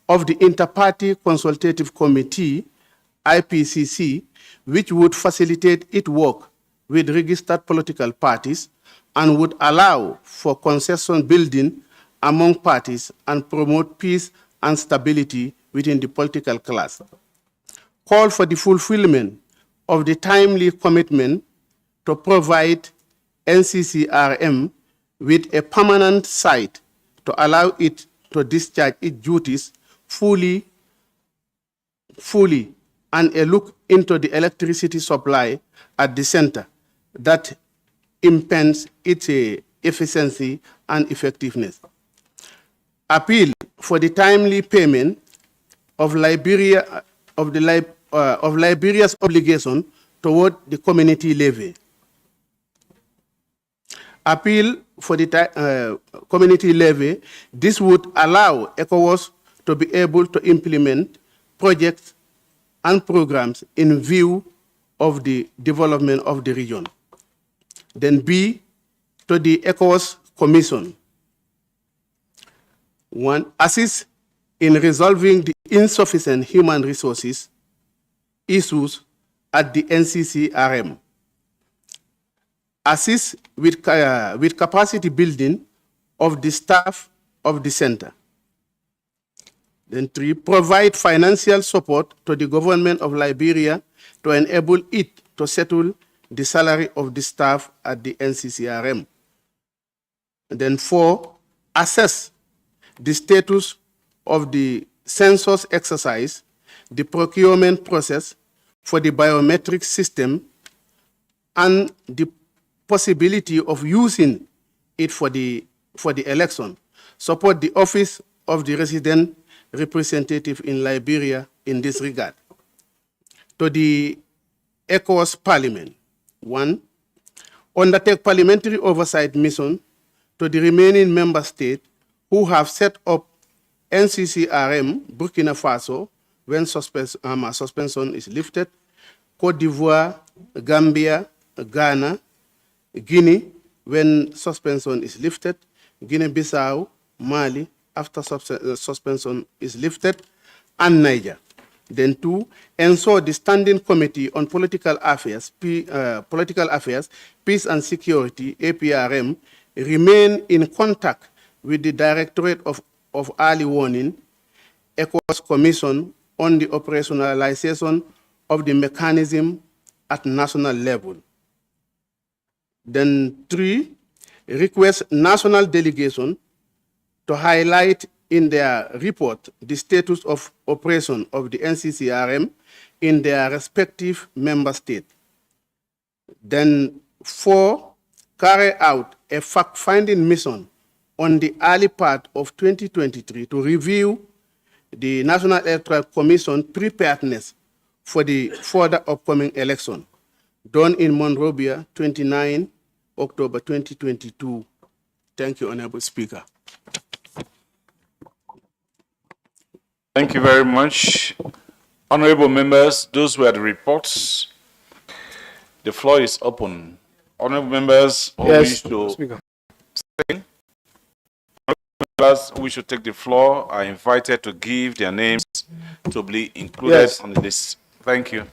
of the Inter-Party Consultative Committee, IPCC, which would facilitate its work with registered political parties and would allow for consensus building among parties and promote peace and stability within the political class. Call for the fulfillment of the timely commitment to provide NCCRM with a permanent site to allow it to discharge its duties fully, and a look into the electricity supply at the center that impends its efficiency and effectiveness. Appeal for the timely payment of Liberia's obligation toward the community levy. Appeal for the community levy. This would allow ECOWAS to be able to implement projects and programs in view of the development of the region. Then B, to the ECOWAS Commission. 1, assist in resolving the insufficient human resources issues at the NCCRM. Assist with capacity building of the staff of the center. Then 3, provide financial support to the government of Liberia to enable it to settle the salary of the staff at the NCCRM. And then 4, assess the status of the census exercise, the procurement process for the biometric system, and the possibility of using it for the election. Support the office of the resident representative in Liberia in this regard. To the ECOWAS Parliament. 1, undertake parliamentary oversight mission to the remaining member states who have set up NCCRM, Burkina Faso, when suspension is lifted, Côte d'Ivoire, Gambia, Ghana, Guinea, when suspension is lifted, Guinea-Bissau, Mali, after suspension is lifted, and Niger. Then 2, ensure the Standing Committee on Political Affairs, Peace and Security, APRM, remain in contact with the Directorate of Early Warning, ECOWAS Commission on the operationalization of the mechanism at national level. Then 3, request national delegation to highlight in their report the status of operation of the NCCRM in their respective member state. Then 4, carry out a fact-finding mission on the early part of 2023 to review the National Electoral Commission preparedness for the further upcoming election, done in Monrovia, 29 October 2022. Thank you, Honorable Speaker. Thank you very much. Honorable members, those were the reports. The floor is open. Honorable members who wish to say, members who should take the floor are invited to give their names to be included on the list. Thank you.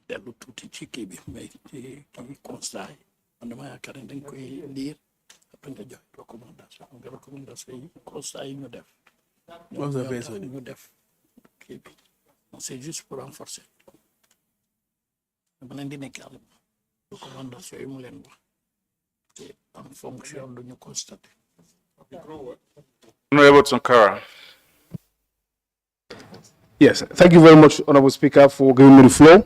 dellu tuuti ci kii bi may ci constat yi man dama yaakaar ne dañ koy lire nga jox recommandation yi constat yi ñu def. Observation. ñu def kii bi c'est juste pour renforcer. dama leen di nekk àll recommandation yi mu leen wax te en fonction de ñu constater. Honorable Sankara. Yes, thank you very much, Honorable Speaker, for giving me the floor.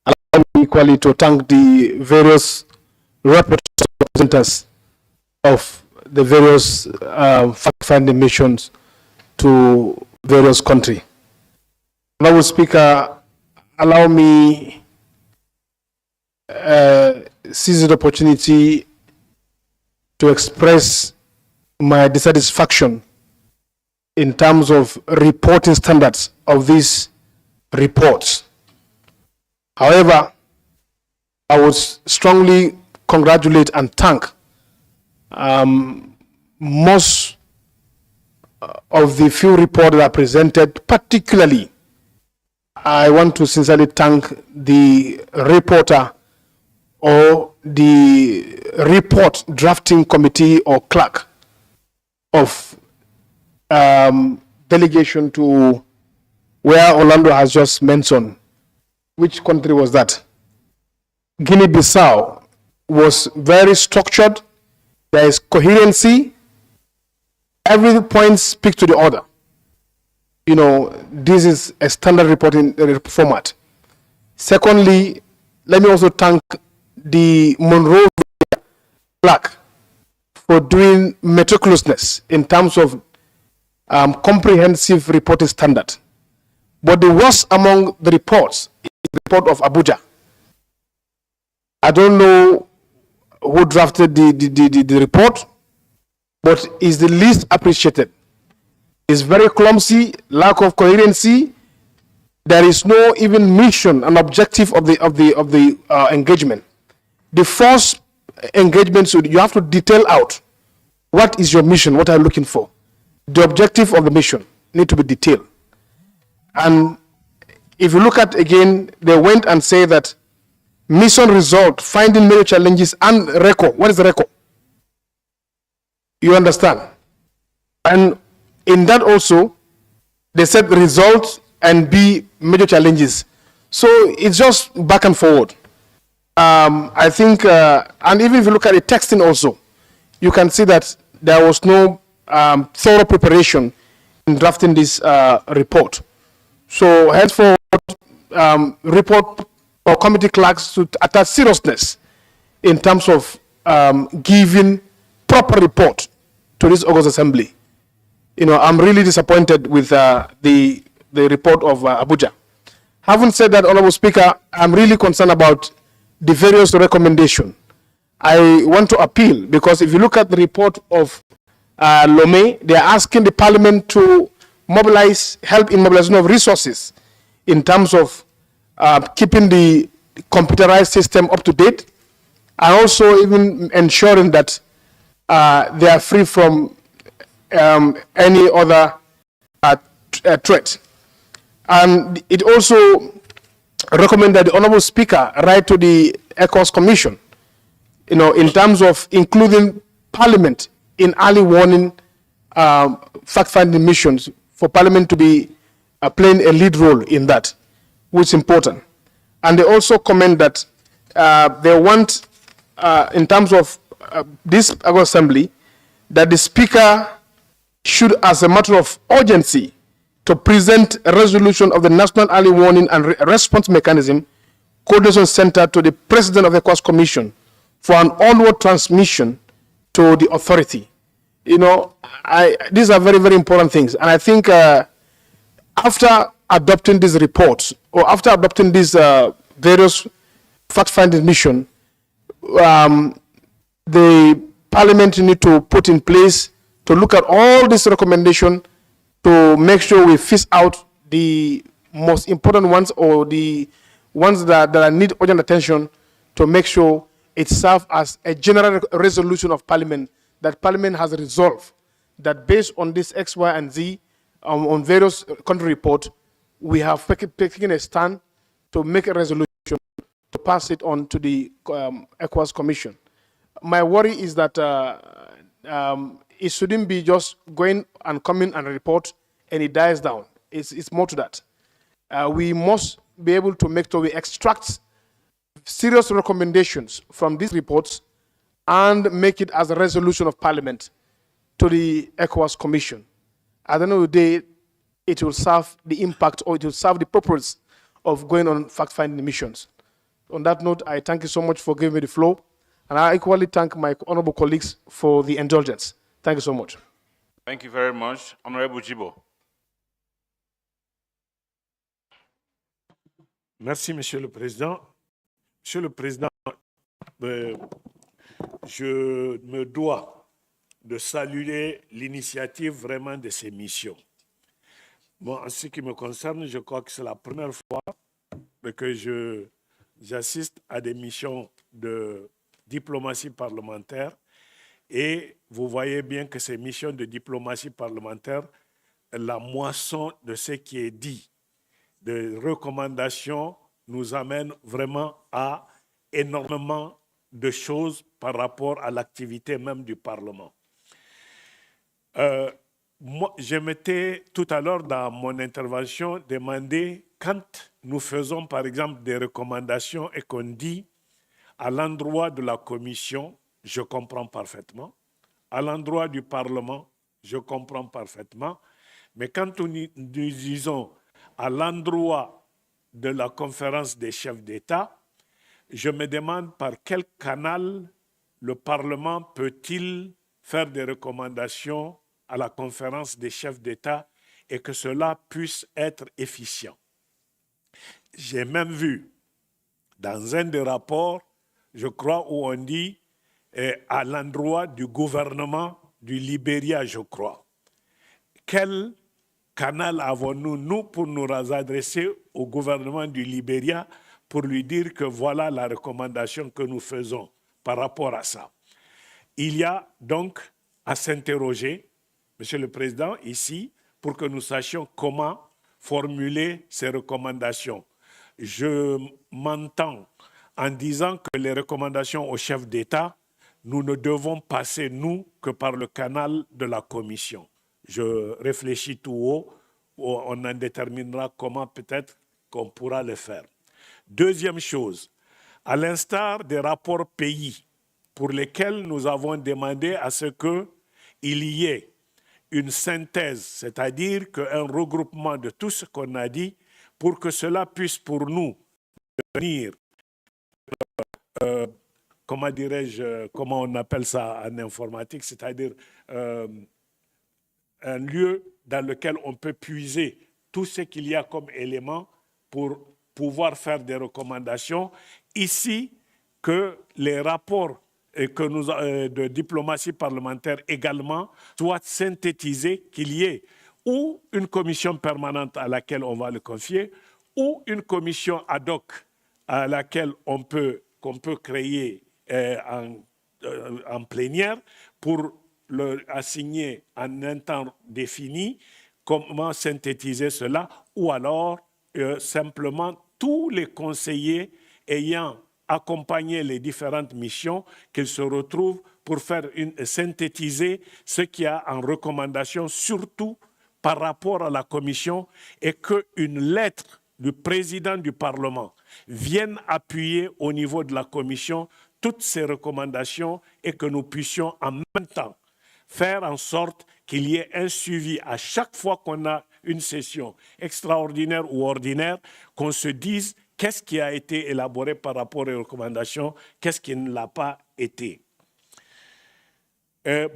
Allow me equally to thank the various representatives of the various fact-finding missions to various countries. Honorable Speaker, allow me seize the opportunity to express my dissatisfaction in terms of reporting standards of these reports. However, I would strongly congratulate and thank most of the few reports that are presented. Particularly, I want to sincerely thank the reporter or the report drafting committee or clerk of delegation to where Orlando has just mentioned. Which country was that? Guinea-Bissau was very structured. There is coherency. Every point speaks to the other. You know, this is a standard reporting format. Secondly, let me also thank the Monrovia clerk for doing meticulousness in terms of comprehensive reporting standard. But the worst among the reports is the report of Abuja. I don't know who drafted the report, but is the least appreciated. It's very clumsy, lack of coherency. There is no even mission and objective of the engagement. The first engagement, so you have to detail out what is your mission, what are you looking for. The objective of the mission need to be detailed. And if you look at again, they went and say that mission result, finding major challenges and record. What is the record? You understand? And in that also, they said results and B, major challenges. So it's just back and forward. I think, and even if you look at the texting also, you can see that there was no thorough preparation in drafting this report. So henceforward, report or committee clerks to attach seriousness in terms of giving proper report to this August Assembly. You know, I'm really disappointed with the report of Abuja. Having said that, Honorable Speaker, I'm really concerned about the various recommendations. I want to appeal because if you look at the report of Lomé, they are asking the Parliament to mobilize, help in mobilization of resources in terms of keeping the computerized system up to date, and also even ensuring that they are free from any other threat. And it also recommends that the Honorable Speaker write to the ECOWAS Commission, you know, in terms of including Parliament in early warning fact-finding missions, for Parliament to be playing a lead role in that, which is important. And they also comment that they want, in terms of this Assembly, that the Speaker should, as a matter of urgency, to present a resolution of the National Early Warning and Response Mechanism Coordination Center to the President of the ECOWAS Commission for an onward transmission to the authority. You know, these are very, very important things. And I think after adopting these reports, or after adopting these various fact-finding mission, the Parliament need to put in place to look at all these recommendations to make sure we fish out the most important ones, or the ones that need urgent attention, to make sure it serves as a general resolution of Parliament, that Parliament has resolved that based on this X, Y, and Z on various country reports, we have taken a stand to make a resolution to pass it on to the ECOWAS Commission. my worry is that it shouldn't be just going and coming and report and it dies down. It's more to that. We must be able to make sure we extract serious recommendations from these reports and make it as a resolution of Parliament to the ECOWAS Commission. At the end of the day, it will serve the impact, or it will serve the purpose of going on fact-finding missions. On that note, I thank you so much for giving me the floor, and I equally thank my honorable colleagues for the indulgence. Thank you so much. Thank you very much. Honorable Jibo. Merci, Monsieur le Président. Monsieur le Président, je me dois de saluer l'initiative vraiment de ces missions. Bon, en ce qui me concerne, je crois que c'est la première fois que j'assiste à des missions de diplomatie parlementaire, et vous voyez bien que ces missions de diplomatie parlementaire, la moisson de ce qui est dit, de recommandations, nous amène vraiment à énormément de choses par rapport à l'activité même du Parlement. Moi, je m'étais tout à l'heure dans mon intervention demandé, quand nous faisons par exemple des recommandations et qu'on dit à l'endroit de la Commission, je comprends parfaitement, à l'endroit du Parlement, je comprends parfaitement, mais quand nous disons à l'endroit de la conférence des chefs d'État, je me demande par quel canal le Parlement peut-il faire des recommandations à la conférence des chefs d'État et que cela puisse être efficient. J'ai même vu dans un des rapports, je crois, où on dit à l'endroit du gouvernement du Libéria, je crois. Quel canal avons-nous, nous, pour nous adresser au gouvernement du Libéria pour lui dire que voilà la recommandation que nous faisons par rapport à ça? Il y a donc à s'interroger, Monsieur le Président, ici, pour que nous sachions comment formuler ces recommandations. Je m'entends en disant que les recommandations aux chefs d'État, nous ne devons passer, nous, que par le canal de la Commission. Je réfléchis tout haut, on en déterminera comment peut-être qu'on pourra le faire. Deuxième chose, à l'instar des rapports pays pour lesquels nous avons demandé à ce qu'il y ait une synthèse, c'est-à-dire un regroupement de tout ce qu'on a dit pour que cela puisse pour nous devenir, comment dirais-je, comment on appelle ça en informatique, c'est-à-dire un lieu dans lequel on peut puiser tout ce qu'il y a comme éléments pour pouvoir faire des recommandations. Ici, que les rapports de diplomatie parlementaire également soient synthétisés, qu'il y ait ou une commission permanente à laquelle on va le confier, ou une commission ad hoc à laquelle qu'on peut créer en plénière pour leur assigner en un temps défini comment synthétiser cela, ou alors simplement tous les conseillers ayant accompagné les différentes missions, qu'ils se retrouvent pour faire synthétiser ce qu'il y a en recommandation, surtout par rapport à la Commission, et qu'une lettre du président du Parlement vienne appuyer au niveau de la Commission toutes ces recommandations et que nous puissions en même temps faire en sorte qu'il y ait un suivi à chaque fois qu'on a une session extraordinaire ou ordinaire, qu'on se dise qu'est-ce qui a été élaboré par rapport aux recommandations, qu'est-ce qui ne l'a pas été.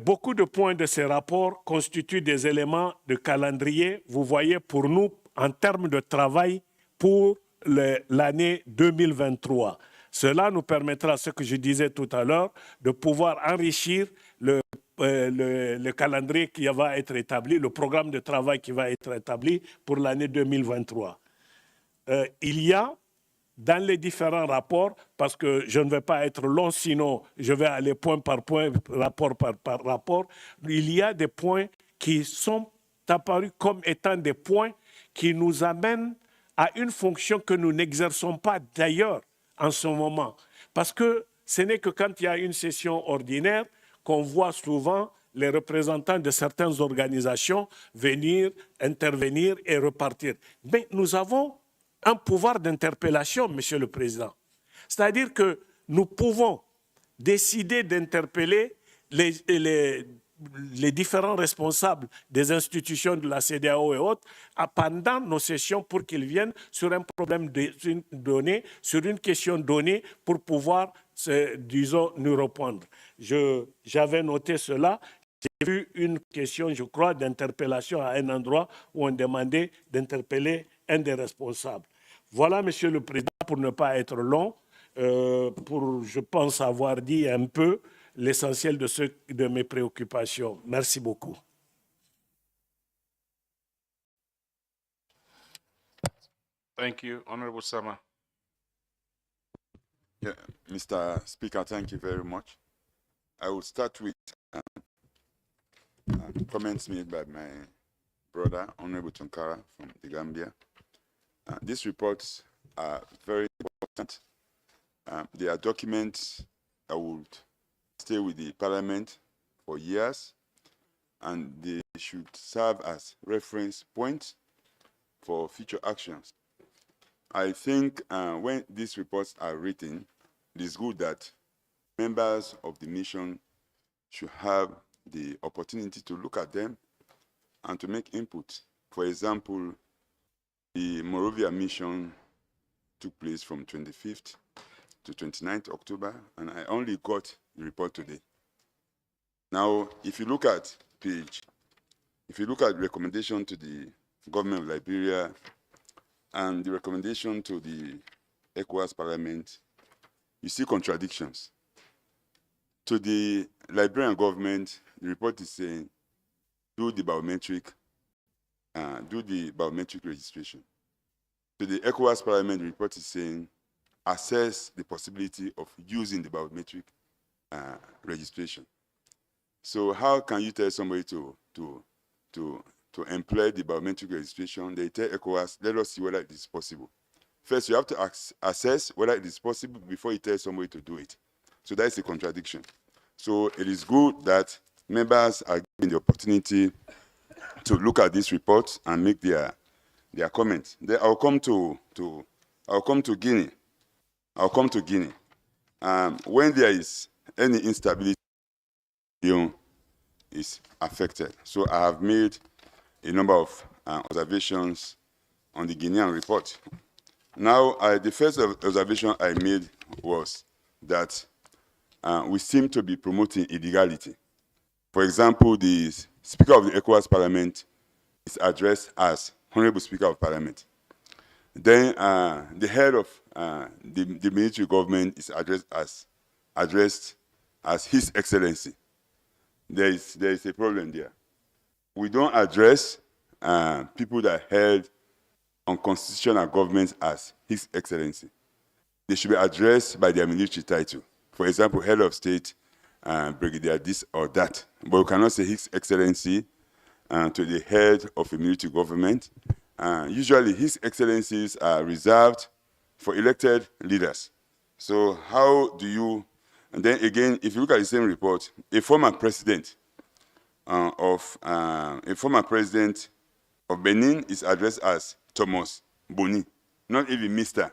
Beaucoup de points de ces rapports constituent des éléments de calendrier, vous voyez, pour nous, en termes de travail pour l'année 2023. Cela nous permettra, ce que je disais tout à l'heure, de pouvoir enrichir le calendrier qui va être établi, le programme de travail qui va être établi pour l'année 2023. Il y a dans les différents rapports, parce que je ne vais pas être long, sinon je vais aller point par point, rapport par rapport, il y a des points qui sont apparus comme étant des points qui nous amènent à une fonction que nous n'exerçons pas d'ailleurs en ce moment. Parce que ce n'est que quand il y a une session ordinaire qu'on voit souvent les représentants de certaines organisations venir, intervenir et repartir. Mais nous avons un pouvoir d'interpellation, Monsieur le Président. C'est-à-dire que nous pouvons décider d'interpeller les différents responsables des institutions de la CEDEAO et autres pendant nos sessions pour qu'ils viennent sur un problème donné, sur une question donnée pour pouvoir, disons, nous répondre. J'avais noté cela. J'ai vu une question, je crois, d'interpellation à un endroit où on demandait d'interpeller un des responsables. Voilà, Monsieur le Président, pour ne pas être long, je pense avoir dit un peu l'essentiel de mes préoccupations. Merci beaucoup. Thank you. Honorable Sama. Yeah, Mr. Speaker, thank you very much. I will start with comments made by my brother, Honorable Tunkara from the Gambia. These reports are very important. They are documents that would stay with the Parliament for years, and they should serve as reference points for future actions. I think when these reports are written, it is good that members of the mission should have the opportunity to look at them and to make input. For example, the Morovia mission took place from 25th to 29th October, and I only got the report today. Now, if you look at recommendation to the government of Liberia and the recommendation to the ECOWAS Parliament, you see contradictions. To the Liberian government, the report is saying, do the biometric registration. To the ECOWAS Parliament, the report is saying, assess the possibility of using the biometric registration. So how can you tell somebody to employ the biometric registration? They tell ECOWAS, let us see whether it is possible. First, you have to assess whether it is possible before you tell somebody to do it. So that is a contradiction. So it is good that members are given the opportunity to look at this report and make their comments. Then I'll come to Guinea. When there is any instability, is affected. So I have made a number of observations on the Guinean report. Now, the first observation I made was that we seem to be promoting illegality. For example, the Speaker of the ECOWAS Parliament is addressed as Honorable Speaker of Parliament. Then the head of the military government is addressed as His Excellency. There is a problem there. We don't address people that are held on constitutional governments as His Excellency. They should be addressed by their military title. For example, head of state, brigadier this or that. But we cannot say His Excellency to the head of a military government. Usually, His Excellencies are reserved for elected leaders. So how do you, and then again, if you look at the same report, a former president of Benin is addressed as Thomas Boni, not even Mr.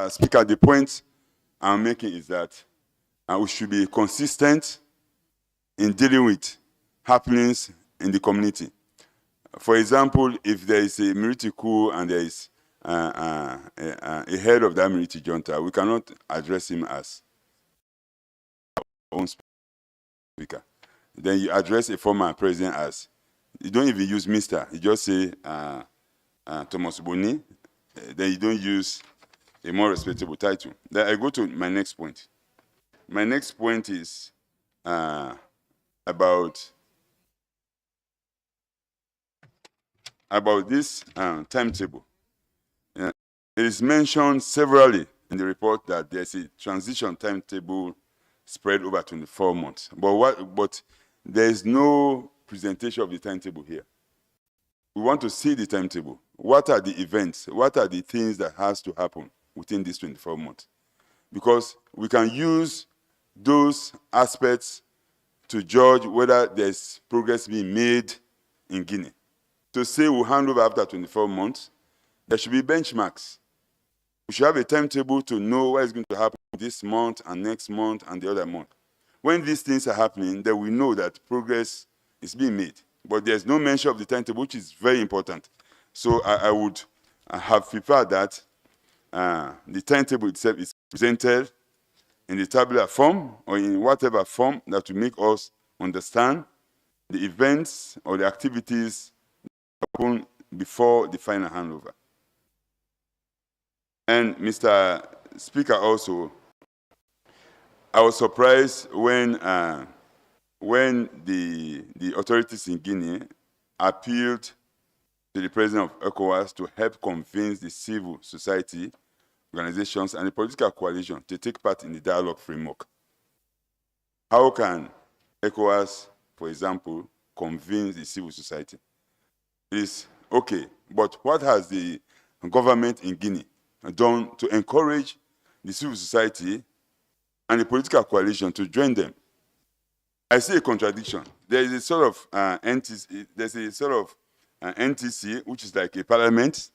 Speaker, the point I'm making is that we should be consistent in dealing with happenings in the community. For example, if there is a military coup and there is a head of that military junta, we cannot address him as our own speaker. Then you address a former president as, you don't even use Mr. You just say Thomas Boni. Then you don't use a more respectable title. Then I go to my next point. My next point is about this timetable. It is mentioned severally in the report that there's a transition timetable spread over 24 months. But there is no presentation of the timetable here. We want to see the timetable. What are the events? What are the things that has to happen within these 24 months? Because we can use those aspects to judge whether there's progress being made in Guinea. To say we'll hand over after 24 months, there should be benchmarks. We should have a timetable to know what is going to happen this month and next month and the other month. When these things are happening, then we know that progress is being made. But there's no mention of the timetable, which is very important. So I would have prepared that the timetable itself is presented in the tabular form or in whatever form that will make us understand the events or the activities that happen before the final handover. And Mr. Speaker, also, I was surprised when the authorities in Guinea appealed to the president of ECOWAS to help convince the civil society organizations and the political coalition to take part in the dialogue framework. How can ECOWAS, for example, convince the civil society? It's okay, but what has the government in Guinea done to encourage the civil society and the political coalition to join them? I see a contradiction. There is a sort of NTC, which is like a parliament.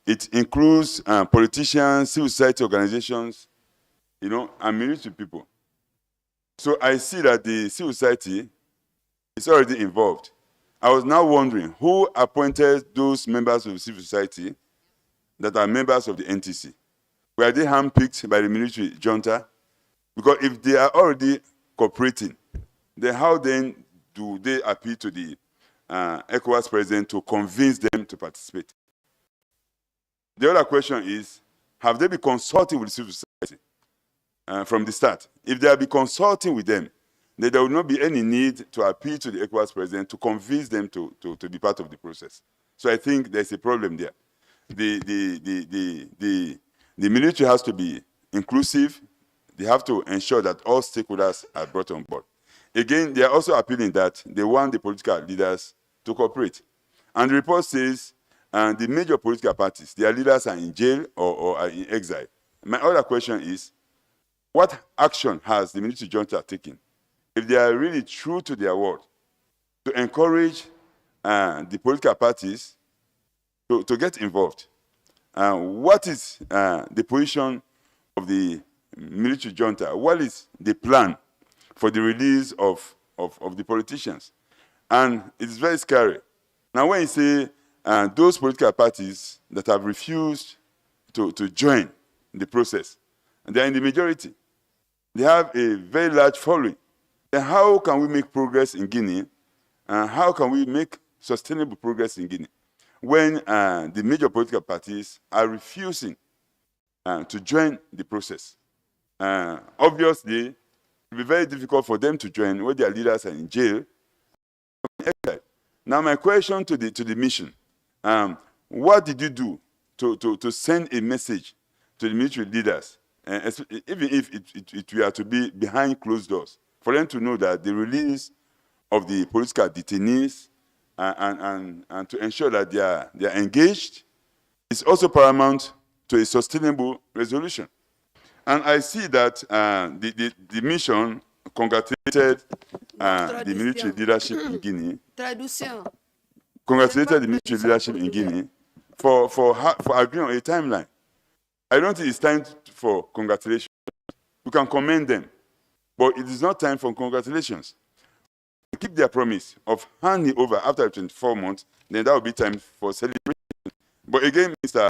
It includes politicians, civil society organizations, and military people. So I see that the civil society is already involved. I was now wondering who appointed those members of the civil society that are members of the NTC. Were they handpicked by the military junta? Because if they are already cooperating, then how then do they appeal to the ECOWAS president to convince them to participate? The other question is, have they been consulting with the civil society from the start? If they have been consulting with them, then there will not be any need to appeal to the ECOWAS president to convince them to be part of the process. So I think there's a problem there. The military has to be inclusive. They have to ensure that all stakeholders are brought on board. Again, they are also appealing that they want the political leaders to cooperate. And the report says the major political parties, their leaders are in jail or are in exile. My other question is, what action has the military junta taken, if they are really true to their word, to encourage the political parties to get involved? What is the position of the military junta? What is the plan for the release of the politicians? And it's very scary. Now, when you say those political parties that have refused to join the process, and they're in the majority, they have a very large following, then how can we make progress in Guinea? How can we make sustainable progress in Guinea when the major political parties are refusing to join the process? Obviously, it will be very difficult for them to join when their leaders are in jail. Now, my question to the mission, what did you do to send a message to the military leaders, even if it were to be behind closed doors, for them to know that the release of the political detainees and to ensure that they are engaged is also paramount to a sustainable resolution? And I see that the mission congratulated the military leadership in Guinea. Congratulated the military leadership in Guinea for agreeing on a timeline. I don't think it's time for congratulations. We can commend them, but it is not time for congratulations. Keep their promise of handing over after 24 months, then that will be time for celebration. But again, Mr.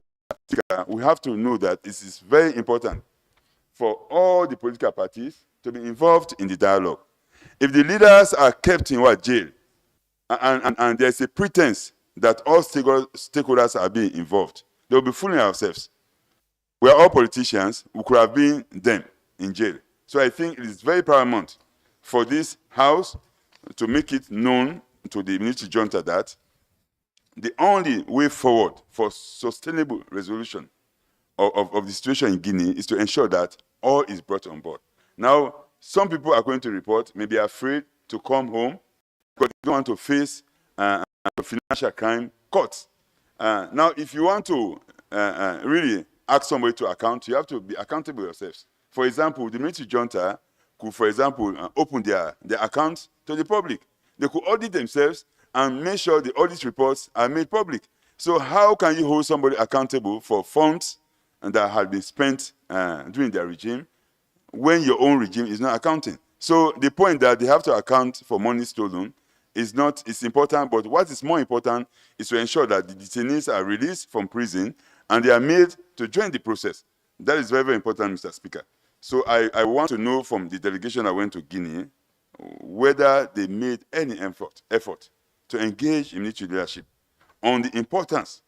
we have to know that this is very important for all the political parties to be involved in the dialogue. If the leaders are kept in jail, and there's a pretense that all stakeholders are being involved, they'll be fooling ourselves. We are all politicians. We could have been them in jail. So I think it is very paramount for this House to make it known to the military junta that the only way forward for sustainable resolution of the situation in Guinea is to ensure that all is brought on board. Now, some people are going to report, may be afraid to come home because they don't want to face financial crime courts. Now, if you want to really ask somebody to account, you have to be accountable yourselves. For example, the military junta could, for example, open their accounts to the public. They could audit themselves and make sure the audit reports are made public. So how can you hold somebody accountable for funds that have been spent during their regime when your own regime is not accounting? So the point that they have to account for money stolen is important, but what is more important is to ensure that the detainees are released from prison and they are made to join the process. That is very, very important, Mr. Speaker. So I want to know from the delegation that went to Guinea whether they made any effort to engage in military leadership on the importance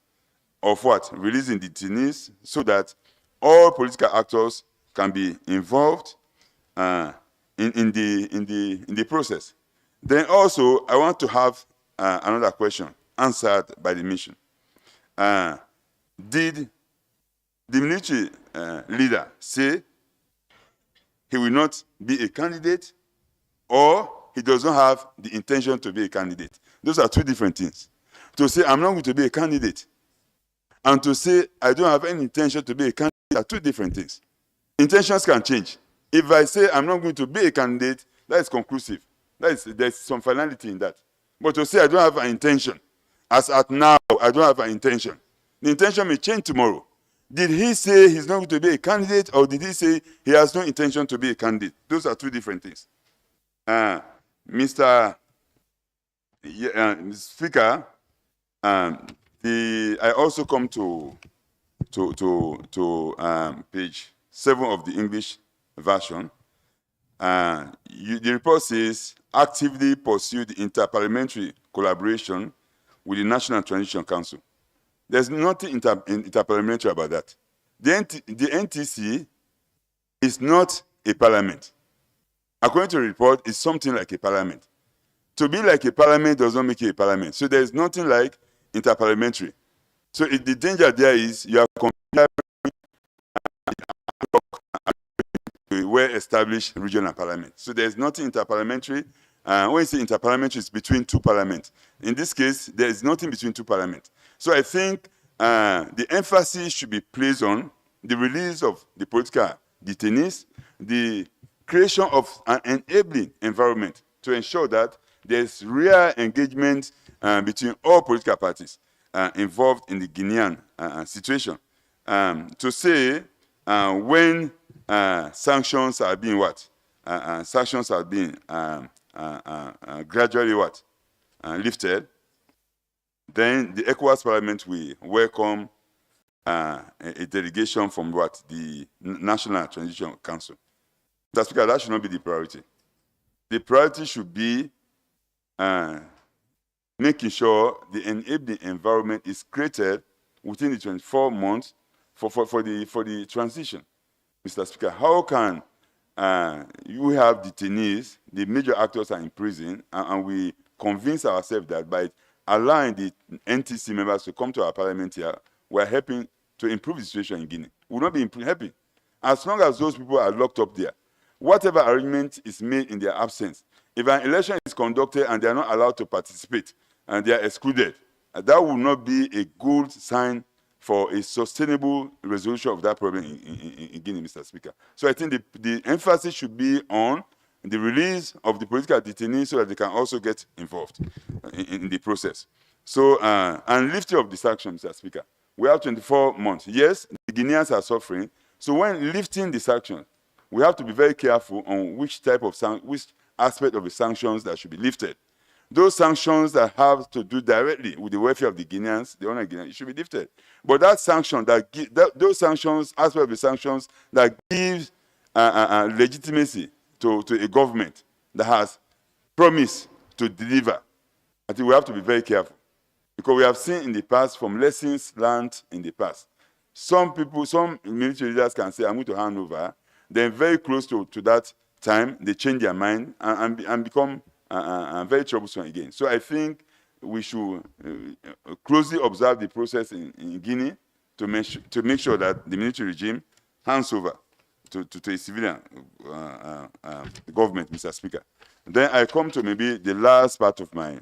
of releasing detainees so that all political actors can be involved in the process. Then also, I want to have another question answered by the mission. Did the military leader say he will not be a candidate, or he does not have the intention to be a candidate? Those are two different things. To say, I'm not going to be a candidate, and to say, I don't have any intention to be a candidate are two different things. Intentions can change. If I say I'm not going to be a candidate, that is conclusive. There's some finality in that. But to say I don't have an intention, as at now, I don't have an intention, the intention may change tomorrow. Did he say he's not going to be a candidate, or did he say he has no intention to be a candidate? Those are two different things. Mr. Speaker, I also come to page 7 of the English version. The report says, actively pursue the interparliamentary collaboration with the National Transition Council. There's nothing interparliamentary about that. The NTC is not a parliament. According to the report, it's something like a parliament. To be like a parliament does not make you a parliament. So there's nothing like interparliamentary. So the danger there is you are comparing a well-established regional parliament. So there's nothing interparliamentary. When you say interparliamentary, it's between two parliaments. In this case, there is nothing between two parliaments. So I think the emphasis should be placed on the release of the political detainees, the creation of an enabling environment to ensure that there's real engagement between all political parties involved in the Guinean situation. To say when sanctions are being sanctions are being gradually lifted, then the ECOWAS Parliament will welcome a delegation from the National Transition Council. Mr. Speaker, that should not be the priority. The priority should be making sure the enabling environment is created within the 24 months for the transition. Mr. Speaker, how can you have detainees, the major actors are in prison, and we convince ourselves that by allowing the NTC members to come to our parliament here, we're helping to improve the situation in Guinea? We will not be happy. As long as those people are locked up there, whatever arrangement is made in their absence, if an election is conducted and they are not allowed to participate and they are excluded, that will not be a good sign for a sustainable resolution of that problem in Guinea, Mr. Speaker. So I think the emphasis should be on the release of the political detainees so that they can also get involved in the process. So, and lifting of the sanctions, Mr. Speaker. We have 24 months. Yes, the Guineans are suffering. So when lifting the sanctions, we have to be very careful on which type of which aspect of the sanctions that should be lifted. those sanctions that have to do directly with the welfare of the Guineans, the honor Guineans, it should be lifted. But that sanction, those sanctions, as well as the sanctions that gives legitimacy to a government that has promised to deliver, I think we have to be very careful. Because we have seen in the past, from lessons learned in the past, some people, some military leaders can say, I'm going to hand over. Then very close to that time, they change their mind and become very troublesome again. So I think we should closely observe the process in Guinea to make sure that the military regime hands over to a civilian government, Mr. Speaker. Then I come to maybe the last part of my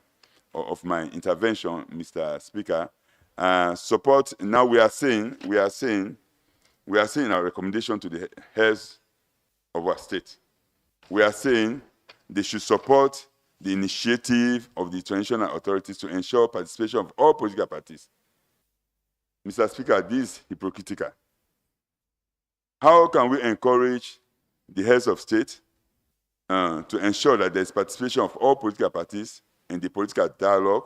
intervention, Mr. Speaker. Support. Now we are saying in our recommendation to the heads of our state, we are saying they should support the initiative of the transitional authorities to ensure participation of all political parties. Mr. Speaker, this is hypocritical. How can we encourage the heads of state to ensure that there is participation of all political parties in the political dialogue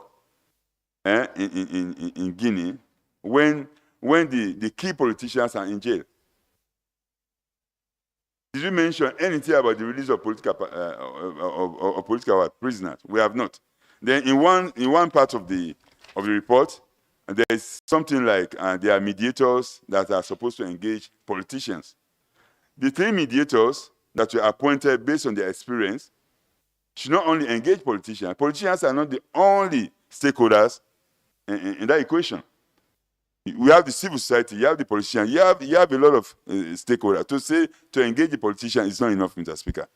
in Guinea when the key politicians are in jail? Did you mention anything about the release of political prisoners? We have not. Then in one part of the report, there is something like there are mediators that are supposed to engage politicians. The 3 mediators that were appointed based on their experience should not only engage politicians. Politicians are not the only stakeholders in that equation. We have the civil society, you have the politicians, you have a lot of stakeholders. To engage the politician is not enough, Mr. Speaker.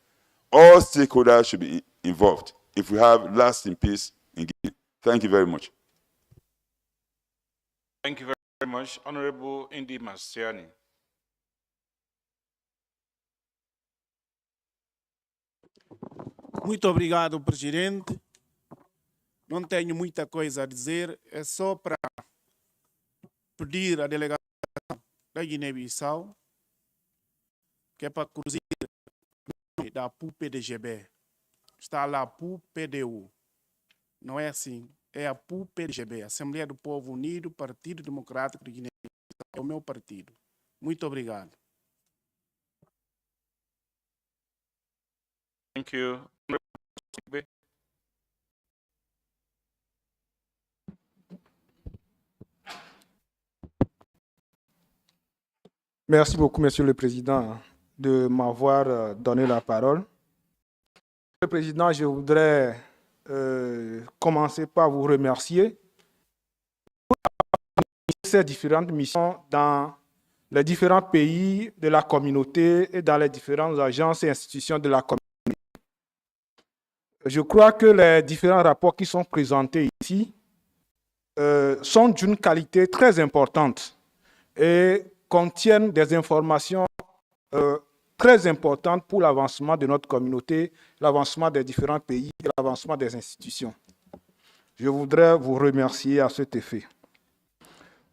All stakeholders should be involved if we have lasting peace in Guinea. Thank you very much. Thank you very much. Honorable Indi Mastiani. Muito obrigado, presidente. Não tenho muita coisa a dizer, é só para pedir à delegação da Guiné-Bissau que é para cruzar da PU-PDGB. Está lá PU-PDU. Não é assim, é a PU-PDGB, Assembleia do Povo Unido, Partido Democrático de Guiné-Bissau. É o meu partido. Muito obrigado. Thank you. Merci beaucoup, Monsieur le Président, de m'avoir donné la parole. Monsieur le Président, je voudrais commencer par vous remercier pour ces différentes missions dans les différents pays de la communauté et dans les différentes agences et institutions de la communauté. Je crois que les différents rapports qui sont présentés ici sont d'une qualité très importante et contiennent des informations très importantes pour l'avancement de notre communauté, l'avancement des différents pays et l'avancement des institutions. Je voudrais vous remercier à cet effet.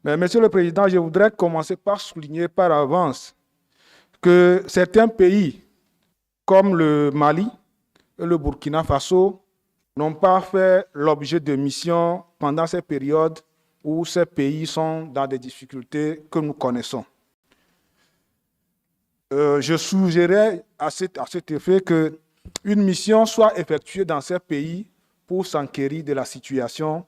Mais, Monsieur le Président, je voudrais commencer par souligner par avance que certains pays, comme le Mali et le Burkina Faso, n'ont pas fait l'objet de missions pendant ces périodes où ces pays sont dans des difficultés que nous connaissons. Je suggérais à cet effet qu'une mission soit effectuée dans ces pays pour s'enquérir de la situation,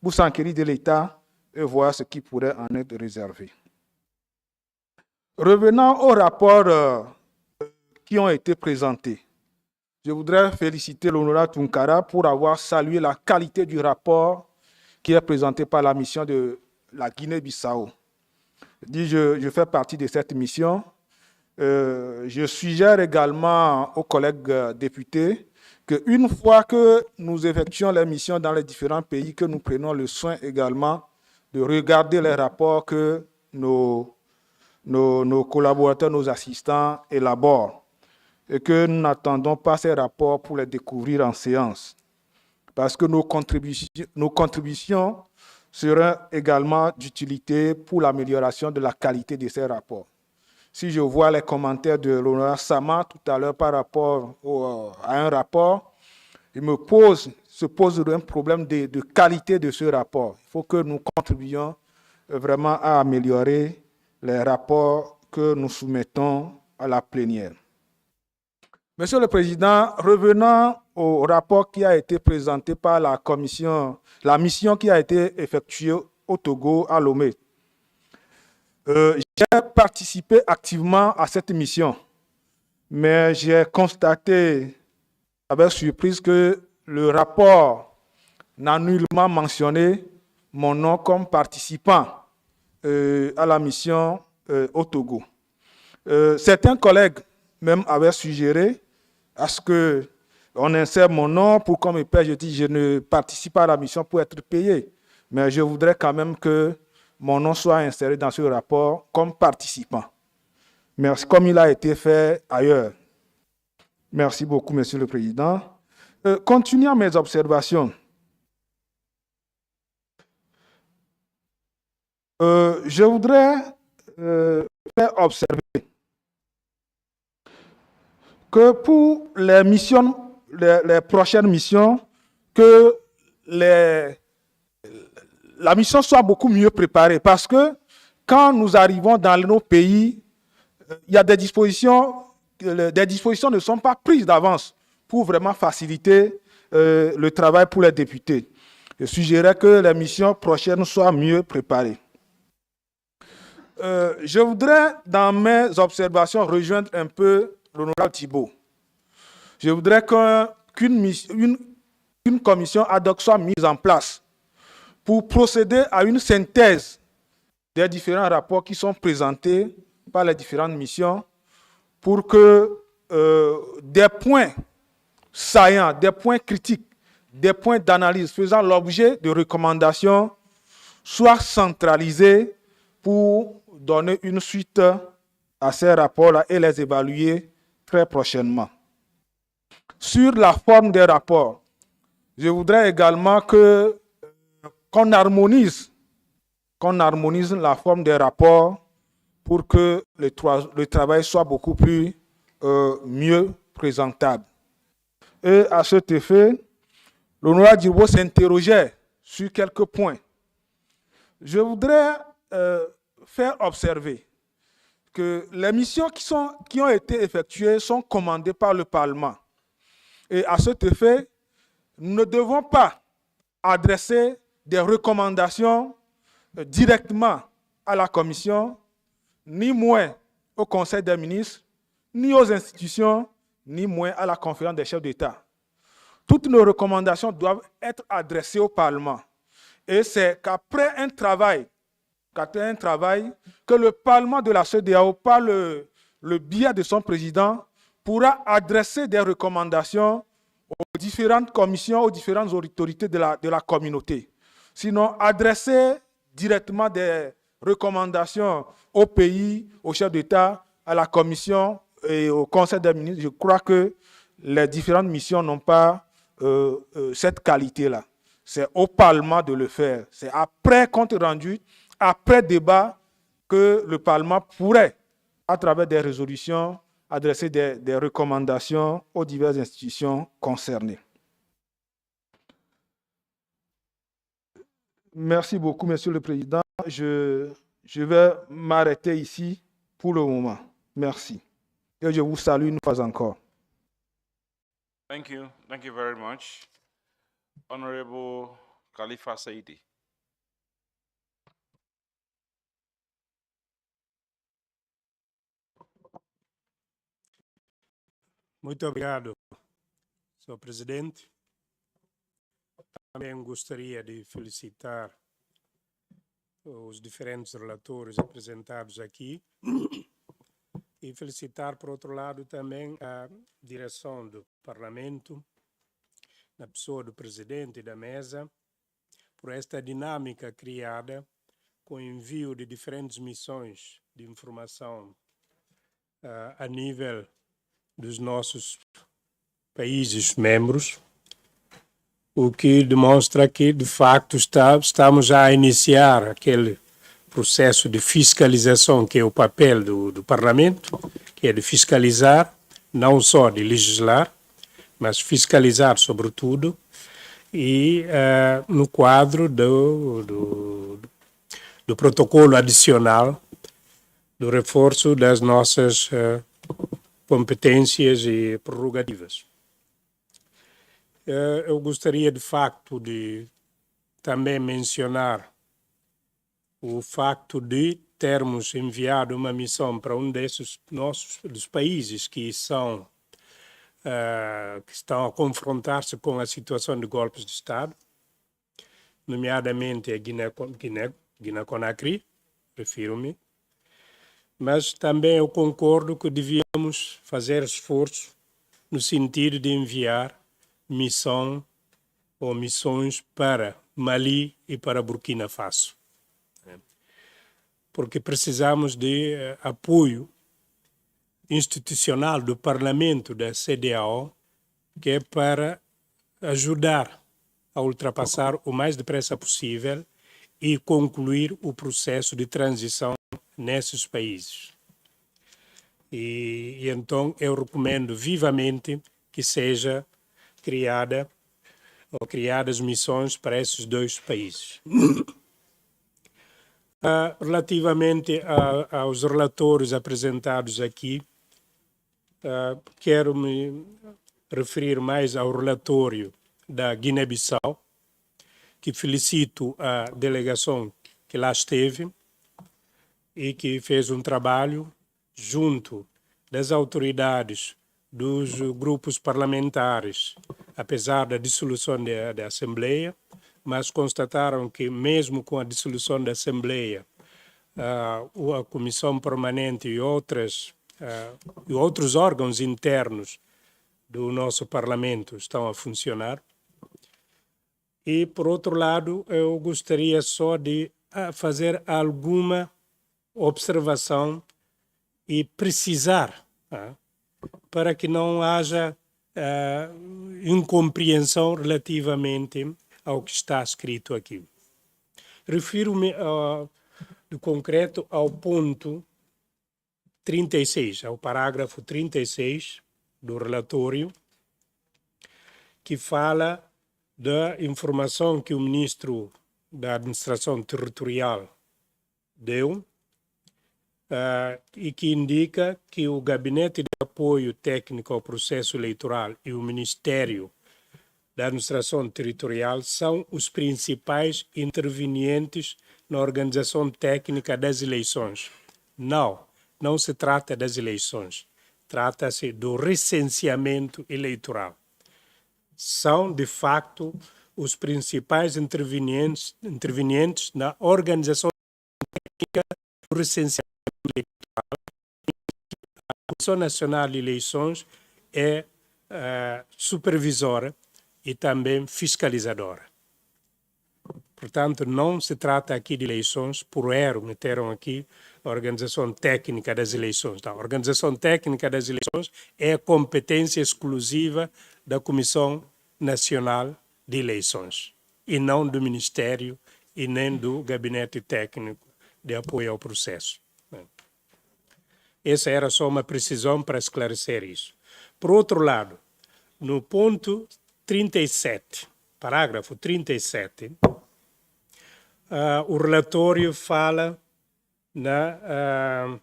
pour s'enquérir de l'État et voir ce qui pourrait en être réservé. Revenant aux rapports qui ont été présentés, je voudrais féliciter l'honorable Tunkara pour avoir salué la qualité du rapport qui est présenté par la mission de la Guinée-Bissau. Je fais partie de cette mission. Je suggère également aux collègues députés qu'une fois que nous effectuons les missions dans les différents pays, que nous prenons le soin également de regarder les rapports que nos collaborateurs, nos assistants élaborent et que nous n'attendons pas ces rapports pour les découvrir en séance. Parce que nos contributions seront également d'utilité pour l'amélioration de la qualité de ces rapports. Si je vois les commentaires de l'honorable Sama tout à l'heure par rapport à un rapport, se pose un problème de qualité de ce rapport. Il faut que nous contribuions vraiment à améliorer les rapports que nous soumettons à la plénière. Monsieur le Président, revenant au rapport qui a été présenté par la commission, la mission qui a été effectuée au Togo, à Lomé. J'ai participé activement à cette mission, mais j'ai constaté avec surprise que le rapport n'a nullement mentionné mon nom comme participant à la mission au Togo. Certains collègues même avaient suggéré à ce qu'on insère mon nom pour qu'on me paie. Je dis, je ne participe pas à la mission pour être payé, mais je voudrais quand même que mon nom soit inséré dans ce rapport comme participant. Merci, comme il a été fait ailleurs. Merci beaucoup, Monsieur le Président. Continuant mes observations, je voudrais faire observer que pour les missions, les prochaines missions, que la mission soit beaucoup mieux préparée. Parce que quand nous arrivons dans nos pays, il y a des dispositions ne sont pas prises d'avance pour vraiment faciliter le travail pour les députés. Je suggérerais que les missions prochaines soient mieux préparées. Je voudrais, dans mes observations, rejoindre un peu l'honorable Thibault. Je voudrais qu'une commission ad-hoc soit mise en place pour procéder à une synthèse des différents rapports qui sont présentés par les différentes missions pour que des points saillants, des points critiques, des points d'analyse faisant l'objet de recommandations soient centralisés pour donner une suite à ces rapports-là et les évaluer très prochainement. Sur la forme des rapports, je voudrais également qu'on harmonise la forme des rapports pour que le travail soit beaucoup plus mieux présentable. Et à cet effet, l'honorable Djibo s'interrogeait sur quelques points. Je voudrais faire observer que les missions qui ont été effectuées sont commandées par le Parlement. Et à cet effet, nous ne devons pas adresser des recommandations directement à la Commission, ni moins au Conseil des ministres, ni aux institutions, ni moins à la conférence des chefs d'État. Toutes nos recommandations doivent être adressées au Parlement. Et c'est qu'après un travail, que le Parlement de la CEDEAO, par le biais de son président, pourra adresser des recommandations aux différentes commissions, aux différentes autorités de la communauté. Sinon, adresser directement des recommandations au pays, au chef d'État, à la Commission et au Conseil des ministres, je crois que les différentes missions n'ont pas cette qualité-là. C'est au Parlement de le faire. C'est après compte rendu, après débat, que le Parlement pourrait, à travers des résolutions, adresser des recommandations aux diverses institutions concernées. Merci beaucoup, Monsieur le Président. Je vais m'arrêter ici pour le moment. Merci. Et je vous salue une fois encore. Thank you. Thank you very much. Honorable Khalifa Saidi. Muito obrigado, Sr. Presidente. Também gostaria de felicitar os diferentes relatores apresentados aqui e felicitar, por outro lado, também a direção do Parlamento, na pessoa do Presidente e da Mesa, por esta dinâmica criada com o envio de diferentes missões de informação a nível dos nossos países membros, o que demonstra que, de facto, estamos a iniciar aquele processo de fiscalização que é o papel do Parlamento, que é de fiscalizar, não só de legislar, mas fiscalizar sobretudo, e no quadro do protocolo adicional do reforço das nossas competências e prerrogativas. Eu gostaria, de facto, de também mencionar o facto de termos enviado uma missão para um desses dos países que estão a confrontar-se com a situação de golpes de Estado, nomeadamente a Guiné-Conakry, refiro-me, mas também eu concordo que devíamos fazer esforço no sentido de enviar missão ou missões para Mali e para Burkina Faso, porque precisamos de apoio institucional do Parlamento da CEDEAO, que é para ajudar a ultrapassar o mais depressa possível e concluir o processo de transição nesses países. E então eu recomendo vivamente que seja criadas missões para esses dois países. Relativamente aos relatórios apresentados aqui, quero me referir mais ao relatório da Guiné-Bissau, que felicito a delegação que lá esteve e que fez um trabalho junto das autoridades, dos grupos parlamentares, apesar da dissolução da Assembleia, mas constataram que mesmo com a dissolução da Assembleia, a Comissão Permanente e outros órgãos internos do nosso Parlamento estão a funcionar. E, por outro lado, eu gostaria só de fazer alguma observação e precisar, para que não haja incompreensão relativamente ao que está escrito aqui. Refiro-me, de concreto, ao ponto 36, ao parágrafo 36 do relatório, que fala da informação que o ministro da Administração Territorial deu e que indica que o Gabinete de Apoio Técnico ao Processo Eleitoral e o Ministério da Administração Territorial são os principais intervenientes na organização técnica das eleições. Não se trata das eleições, trata-se do recenseamento eleitoral. São, de facto, os principais intervenientes na organização técnica do recenseamento eleitoral. A Comissão Nacional de Eleições é supervisora e também fiscalizadora. Portanto, não se trata aqui de eleições, por erro meteram aqui a organização técnica das eleições. Então, a organização técnica das eleições é a competência exclusiva da Comissão Nacional de Eleições, e não do Ministério e nem do Gabinete Técnico de Apoio ao Processo. Essa era só uma precisão para esclarecer isso. Por outro lado, no ponto 37, parágrafo 37, o relatório fala na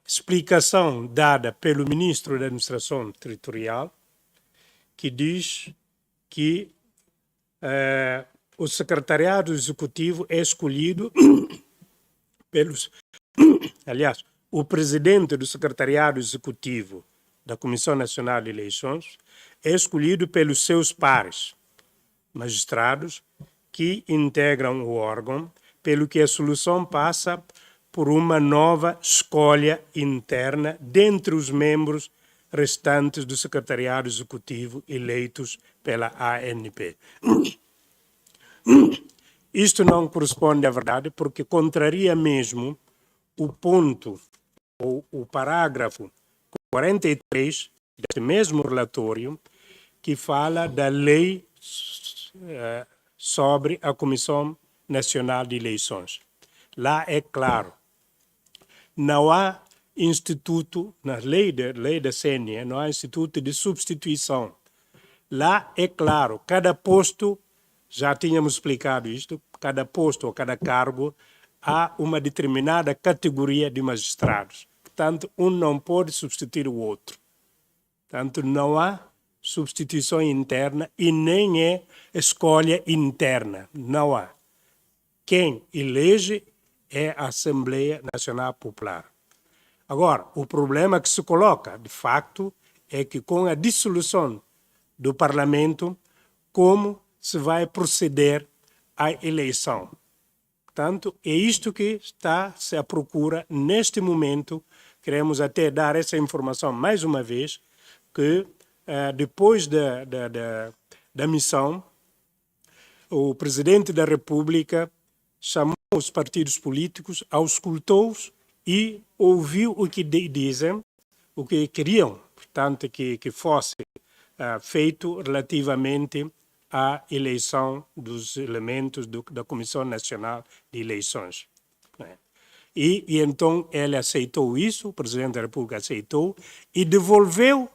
explicação dada pelo ministro da Administração Territorial, que diz que o secretariado executivo é escolhido pelos... Aliás, o presidente do secretariado executivo da Comissão Nacional de Eleições é escolhido pelos seus pares, magistrados, que integram o órgão, pelo que a solução passa por uma nova escolha interna dentre os membros restantes do secretariado executivo eleitos pela ANP. Isto não corresponde à verdade, porque contraria mesmo o ponto, ou o parágrafo 43 deste mesmo relatório, que fala da lei sobre a Comissão Nacional de Eleições. Lá é claro, não há instituto, na lei da CNE, não há instituto de substituição. Lá é claro, cada posto, já tínhamos explicado isto, cada posto ou cada cargo há uma determinada categoria de magistrados. Portanto, um não pode substituir o outro. Portanto, não há substituição interna e nem é escolha interna. Não há. Quem elege é a Assembleia Nacional Popular. Agora, o problema que se coloca, de facto, é que com a dissolução do Parlamento, como se vai proceder à eleição. Portanto, é isto que está-se à procura neste momento. Queremos até dar essa informação mais uma vez, que depois da missão, o Presidente da República chamou os partidos políticos, auscultou-os e ouviu o que dizem, o que queriam, portanto, que fosse feito relativamente à eleição dos elementos da Comissão Nacional de Eleições. E então ele aceitou isso, o Presidente da República aceitou e devolveu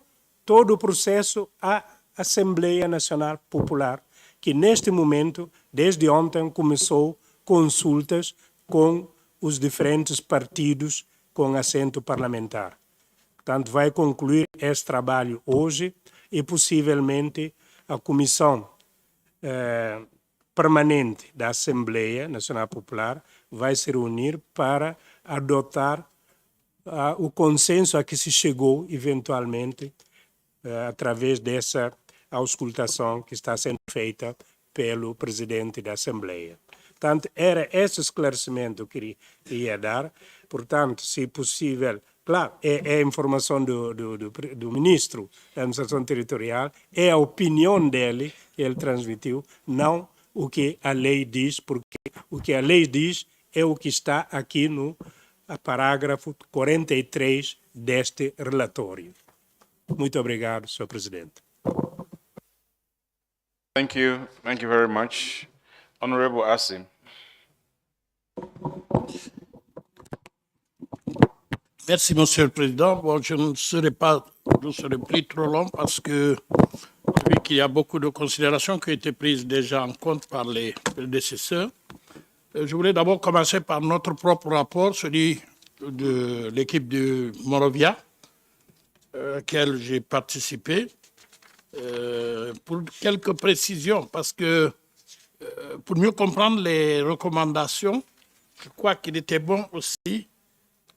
todo o processo à Assembleia Nacional Popular, que neste momento, desde ontem, começou consultas com os diferentes partidos com assento parlamentar. Portanto, vai concluir esse trabalho hoje e possivelmente a Comissão Permanente da Assembleia Nacional Popular vai se reunir para adotar o consenso a que se chegou, eventualmente, através dessa auscultação que está sendo feita pelo Presidente da Assembleia. Portanto, era esse esclarecimento que queria dar. Portanto, se possível, claro, é a informação do Ministro da Administração Territorial, é a opinião dele que ele transmitiu, não o que a lei diz, porque o que a lei diz é o que está aqui no parágrafo 43 deste relatório. Muito obrigado, Sr. Presidente. Thank you very much. Honorable Assim. Merci, Monsieur le Président. Bon, je ne serai plus trop long parce que vu qu'il y a beaucoup de considérations qui ont été prises déjà en compte par les prédécesseurs, je voulais d'abord commencer par notre propre rapport, celui de l'équipe de Morovia, auquel j'ai participé, pour quelques précisions, parce que pour mieux comprendre les recommandations, je crois qu'il était bon aussi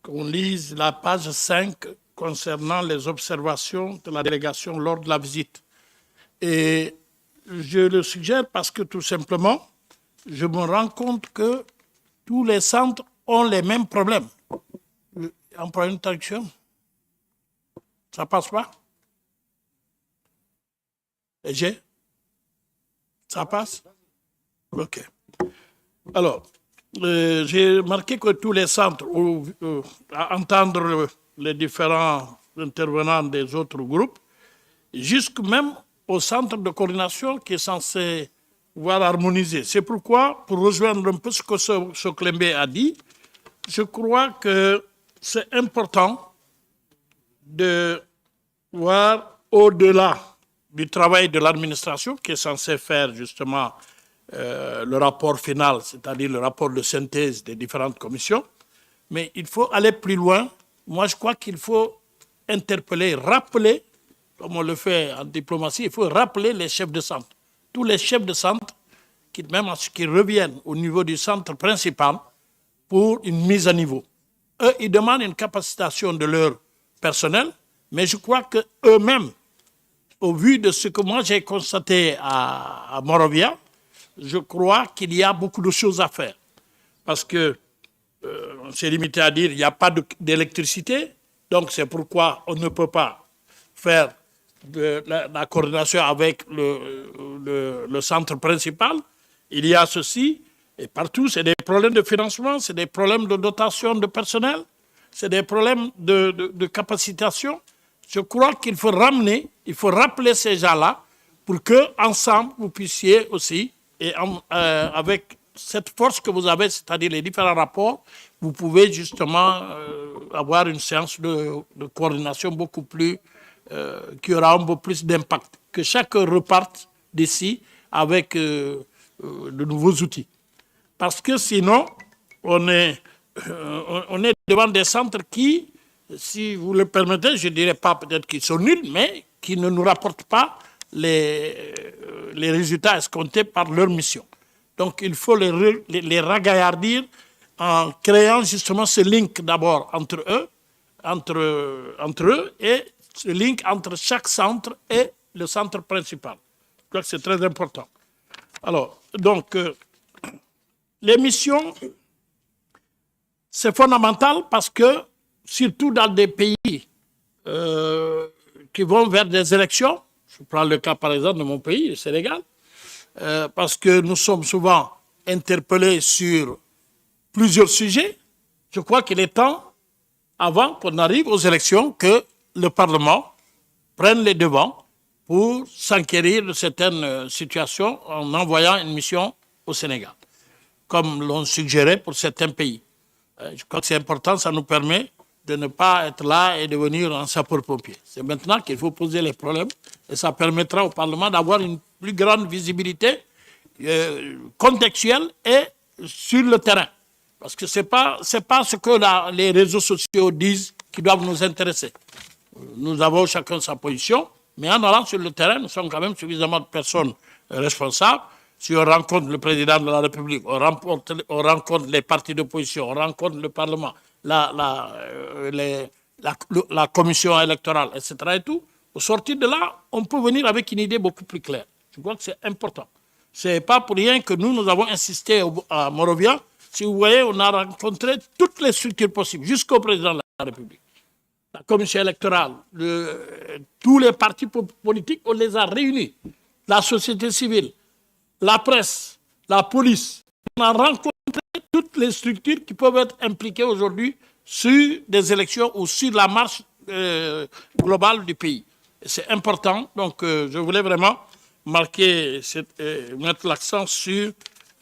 qu'on lise la page 5 concernant les observations de la délégation lors de la visite. Et je le suggère parce que tout simplement, je me rends compte que tous les centres ont les mêmes problèmes. Un problème de traduction? Ça passe pas? Et ça passe? OK. Alors, j'ai remarqué que tous les centres, à entendre les différents intervenants des autres groupes, jusque même au centre de coordination qui est censé pouvoir harmoniser. C'est pourquoi, pour rejoindre un peu ce que ce Clembe a dit, je crois que c'est important de voir au-delà du travail de l'administration qui est censé faire justement le rapport final, c'est-à-dire le rapport de synthèse des différentes commissions, mais il faut aller plus loin. Moi, je crois qu'il faut interpeller, rappeler, comme on le fait en diplomatie, il faut rappeler les chefs de centre. Tous les chefs de centre, même à ce qu'ils reviennent au niveau du centre principal pour une mise à niveau. Eux, ils demandent une capacitation de leur personnel, mais je crois qu'eux-mêmes, au vu de ce que moi j'ai constaté à Morovia, je crois qu'il y a beaucoup de choses à faire. Parce que on s'est limité à dire qu'il n'y a pas d'électricité, donc c'est pourquoi on ne peut pas faire la coordination avec le centre principal. Il y a ceci, et partout, c'est des problèmes de financement, c'est des problèmes de dotation de personnel, c'est des problèmes de capacitation. Je crois qu'il faut ramener, il faut rappeler ces gens-là pour qu'ensemble, vous puissiez aussi, et avec cette force que vous avez, c'est-à-dire les différents rapports, vous pouvez justement avoir une séance de coordination beaucoup plus, qui aura un peu plus d'impact. Que chacun reparte d'ici avec de nouveaux outils. Parce que sinon, on est devant des centres qui, si vous le permettez, je ne dirais pas peut-être qu'ils sont nuls, mais qui ne nous rapportent pas les résultats escomptés par leur mission. Donc il faut les ragaillardir en créant justement ce link d'abord entre eux et ce link entre chaque centre et le centre principal. Je crois que c'est très important. Alors, donc, les missions, c'est fondamental parce que, surtout dans des pays qui vont vers des élections, je prends le cas par exemple de mon pays, le Sénégal, parce que nous sommes souvent interpellés sur plusieurs sujets, je crois qu'il est temps, avant qu'on arrive aux élections, que le Parlement prenne les devants pour s'enquérir de certaines situations en envoyant une mission au Sénégal, comme l'ont suggéré pour certains pays. Je crois que c'est important, ça nous permet de ne pas être là et de venir en sapeur-pompier. C'est maintenant qu'il faut poser les problèmes et ça permettra au Parlement d'avoir une plus grande visibilité contextuelle et sur le terrain. Parce que ce n'est pas ce que les réseaux sociaux disent qui doivent nous intéresser. Nous avons chacun sa position, mais en allant sur le terrain, nous sommes quand même suffisamment de personnes responsables. Si on rencontre le président de la République, on rencontre les partis d'opposition, on rencontre le Parlement, la commission électorale, etc. et tout, au sortir de là, on peut venir avec une idée beaucoup plus claire. Je crois que c'est important. Ce n'est pas pour rien que nous avons insisté à Morovia. Si vous voyez, on a rencontré toutes les structures possibles, jusqu'au président de la République. La commission électorale, tous les partis politiques, on les a réunis. La société civile, la presse, la police. On a rencontré toutes les structures qui peuvent être impliquées aujourd'hui sur des élections ou sur la marche globale du pays. C'est important. Donc, je voulais vraiment mettre l'accent sur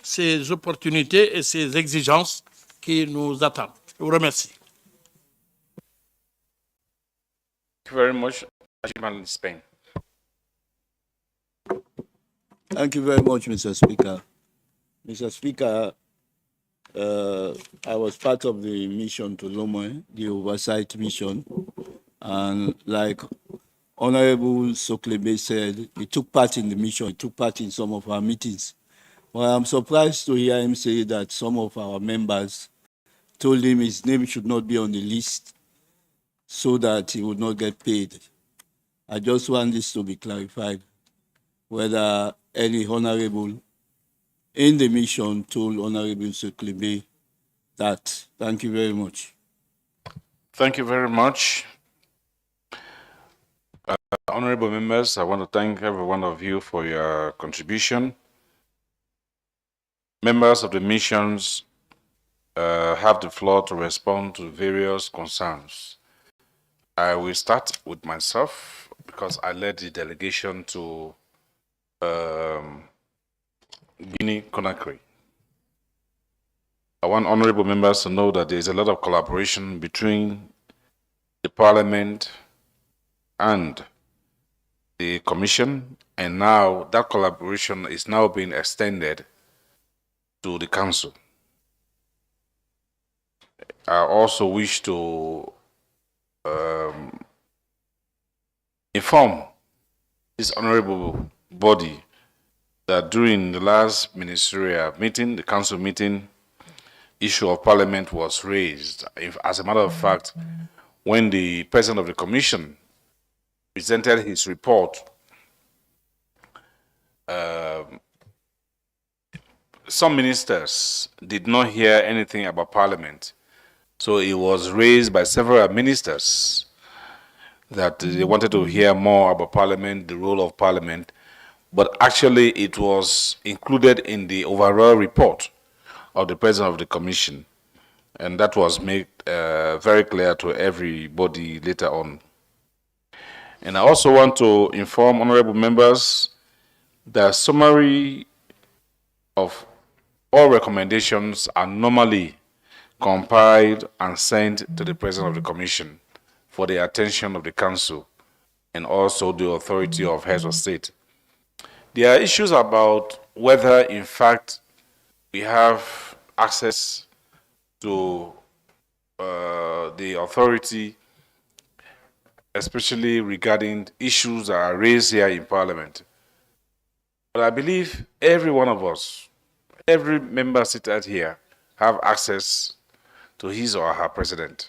ces opportunités et ces exigences qui nous attendent. Je vous remercie. Thank you very much, Ajman Spain. Thank you very much, Mr. Speaker. Mr. Speaker, I was part of the mission to Lomé, the oversight mission, and like Honorable Soklebe said, he took part in the mission, he took part in some of our meetings. Well, I'm surprised to hear him say that some of our members told him his name should not be on the list so that he would not get paid. I just want this to be clarified, whether any honorable in the mission told Honorable Soklebe that. Thank you very much. Thank you very much. Honorable members, I want to thank every one of you for your contribution. Members of the missions have the floor to respond to various concerns. I will start with myself because I led the delegation to Guinea-Conakry. I want honorable members to know that there is a lot of collaboration between the Parliament and the Commission, and now that collaboration is now being extended to the Council. I also wish to inform this honorable body that during the last ministerial meeting, the council meeting, issue of parliament was raised. As a matter of fact, when the president of the commission presented his report, some ministers did not hear anything about parliament. So it was raised by several ministers that they wanted to hear more about parliament, the role of parliament, but actually it was included in the overall report of the president of the commission. And that was made very clear to everybody later on. And I also want to inform honorable members that summary of all recommendations are normally compiled and sent to the President of the Commission for the attention of the Council and also the authority of heads of state. There are issues about whether, in fact, we have access to the authority, especially regarding issues that are raised here in Parliament. But I believe every one of us, every member seated here, have access to his or her president.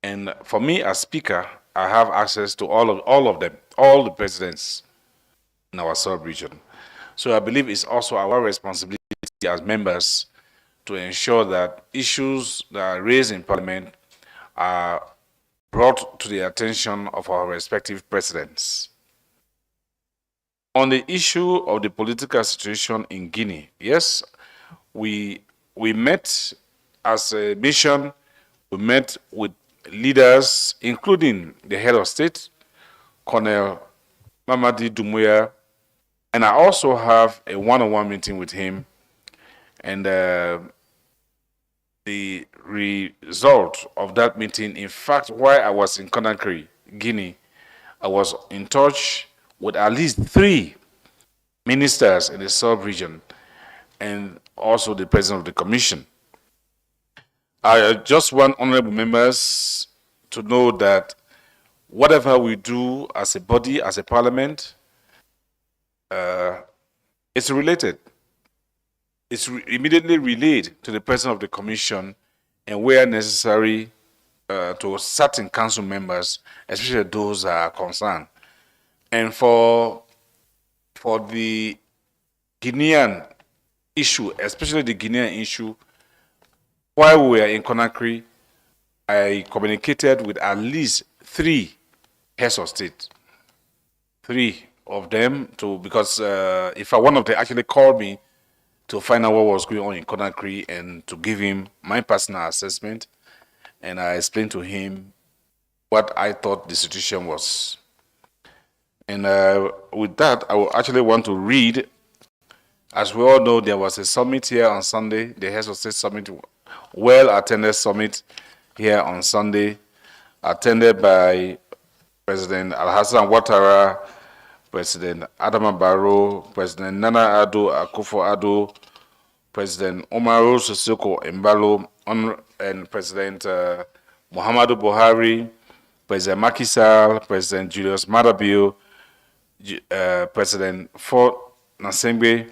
And for me as Speaker, I have access to all of them, all the presidents in our sub-region. So I believe it's also our responsibility as members to ensure that issues that are raised in Parliament are brought to the attention of our respective presidents. On the issue of the political situation in Guinea, yes, we met as a mission, we met with leaders, including the head of state, Colonel Mamadi Doumbouya, and I also have a one-on-one meeting with him. And the result of that meeting, in fact, while I was in Conakry, Guinea, I was in touch with at least 3 ministers in the sub-region and also the president of the commission. I just want honorable members to know that whatever we do as a body, as a parliament, it's related. It's immediately relayed to the president of the commission and where necessary to certain council members, especially those that are concerned. And for the Guinean issue, especially the Guinean issue, while we were in Conakry, I communicated with at least 3 heads of state. 3 of them, because if one of them actually called me to find out what was going on in Conakry and to give him my personal assessment, and I explained to him what I thought the situation was. And with that, I will actually want to read. As we all know, there was a summit here on Sunday, the Heads of State Summit, well-attended summit here on Sunday, attended by President Alhassan Ouattara, President Adama Barrow, President Nana Addo Akufo-Addo, President Umaru Sissoco Embalo, and President Muhammadu Buhari, President Macky Sall, President Julius Maada Bio, President Ford Nasengbe,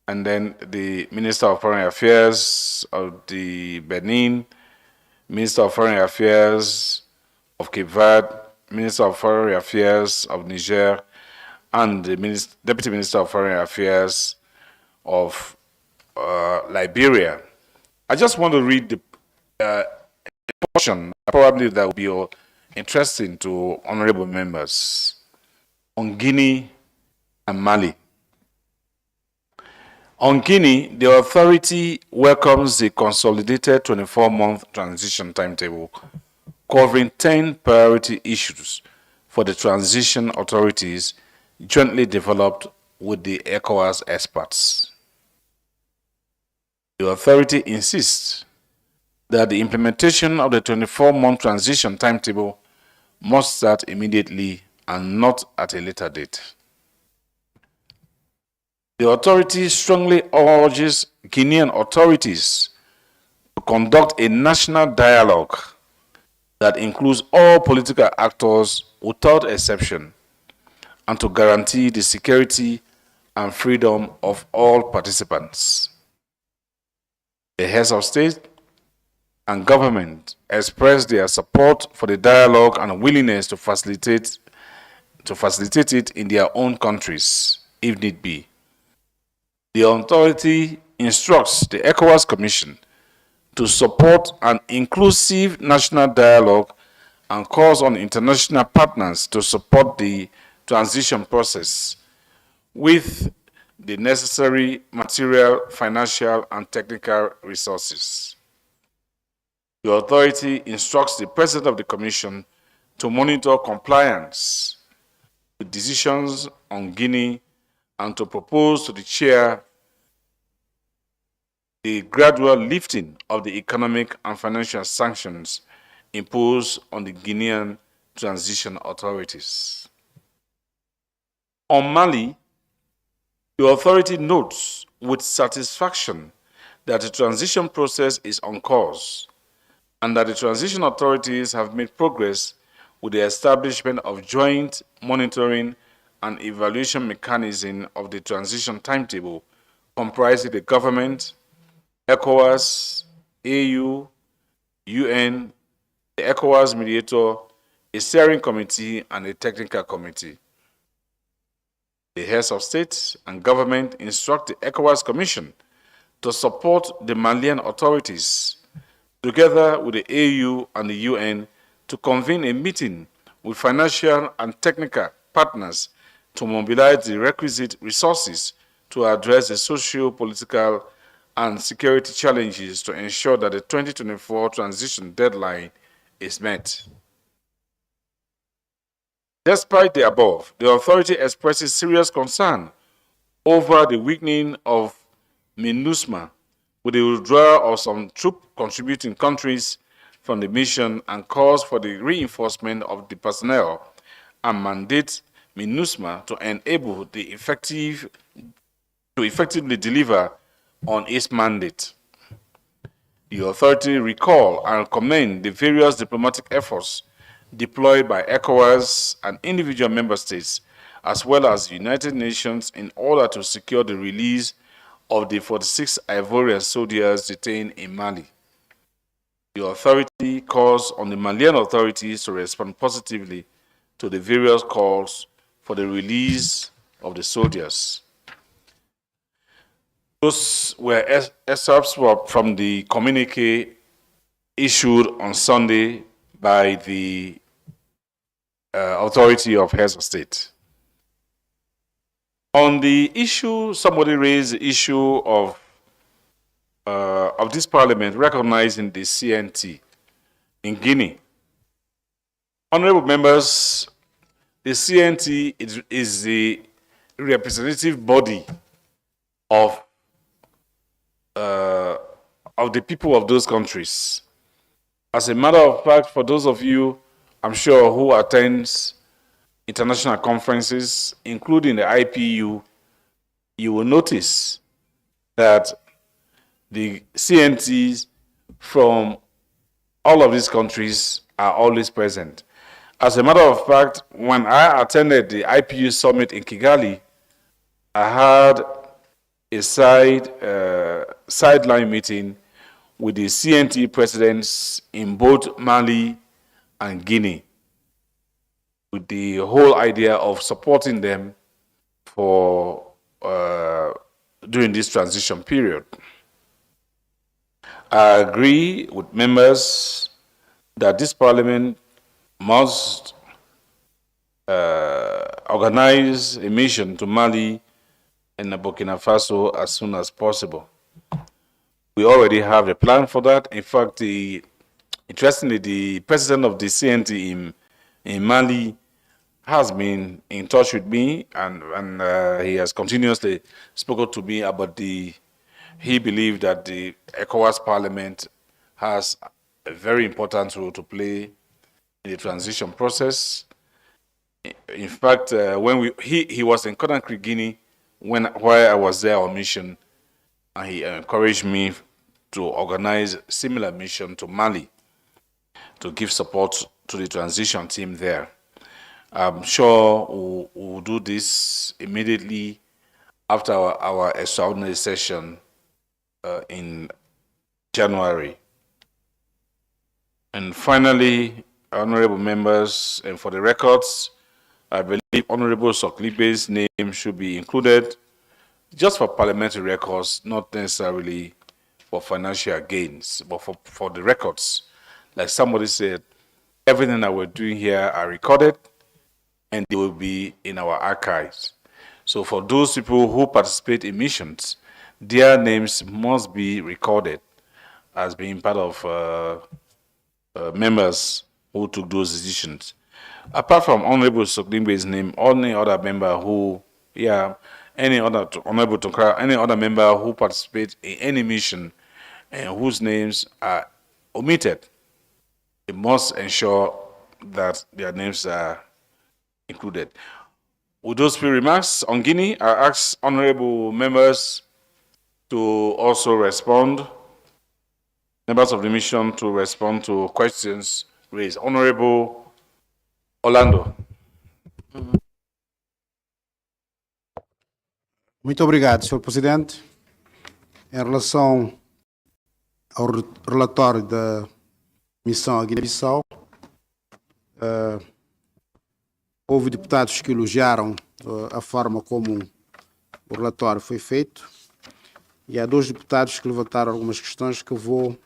and then the Minister of Foreign Affairs of the Benin, Minister of Foreign Affairs of Cape Verde, Minister of Foreign Affairs of Niger, and the Deputy Minister of Foreign Affairs of Liberia. I just want to read the portion, probably that will be interesting to honorable members, on Guinea and Mali. On Guinea, the authority welcomes the consolidated 24-month transition timetable covering 10 priority issues for the transition authorities jointly developed with the ECOWAS experts. The authority insists that the implementation of the 24-month transition timetable must start immediately and not at a later date. The authority strongly urges Guinean authorities to conduct a national dialogue that includes all political actors without exception and to guarantee the security and freedom of all participants. The heads of state and government expressed their support for the dialogue and willingness to facilitate it in their own countries, if need be. The authority instructs the ECOWAS Commission to support an inclusive national dialogue and calls on international partners to support the transition process with the necessary material, financial, and technical resources. The authority instructs the President of the Commission to monitor compliance with decisions on Guinea and to propose to the Chair the gradual lifting of the economic and financial sanctions imposed on the Guinean transition authorities. On Mali, the authority notes with satisfaction that the transition process is on course and that the transition authorities have made progress with the establishment of joint monitoring and evaluation mechanism of the transition timetable comprising the government, ECOWAS, AU, UN, the ECOWAS mediator, a steering committee, and a technical committee. The heads of state and government instruct the ECOWAS Commission to support the Malian authorities, together with the AU and the UN, to convene a meeting with financial and technical partners to mobilize the requisite resources to address the socio-political and security challenges to ensure that the 2024 transition deadline is met. Despite the above, the authority expresses serious concern over the weakening of MINUSMA with the withdrawal of some troop contributing countries from the mission and calls for the reinforcement of the personnel and mandate MINUSMA to enable the effectively deliver on its mandate. The authority recall and commend the various diplomatic efforts deployed by ECOWAS and individual member states, as well as the United Nations, in order to secure the release of the 46 Ivorian soldiers detained in Mali. The authority calls on the Malian authorities to respond positively to the various calls for the release of the soldiers. Those were excerpts from the communique issued on Sunday by the authority of heads of state. On the issue, somebody raised the issue of this parliament recognizing the CNT in Guinea. Honorable members, the CNT is the representative body of the people of those countries. As a matter of fact, for those of you, I'm sure, who attends international conferences, including the IPU, you will notice that the CNTs from all of these countries are always present. As a matter of fact, when I attended the IPU summit in Kigali, I had a sideline meeting with the CNT presidents in both Mali and Guinea, with the whole idea of supporting them for during this transition period. I agree with members that this parliament must organize a mission to Mali and Burkina Faso as soon as possible. We already have a plan for that. In fact, interestingly, the president of the CNT in Mali has been in touch with me, and he has continuously spoken to me about he believed that the ECOWAS Parliament has a very important role to play in the transition process. In fact, when he was in Conakry, Guinea, while I was there on mission, and he encouraged me to organize a similar mission to Mali to give support to the transition team there. I'm sure we'll do this immediately after our extraordinary session in January. And finally, honorable members, and for the records, I believe Honorable Soklibe's name should be included just for parliamentary records, not necessarily for financial gains, but for the records. Like somebody said, everything that we're doing here are recorded and they will be in our archives. So for those people who participate in missions, their names must be recorded as being part of members who took those decisions. Apart from Honorable Soklimbe's name, any other member who, any other, Honorable Tunkara, any other member who participates in any mission and whose names are omitted, we must ensure that their names are included. With those few remarks on Guinea, I ask honorable members to also respond, members of the mission to respond to questions raised. Honorable Orlando. Muito obrigado, Sr. Presidente. Em relação ao relatório da missão à Guiné-Bissau, houve deputados que elogiaram a forma como o relatório foi feito e há dois deputados que levantaram algumas questões que eu vou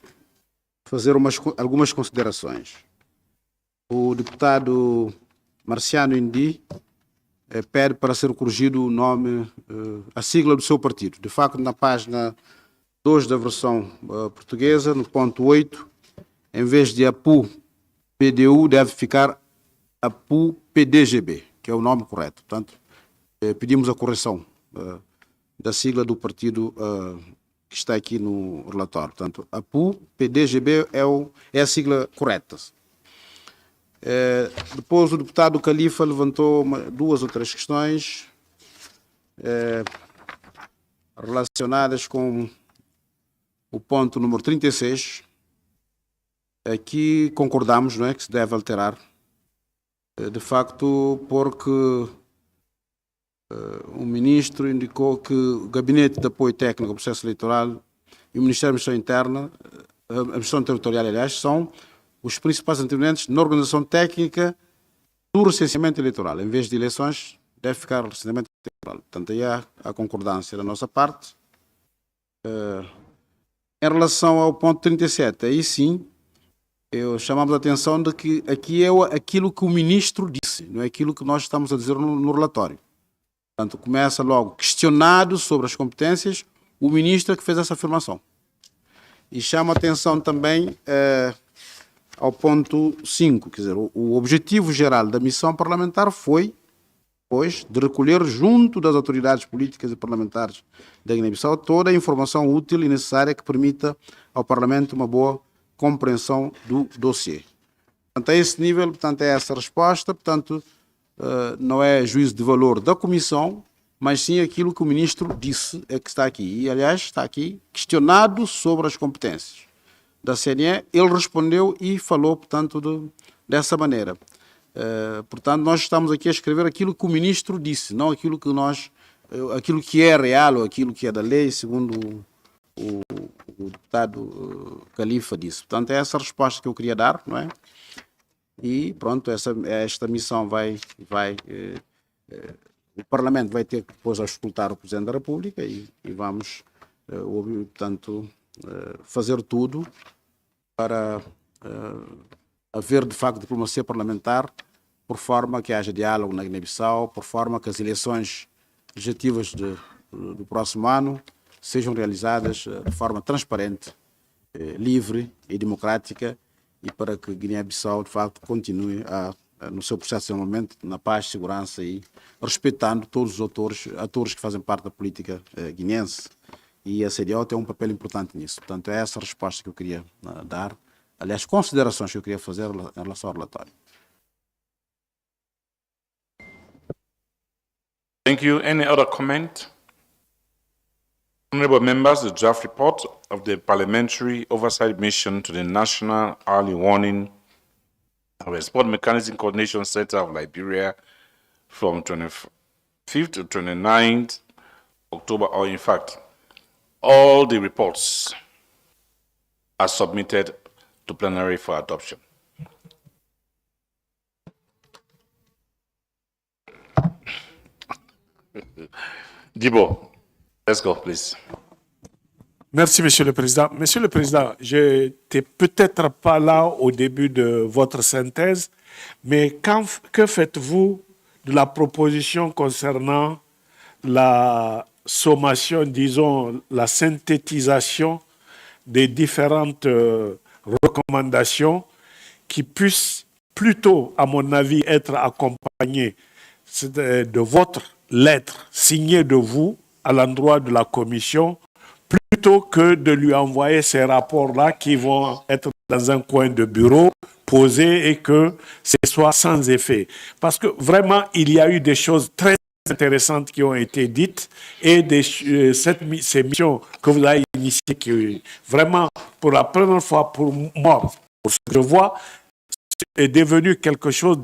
fazer algumas considerações. O deputado Marciano Indi pede para ser corrigido o nome, a sigla do seu partido. De facto, na página 2 da versão portuguesa, no ponto 8, em vez de APU-PDU, deve ficar APU-PDGB, que é o nome correto. Portanto, pedimos a correção da sigla do partido que está aqui no relatório. Portanto, APU-PDGB é a sigla correta. Depois o deputado Califa levantou duas ou três questões relacionadas com o ponto número 36. Aqui concordamos, não é, que se deve alterar, de facto, porque o ministro indicou que o Gabinete de Apoio Técnico ao Processo Eleitoral e o Ministério da Administração Interna, a Administração Territorial, aliás, são os principais intervenientes na organização técnica do recenseamento eleitoral. Em vez de eleições, deve ficar o recenseamento eleitoral. Portanto, aí há a concordância da nossa parte. Em relação ao ponto 37, aí sim, chamamos a atenção de que aqui é aquilo que o ministro disse, não é aquilo que nós estamos a dizer no relatório. Portanto, começa logo questionado sobre as competências, o ministro é que fez essa afirmação. E chama a atenção também ao ponto 5, quer dizer, o objetivo geral da missão parlamentar foi, pois, de recolher junto das autoridades políticas e parlamentares da Guiné-Bissau toda a informação útil e necessária que permita ao Parlamento uma boa compreensão do dossiê. Portanto, a esse nível, portanto, é essa a resposta, portanto, não é juízo de valor da Comissão, mas sim aquilo que o ministro disse é que está aqui. E, aliás, está aqui questionado sobre as competências da CNE, ele respondeu e falou, portanto, dessa maneira. Portanto, nós estamos aqui a escrever aquilo que o ministro disse, não aquilo que é real ou aquilo que é da lei, segundo o deputado Califa disse. Portanto, é essa a resposta que eu queria dar, não é? E pronto, esta missão o Parlamento vai ter que depois auscultar o Presidente da República e vamos, portanto, fazer tudo para haver, de facto, diplomacia parlamentar, por forma que haja diálogo na Guiné-Bissau, por forma que as eleições legislativas do próximo ano sejam realizadas de forma transparente, livre e democrática, e para que Guiné-Bissau, de facto, continue no seu processo de desenvolvimento, na paz, segurança e respeitando todos os atores que fazem parte da política guineense. E a CDO tem um papel importante nisso. Portanto, é essa a resposta que eu queria dar. Aliás, considerações que eu queria fazer em relação ao relatório. Thank you. Any other comment? Honorable members, the draft report of the Parliamentary Oversight Mission to the National Early Warning and Response Mechanism Coordination Center of Liberia from 25th to 29th October, or in fact, all the reports are submitted to plenary for adoption. Dibo, let's go, please. Merci, Monsieur le Président. Monsieur le Président, je n'étais peut-être pas là au début de votre synthèse, mais que faites-vous de la proposition concernant la sommation, disons, la synthétisation des différentes recommandations qui puissent plutôt, à mon avis, être accompagnées de votre lettre signée de vous à l'endroit de la commission plutôt que de lui envoyer ces rapports-là qui vont être dans un coin de bureau, posés et que ce soit sans effet. Parce que vraiment, il y a eu des choses très intéressantes qui ont été dites et ces missions que vous avez initiées qui, vraiment, pour la première fois pour moi, pour ce que je vois, est devenu quelque chose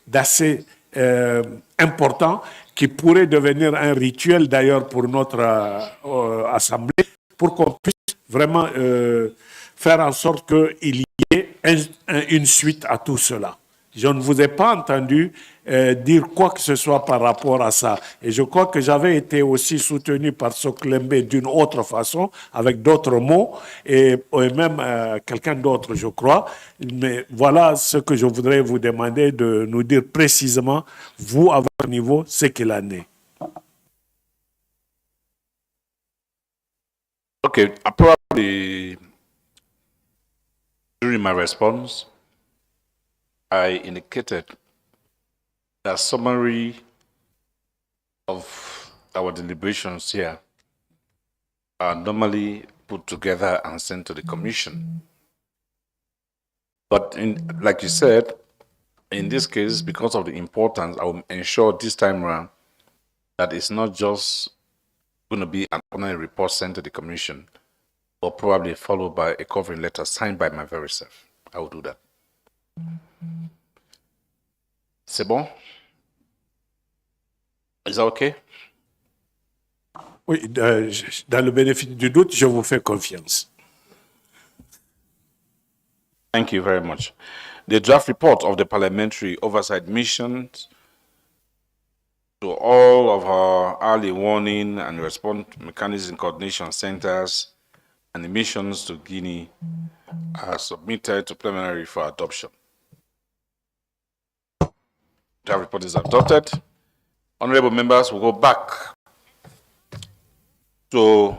d'assez important qui pourrait devenir un rituel d'ailleurs pour notre assemblée pour qu'on puisse vraiment faire en sorte qu'il y ait une suite à tout cela. Je ne vous ai pas entendu dire quoi que ce soit par rapport à ça. Et je crois que j'avais été aussi soutenu par Soklembe d'une autre façon, avec d'autres mots, et même quelqu'un d'autre, je crois. Mais voilà ce que je voudrais vous demander de nous dire précisément, vous, à votre niveau, ce qu'il en est. Okay, probably during my response, I indicated that summary of our deliberations here are normally put together and sent to the commission. But like you said, in this case, because of the importance, I will ensure this time around that it's not just going to be an ordinary report sent to the commission, but probably followed by a covering letter signed by my very self. I will do that. C'est bon? Is that okay? Oui, dans le bénéfice du doute, je vous fais confiance. Thank you very much. The draft report of the Parliamentary Oversight Mission to all of our early warning and response mechanism coordination centers and the missions to Guinea are submitted to plenary for adoption. Draft report is adopted. Honorable members will go back to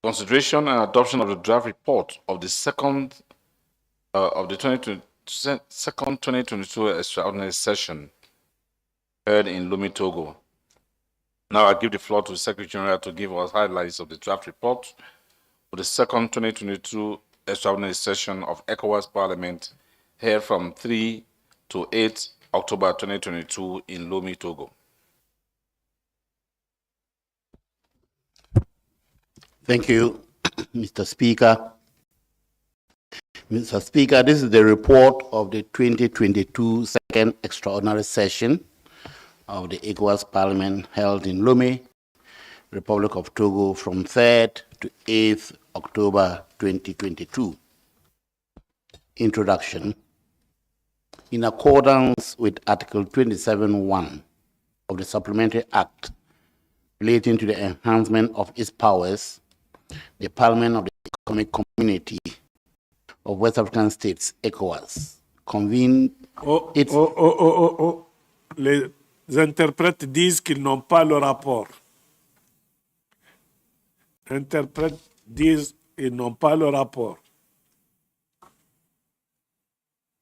consideration and adoption of the draft report of the second of the 2022 extraordinary session held in Lomé, Togo. Now I give the floor to the Secretary General to give us highlights of the draft report for the second 2022 extraordinary session of ECOWAS Parliament held from 3 to 8 October 2022 in Lomé, Togo. Thank you, Mr. Speaker. Mr. Speaker, this is the report of the 2022 second extraordinary session of the ECOWAS Parliament held in Lomé, Republic of Togo from 3rd to 8th October 2022. Introduction. In accordance with Article 27(1) of the Supplementary Act relating to the enhancement of its powers, the Parliament of the Economic Community of West African States, ECOWAS, convened its... Les interprètes disent qu'ils n'ont pas le rapport. Interprètes disent qu'ils n'ont pas le rapport.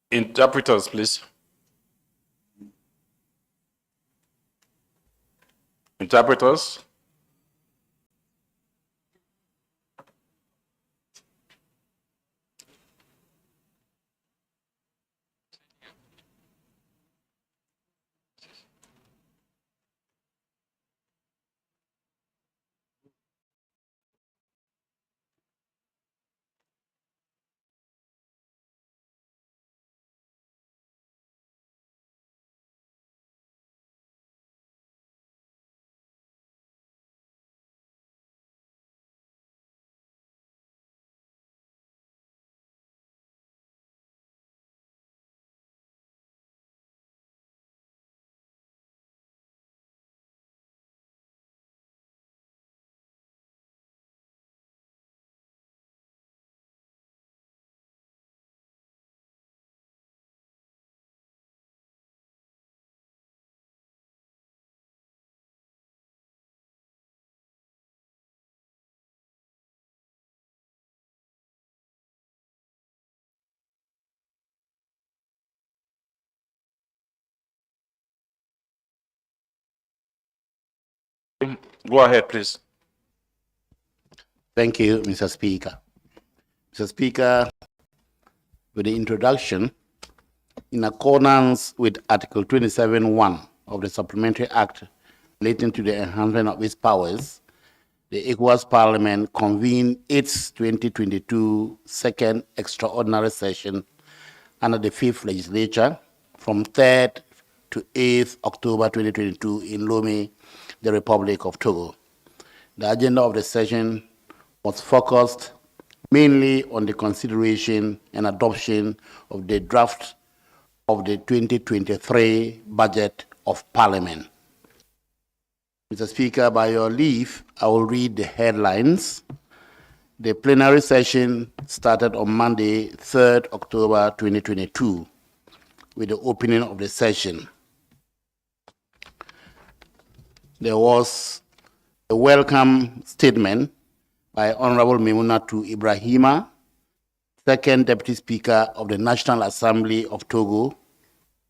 Interpreters, please. Interpreters. Go ahead, please. Thank you, Mr. Speaker. Mr. Speaker, with the introduction, in accordance with Article 27(1) of the Supplementary Act relating to the enhancement of its powers, the ECOWAS Parliament convened its 2022 second extraordinary session under the 5th legislature from 3rd to 8th October 2022 in Lomé, the Republic of Togo. The agenda of the session was focused mainly on the consideration and adoption of the draft of the 2023 budget of Parliament. Mr. Speaker, by your leave, I will read the headlines. The plenary session started on Monday, 3rd October 2022, with the opening of the session. There was a welcome statement by Honorable Memunatu Ibrahima, Second Deputy Speaker of the National Assembly of Togo,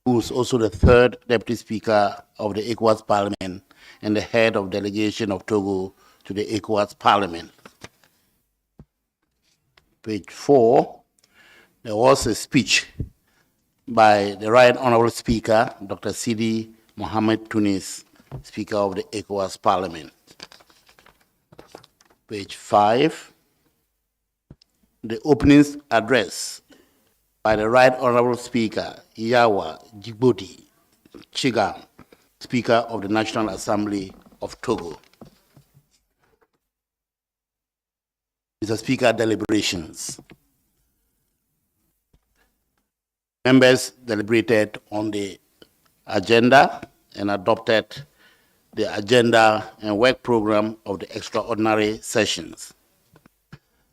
who is also the third Deputy Speaker of the ECOWAS Parliament and the head of delegation of Togo to the ECOWAS Parliament. Page 4, there was a speech by the Right Honorable Speaker, Dr. Sidi Mohamed Tunis, Speaker of the ECOWAS Parliament. Page 5, the opening address by the Right Honorable Speaker, Yawa Djibouti Chigam, Speaker of the National Assembly of Togo. Mr. Speaker, deliberations. Members deliberated on the agenda and adopted the agenda and work program of the extraordinary sessions.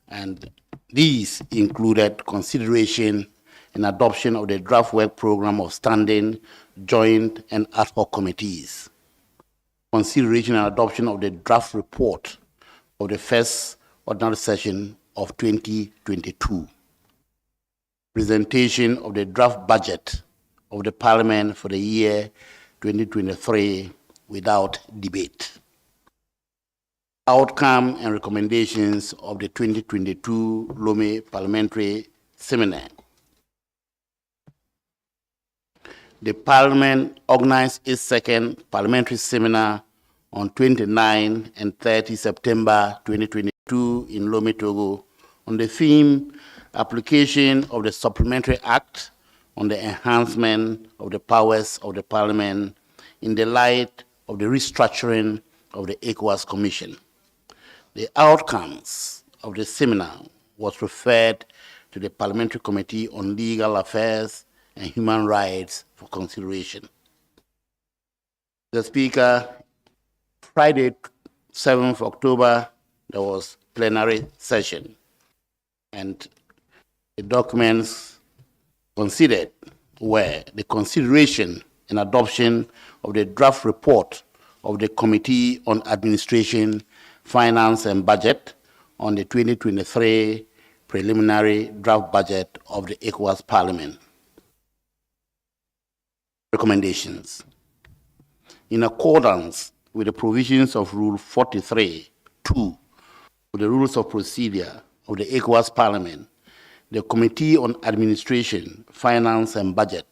And these included consideration and adoption of the draft work program of standing, joint, and ad hoc committees, consideration and adoption of the draft report of the first ordinary session of 2022, presentation of the draft budget of the Parliament for the year 2023 without debate, outcome and recommendations of the 2022 Lomé Parliamentary Seminar. The Parliament organized its second parliamentary seminar on 29 and 30 September 2022 in Lomé, Togo, on the theme Application of the Supplementary Act on the Enhancement of the Powers of the Parliament in the light of the restructuring of the ECOWAS Commission. The outcomes of the seminar was referred to the Parliamentary Committee on Legal Affairs and Human Rights for consideration. The Speaker, Friday, 7th October, there was plenary session, and the documents considered were the consideration and adoption of the draft report of the Committee on Administration, Finance and Budget on the 2023 preliminary draft budget of the ECOWAS Parliament. Recommendations. In accordance with the provisions of Rule 43(2) of the Rules of Procedure of the ECOWAS Parliament, the Committee on Administration, Finance and Budget,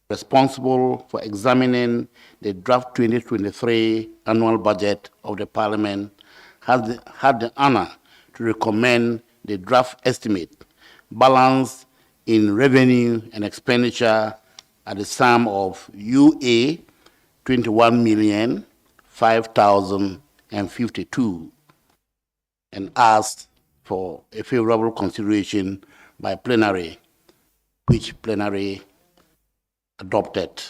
responsible for examining the draft 2023 annual budget of the Parliament, had the honor to recommend the draft estimate balance in revenue and expenditure at the sum of UA 21,005,052 and asked for a favorable consideration by plenary, which plenary adopted.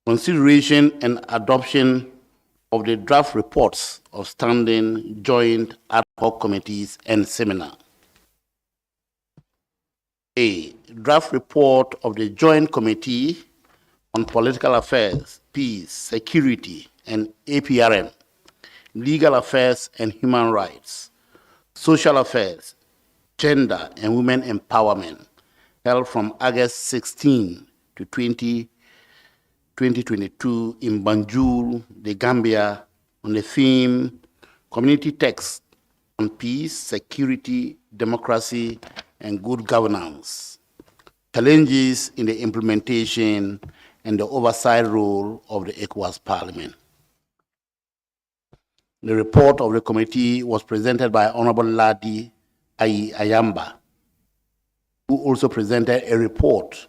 Consideration and adoption of the draft reports of standing, joint, ad hoc committees and seminar. A draft report of the Joint Committee on Political Affairs, Peace, Security, and APRM, Legal Affairs and Human Rights, Social Affairs, Gender and Women Empowerment, held from August 16 to 20 2022 in Banjul, the Gambia, on the theme Community Text on Peace, Security, Democracy, and Good Governance, Challenges in the Implementation and the Oversight Role of the ECOWAS Parliament. The report of the committee was presented by Honorable Ladi Ayamba, who also presented a report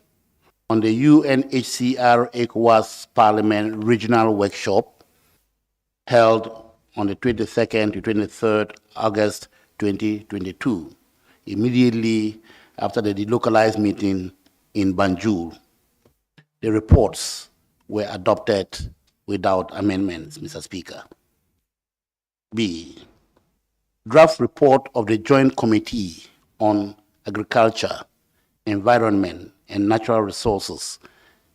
on the UNHCR ECOWAS Parliament Regional Workshop held on the 22nd to 23rd August 2022, immediately after the delocalized meeting in Banjul. The reports were adopted without amendments, Mr. Speaker. B, draft report of the Joint Committee on Agriculture, Environment and Natural Resources,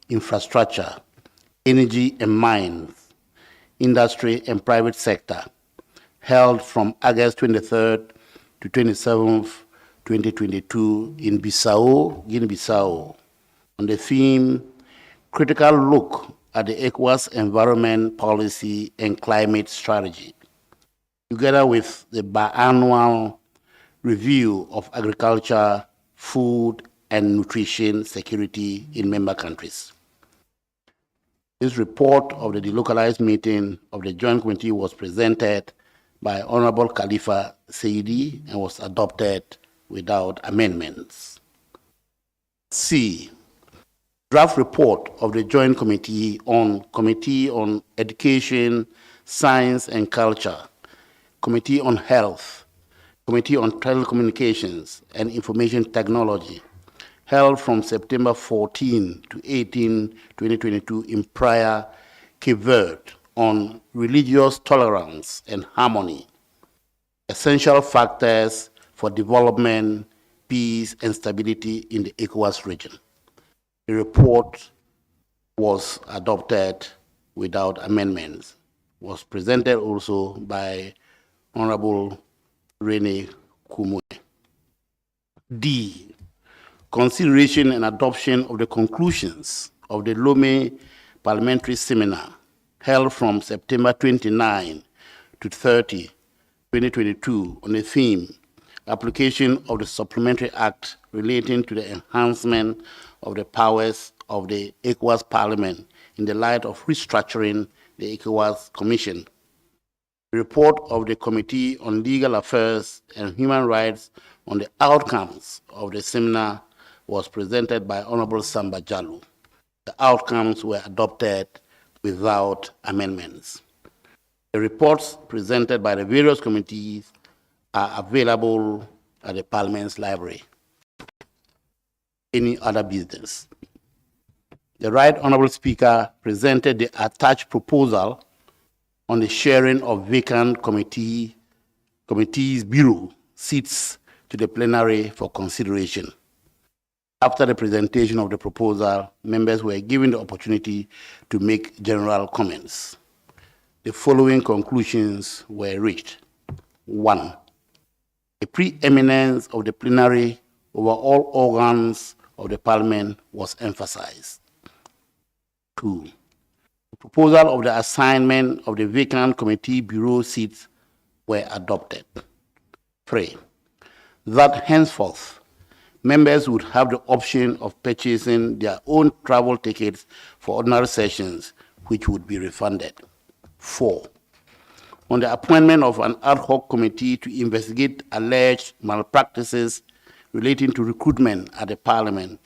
Infrastructure, Energy and Mines, Industry and Private Sector, held from August 23rd to 27th, 2022 in Bissau, Guinea-Bissau, on the theme Critical Look at the ECOWAS Environment Policy and Climate Strategy, together with the biannual review of agriculture, food, and nutrition security in member countries. This report of the delocalized meeting of the Joint Committee was presented by Honorable Khalifa Saidi and was adopted without amendments. C, draft report of the Joint Committee on Education, Science and Culture, Committee on Health, Committee on Telecommunications and Information Technology, held from September 14 to 18, 2022 in Praia, Cape Verde, on religious tolerance and harmony, essential factors for development, peace, and stability in the ECOWAS region. The report was adopted without amendments. Was presented also by Honorable Rene Kumwe. D, consideration and adoption of the conclusions of the Lome Parliamentary Seminar held from September 29 to 30, 2022 on the theme Application of the Supplementary Act relating to the enhancement of the powers of the ECOWAS Parliament in the light of restructuring the ECOWAS Commission. The report of the Committee on Legal Affairs and Human Rights on the outcomes of the seminar was presented by Honorable Samba Jallow. The outcomes were adopted without amendments. The reports presented by the various committees are available at the Parliament's library. Any other business? The Right Honorable Speaker presented the attached proposal on the sharing of vacant committees bureau seats to the plenary for consideration. After the presentation of the proposal, members were given the opportunity to make general comments. The following conclusions were reached. 1, the preeminence of the plenary over all organs of the Parliament was emphasized. 2, the proposal of the assignment of the vacant committee bureau seats were adopted. 3, that henceforth, members would have the option of purchasing their own travel tickets for ordinary sessions, which would be refunded. 4, on the appointment of an ad hoc committee to investigate alleged malpractices relating to recruitment at the Parliament,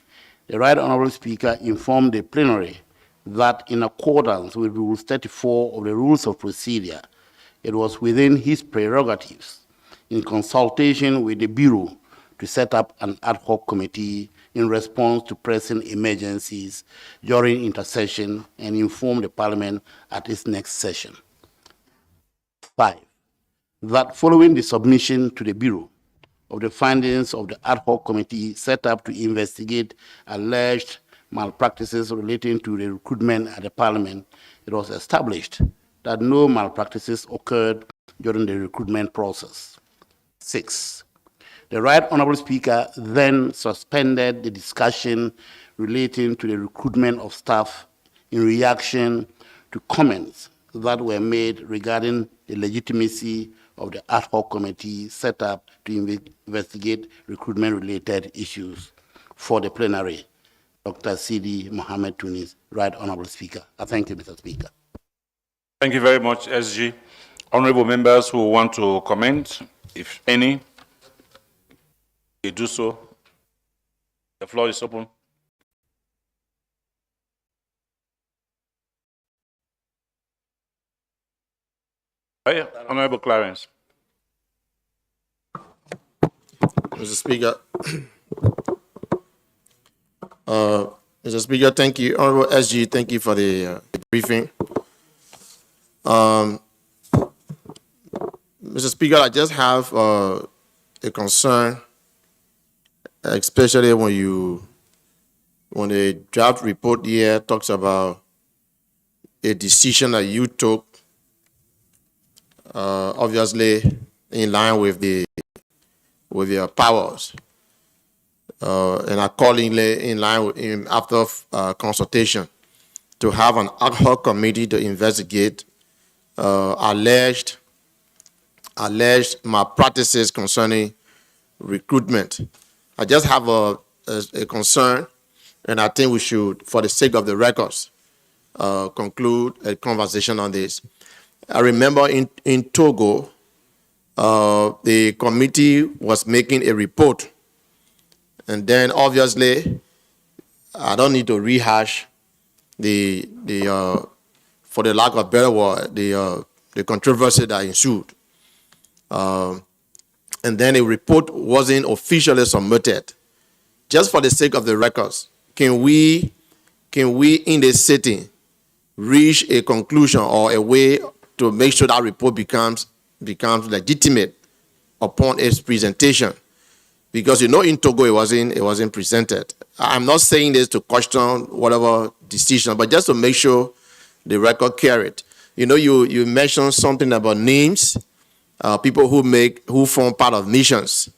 the Right Honourable Speaker informed the plenary that in accordance with Rule 34 of the Rules of Procedure, it was within his prerogatives, in consultation with the Bureau, to set up an ad hoc committee in response to pressing emergencies during intersession and inform the Parliament at its next session. 5, that following the submission to the Bureau of the findings of the ad hoc committee set up to investigate alleged malpractices relating to the recruitment at the Parliament, it was established that no malpractices occurred during the recruitment process. 6, the Right Honourable Speaker then suspended the discussion relating to the recruitment of staff in reaction to comments that were made regarding the legitimacy of the ad hoc committee set up to investigate recruitment-related issues for the plenary. Dr. Sidi Mohammed Tunis, Right Honorable Speaker. I thank you, Mr. Speaker. Thank you very much, SG. Honorable members who want to comment, if any, you do so. The floor is open. Hey, Honorable Clarence. Mr. Speaker. Mr. Speaker, thank you. Honorable SG, thank you for the briefing. Mr. Speaker, I just have a concern, especially when the draft report here talks about a decision that you took, obviously in line with your powers, and accordingly in line with after consultation, to have an ad hoc committee to investigate alleged malpractices concerning recruitment. I just have a concern, and I think we should, for the sake of the records, conclude a conversation on this. I remember in Togo, the committee was making a report, and then obviously, I don't need to rehash for the lack of better word, the controversy that ensued. And then a report wasn't officially submitted. Just for the sake of the records, can we in this sitting reach a conclusion or a way to make sure that report becomes legitimate upon its presentation? Because in Togo it wasn't presented. I'm not saying this to question whatever decision, but just to make sure the record carried. You mentioned something about names, people who form part of missions.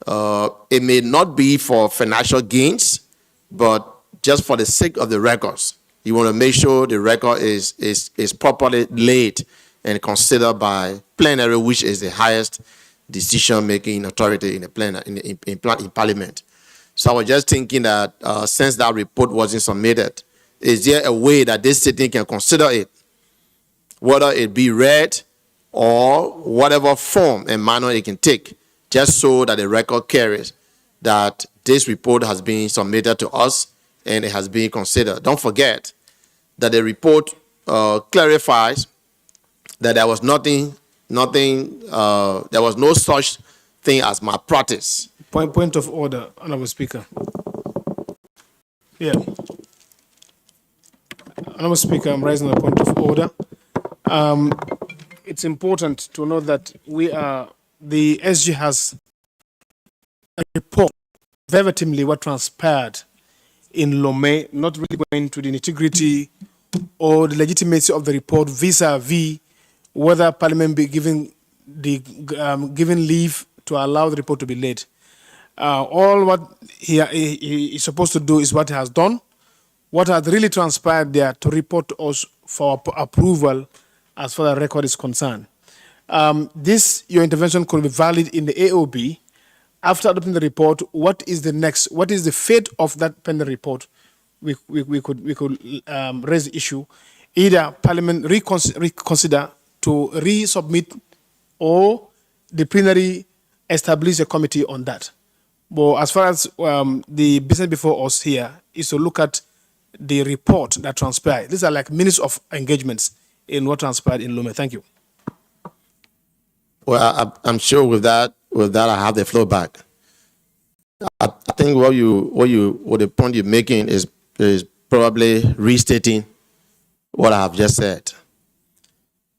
It may not be for financial gains, but just for the sake of the records. You want to make sure the record is properly laid and considered by plenary, which is the highest decision-making authority in the in Parliament. So I was just thinking that since that report wasn't submitted, is there a way that this sitting can consider it, whether it be read or whatever form and manner it can take, just so that the record carries that this report has been submitted to us and it has been considered. Don't forget that the report clarifies that there was there was no such thing as malpractice. Point of order, Honorable Speaker. Yeah. Honorable Speaker, I'm raising a point of order. It's important to know that the SG has a report verbatimly what transpired in Lomé, not really going to the nitty-gritty or the legitimacy of the report vis-a-vis whether Parliament be given leave to allow the report to be laid. All what he is supposed to do is what he has done. What has really transpired there to report to us for approval as far as the record is concerned. Your intervention could be valid in the AOB. After adopting the report, what is the fate of that pending report? We could raise the issue. Either Parliament reconsider to resubmit or the plenary establish a committee on that. But as far as the business before us here is to look at the report that transpired. These are like minutes of engagements in what transpired in Lomé. Thank you. Well, I'm sure with that I have the floor back. I think what the point you're making is probably restating what I have just said.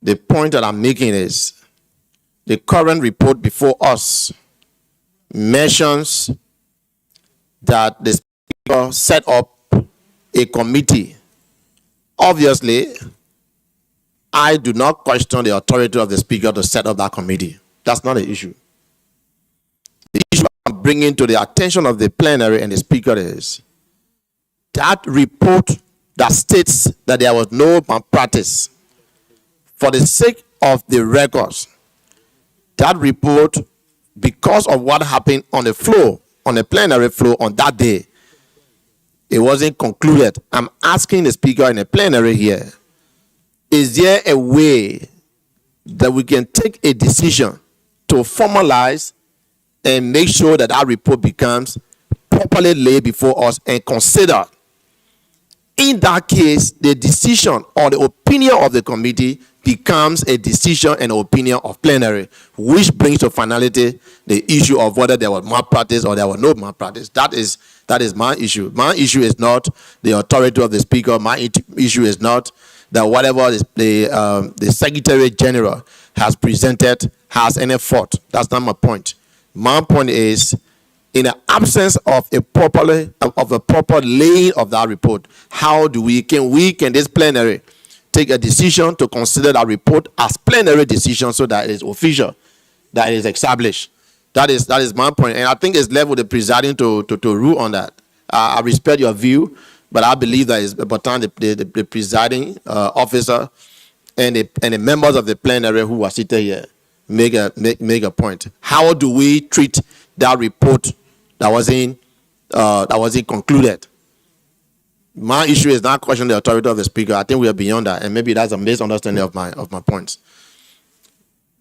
The point that I'm making is the current report before us mentions that the Speaker set up a committee. Obviously, I do not question the authority of the Speaker to set up that committee. That's not the issue. The issue I'm bringing to the attention of the plenary and the Speaker is that report that states that there was no malpractice. For the sake of the records, that report, because of what happened on the floor, on the plenary floor on that day, it wasn't concluded. I'm asking the speaker in the plenary here, is there a way that we can take a decision to formalize and make sure that that report becomes properly laid before us and considered? In that case, the decision or the opinion of the committee becomes a decision and opinion of plenary, which brings to finality the issue of whether there was malpractice or there was no malpractice. That is my issue. My issue is not the authority of the speaker. My issue is not that whatever the Secretary General has presented has any fault. That's not my point. My point is, in the absence of a proper laying of that report, how do can this plenary take a decision to consider that report as plenary decision so that it is official, that it is established? That is my point, and I think it's left with the presiding to rule on that. I respect your view, but I believe that it's important the presiding officer and the members of the plenary who are seated here make a point. How do we treat that report that wasn't concluded? My issue is not questioning the authority of the speaker. I think we are beyond that, and maybe that's a misunderstanding of my points.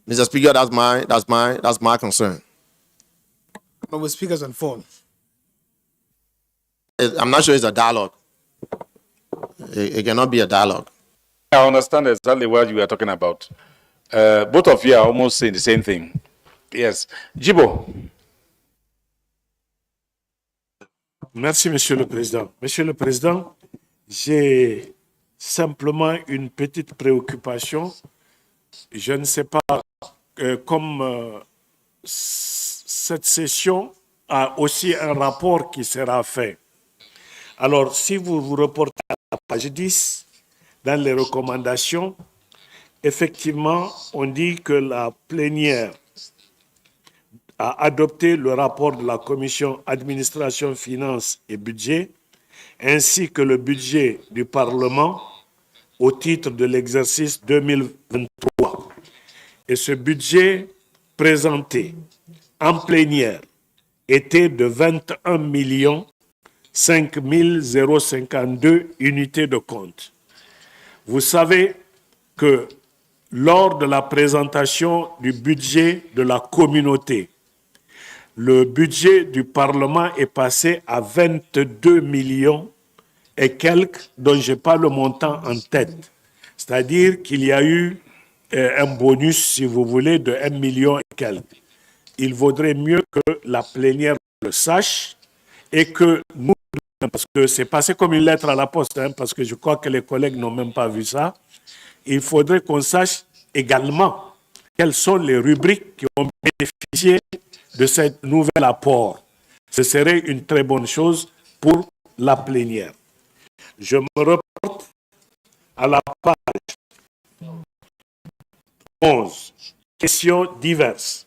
Mr. Speaker, that's my concern. But with speakers on phone. I'm not sure it's a dialogue. It cannot be a dialogue. I understand exactly what you are talking about. Both of you are almost saying the same thing. Yes. Jibo. Merci, Monsieur le Président. Monsieur le Président, j'ai simplement une petite préoccupation. Je ne sais pas, comme cette session a aussi un rapport qui sera fait. Alors, si vous vous reportez à la page 10, dans les recommandations, effectivement, on dit que la plénière a adopté le rapport de la Commission Administration, Finances et Budget, ainsi que le budget du Parlement au titre de l'exercice 2023. Et ce budget présenté en plénière était de 21 5 052 unités de compte. Vous savez que lors de la présentation du budget de la communauté, le budget du Parlement est passé à 22 millions et quelques, dont je n'ai pas le montant en tête. C'est-à-dire qu'il y a eu un bonus, si vous voulez, de 1 million et quelques. Il vaudrait mieux que la plénière le sache et que nous, parce que c'est passé comme une lettre à la poste, parce que je crois que les collègues n'ont même pas vu ça, il faudrait qu'on sache également quelles sont les rubriques qui ont bénéficié de ce nouvel apport. Ce serait une très bonne chose pour la plénière. Je me reporte à la page 11. Questions diverses.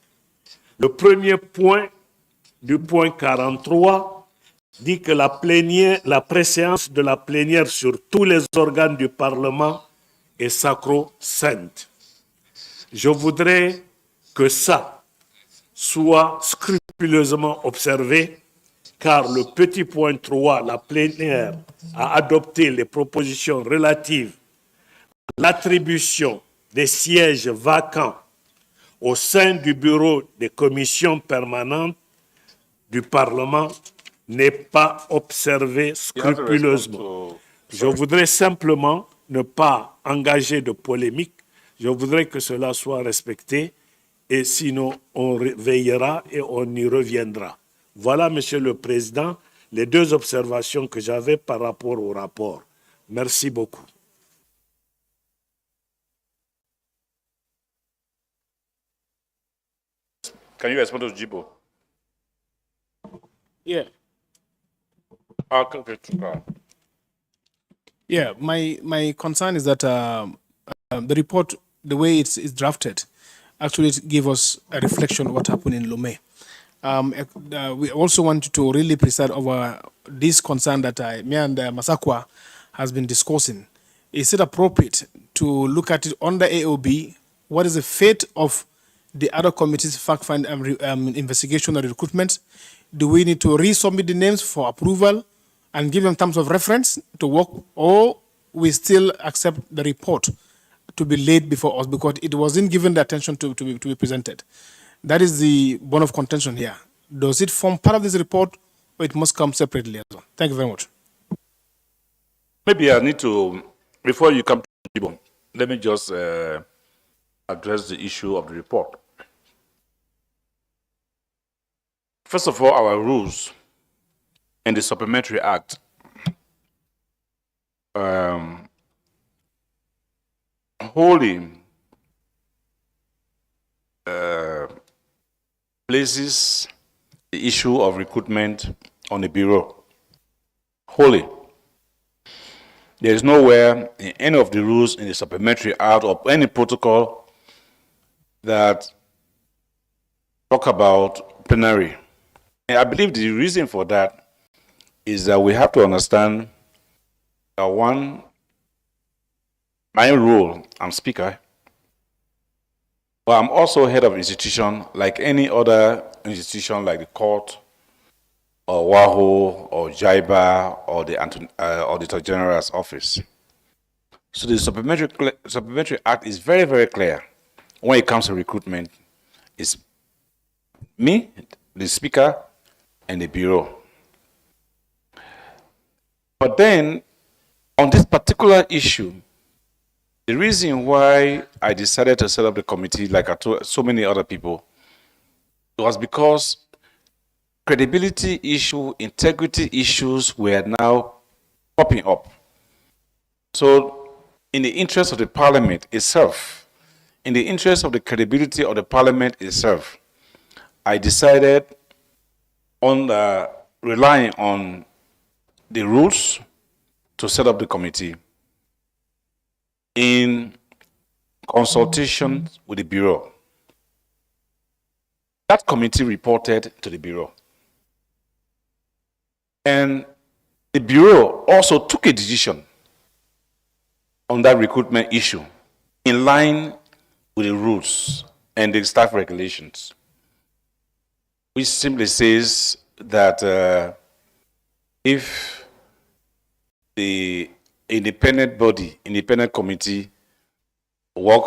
Le premier point du point 43 dit que la préséance de la plénière sur tous les organes du Parlement est sacro-sainte. Je voudrais que ça soit scrupuleusement observé, car le petit point 3, la plénière a adopté les propositions relatives à l'attribution des sièges vacants au sein du bureau des commissions permanentes du Parlement n'est pas observé scrupuleusement. Je voudrais simplement ne pas engager de polémique. Je voudrais que cela soit respecté et sinon on veillera et on y reviendra. Voilà, Monsieur le Président, les deux observations que j'avais par rapport au rapport. Merci beaucoup. Can you respond to Jibo? Yeah. Okay. Yeah, my concern is that the report, the way it's drafted, actually give us a reflection of what happened in Lomé. We also want to really preside over this concern that me and Masakwa has been discussing, is it appropriate to look at it under AOB? What is the fate of the other committees' fact-find investigation and recruitment? Do we need to resubmit the names for approval and give them terms of reference to work, or we still accept the report to be laid before us because it wasn't given the attention to be presented? That is the bone of contention here. Does it form part of this report, or it must come separately as well? Thank you very much. Maybe I need to, before you come to Ibo, let me just address the issue of the report. First of all, our rules and the Supplementary Act wholly places the issue of recruitment on the Bureau. Wholly. There is nowhere in any of the rules in the Supplementary Act or any protocol that talk about plenary. And I believe the reason for that is that we have to understand that one, my role, I'm speaker, but I'm also head of institution like any other institution like the court or WAHO or JIBA or the Auditor General's office. So the Supplementary Act is very, very clear when it comes to recruitment. It's me, the speaker, and the bureau. But then, on this particular issue, the reason why I decided to set up the committee, like I told so many other people, was because credibility issue, integrity issues were now popping up. So, in the interest of the Parliament itself, in the interest of the credibility of the Parliament itself, I decided on relying on the rules to set up the committee in consultation with the Bureau. That committee reported to the Bureau. And the Bureau also took a decision on that recruitment issue in line with the rules and the staff regulations, which simply says that if the independent body, independent committee work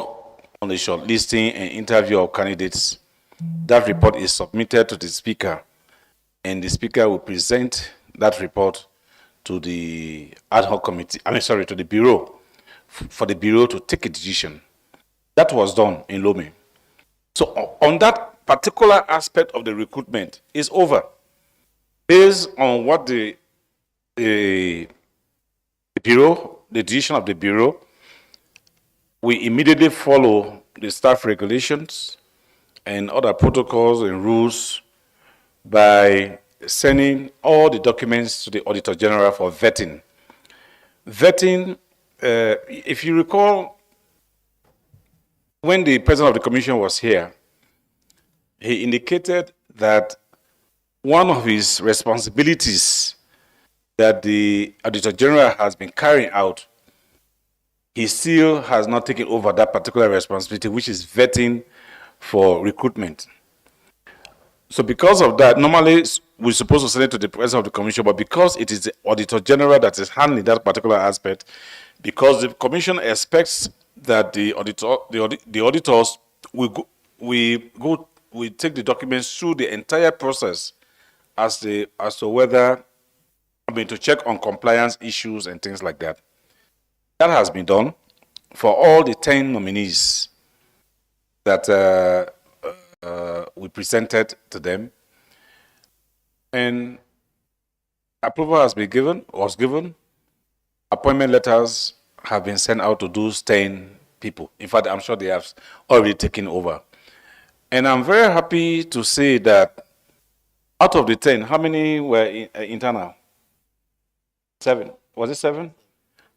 on the shortlisting and interview of candidates, that report is submitted to the Speaker, and the Speaker will present that report to the ad hoc committee, to the Bureau, for the Bureau to take a decision. That was done in Lome. So on that particular aspect of the recruitment is over. Based on what the Bureau, the decision of the Bureau, we immediately follow the staff regulations and other protocols and rules by sending all the documents to the Auditor General for vetting. Vetting, if you recall, when the President of the Commission was here, he indicated that one of his responsibilities that the Auditor General has been carrying out, he still has not taken over that particular responsibility, which is vetting for recruitment. So because of that, normally we're supposed to send it to the President of the Commission, but because it is the Auditor General that is handling that particular aspect, because the Commission expects that the auditors will take the documents through the entire process as to whether, to check on compliance issues and things like that. That has been done for all the 10 nominees that we presented to them, and approval was given. Appointment letters have been sent out to those 10 people. In fact, I'm sure they have already taken over. And I'm very happy to say that out of the 10, how many were internal? 7. Was it 7?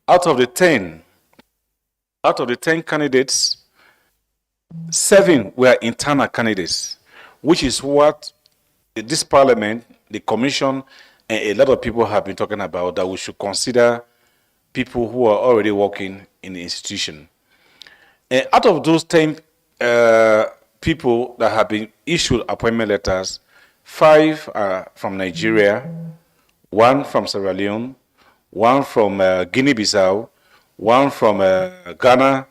Out of the 10 candidates, 7 were internal candidates, which is what this Parliament, the Commission, and a lot of people have been talking about, that we should consider people who are already working in the institution. And out of those 10 people that have been issued appointment letters, 5 are from Nigeria, 1 from Sierra Leone, 1 from Guinea-Bissau, 1 from Ghana,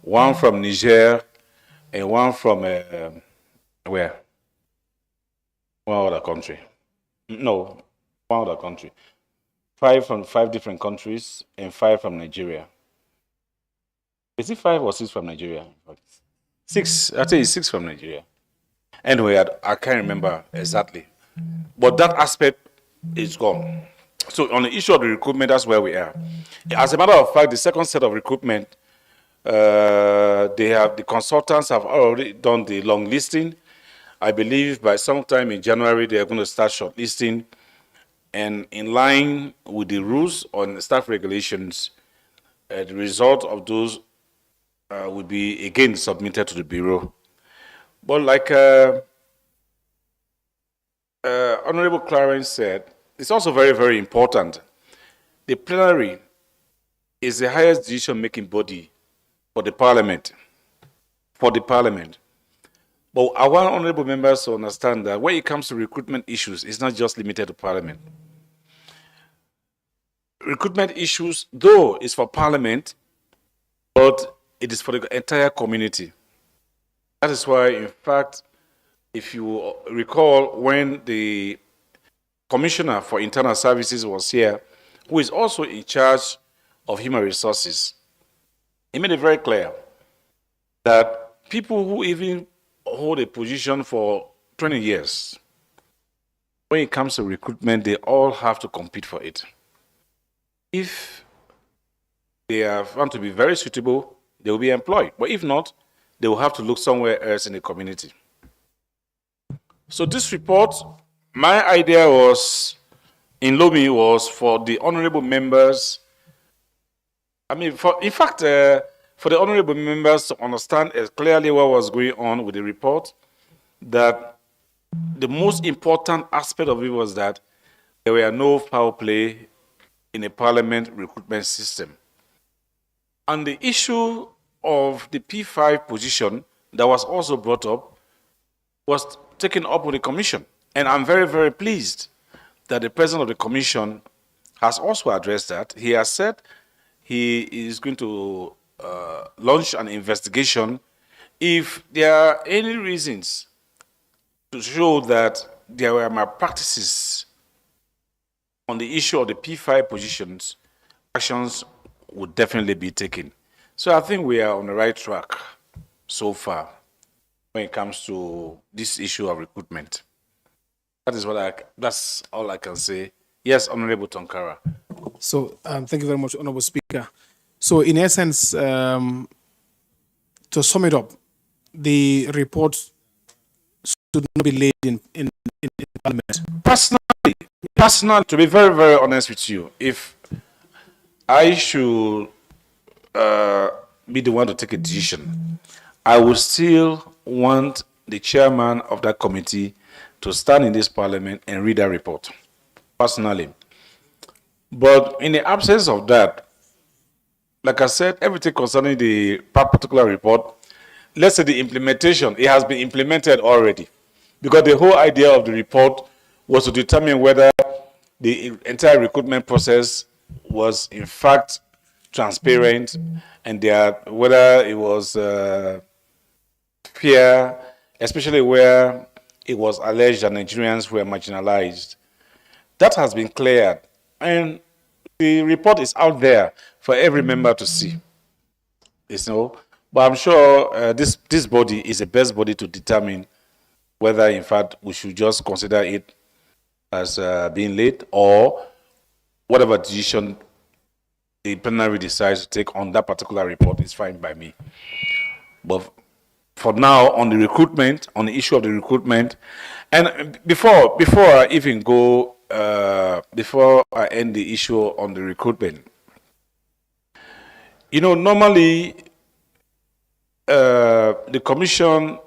1 from Niger, and 1 from where? One other country. No, one other country. 5 from 5 different countries and 5 from Nigeria. Is it 5 or 6 from Nigeria? 6. I think it's 6 from Nigeria. Anyway, I can't remember exactly. But that aspect is gone. So on the issue of the recruitment, that's where we are. As a matter of fact, the second set of recruitment, the consultants have already done the long listing. I believe by sometime in January, they are going to start shortlisting. And in line with the rules on staff regulations, the result of those will be again submitted to the Bureau. But like Honorable Clarence said, it's also very, very important. The plenary is the highest decision-making body for the Parliament. But I want honorable members to understand that when it comes to recruitment issues, it's not just limited to Parliament. Recruitment issues, though, is for Parliament, but it is for the entire community. That is why, in fact, if you recall, when the Commissioner for Internal Services was here, who is also in charge of human resources, he made it very clear that people who even hold a position for 20 years, when it comes to recruitment, they all have to compete for it. If they are found to be very suitable, they will be employed. But if not, they will have to look somewhere else in the community. So this report, my idea was, in Lomi, was for the honorable members, for the honorable members to understand clearly what was going on with the report, that the most important aspect of it was that there were no foul play in a parliament recruitment system. And the issue of the P5 position that was also brought up was taken up with the Commission. And I'm very, very pleased that the President of the Commission has also addressed that. He has said he is going to launch an investigation if there are any reasons to show that there were malpractices on the issue of the P5 positions. Actions would definitely be taken. So I think we are on the right track so far when it comes to this issue of recruitment. That's all I can say. Yes, Honorable Tonkara. So thank you very much, Honorable Speaker. So in essence, to sum it up, the report should not be laid in Parliament. Personally, to be very, very honest with you, if I should be the one to take a decision, I would still want the chairman of that committee to stand in this Parliament and read that report, personally. But in the absence of that, like I said, everything concerning the particular report, let's say the implementation, it has been implemented already. Because the whole idea of the report was to determine whether the entire recruitment process was in fact transparent and whether it was fair, especially where it was alleged that Nigerians were marginalized. That has been cleared, and the report is out there for every member to see. But I'm sure this body is the best body to determine whether, in fact, we should just consider it as being late, or whatever decision the plenary decides to take on that particular report is fine by me. But for now, on the recruitment, on the issue of the recruitment, and before I even go, before I end the issue on the recruitment, normally the Commission,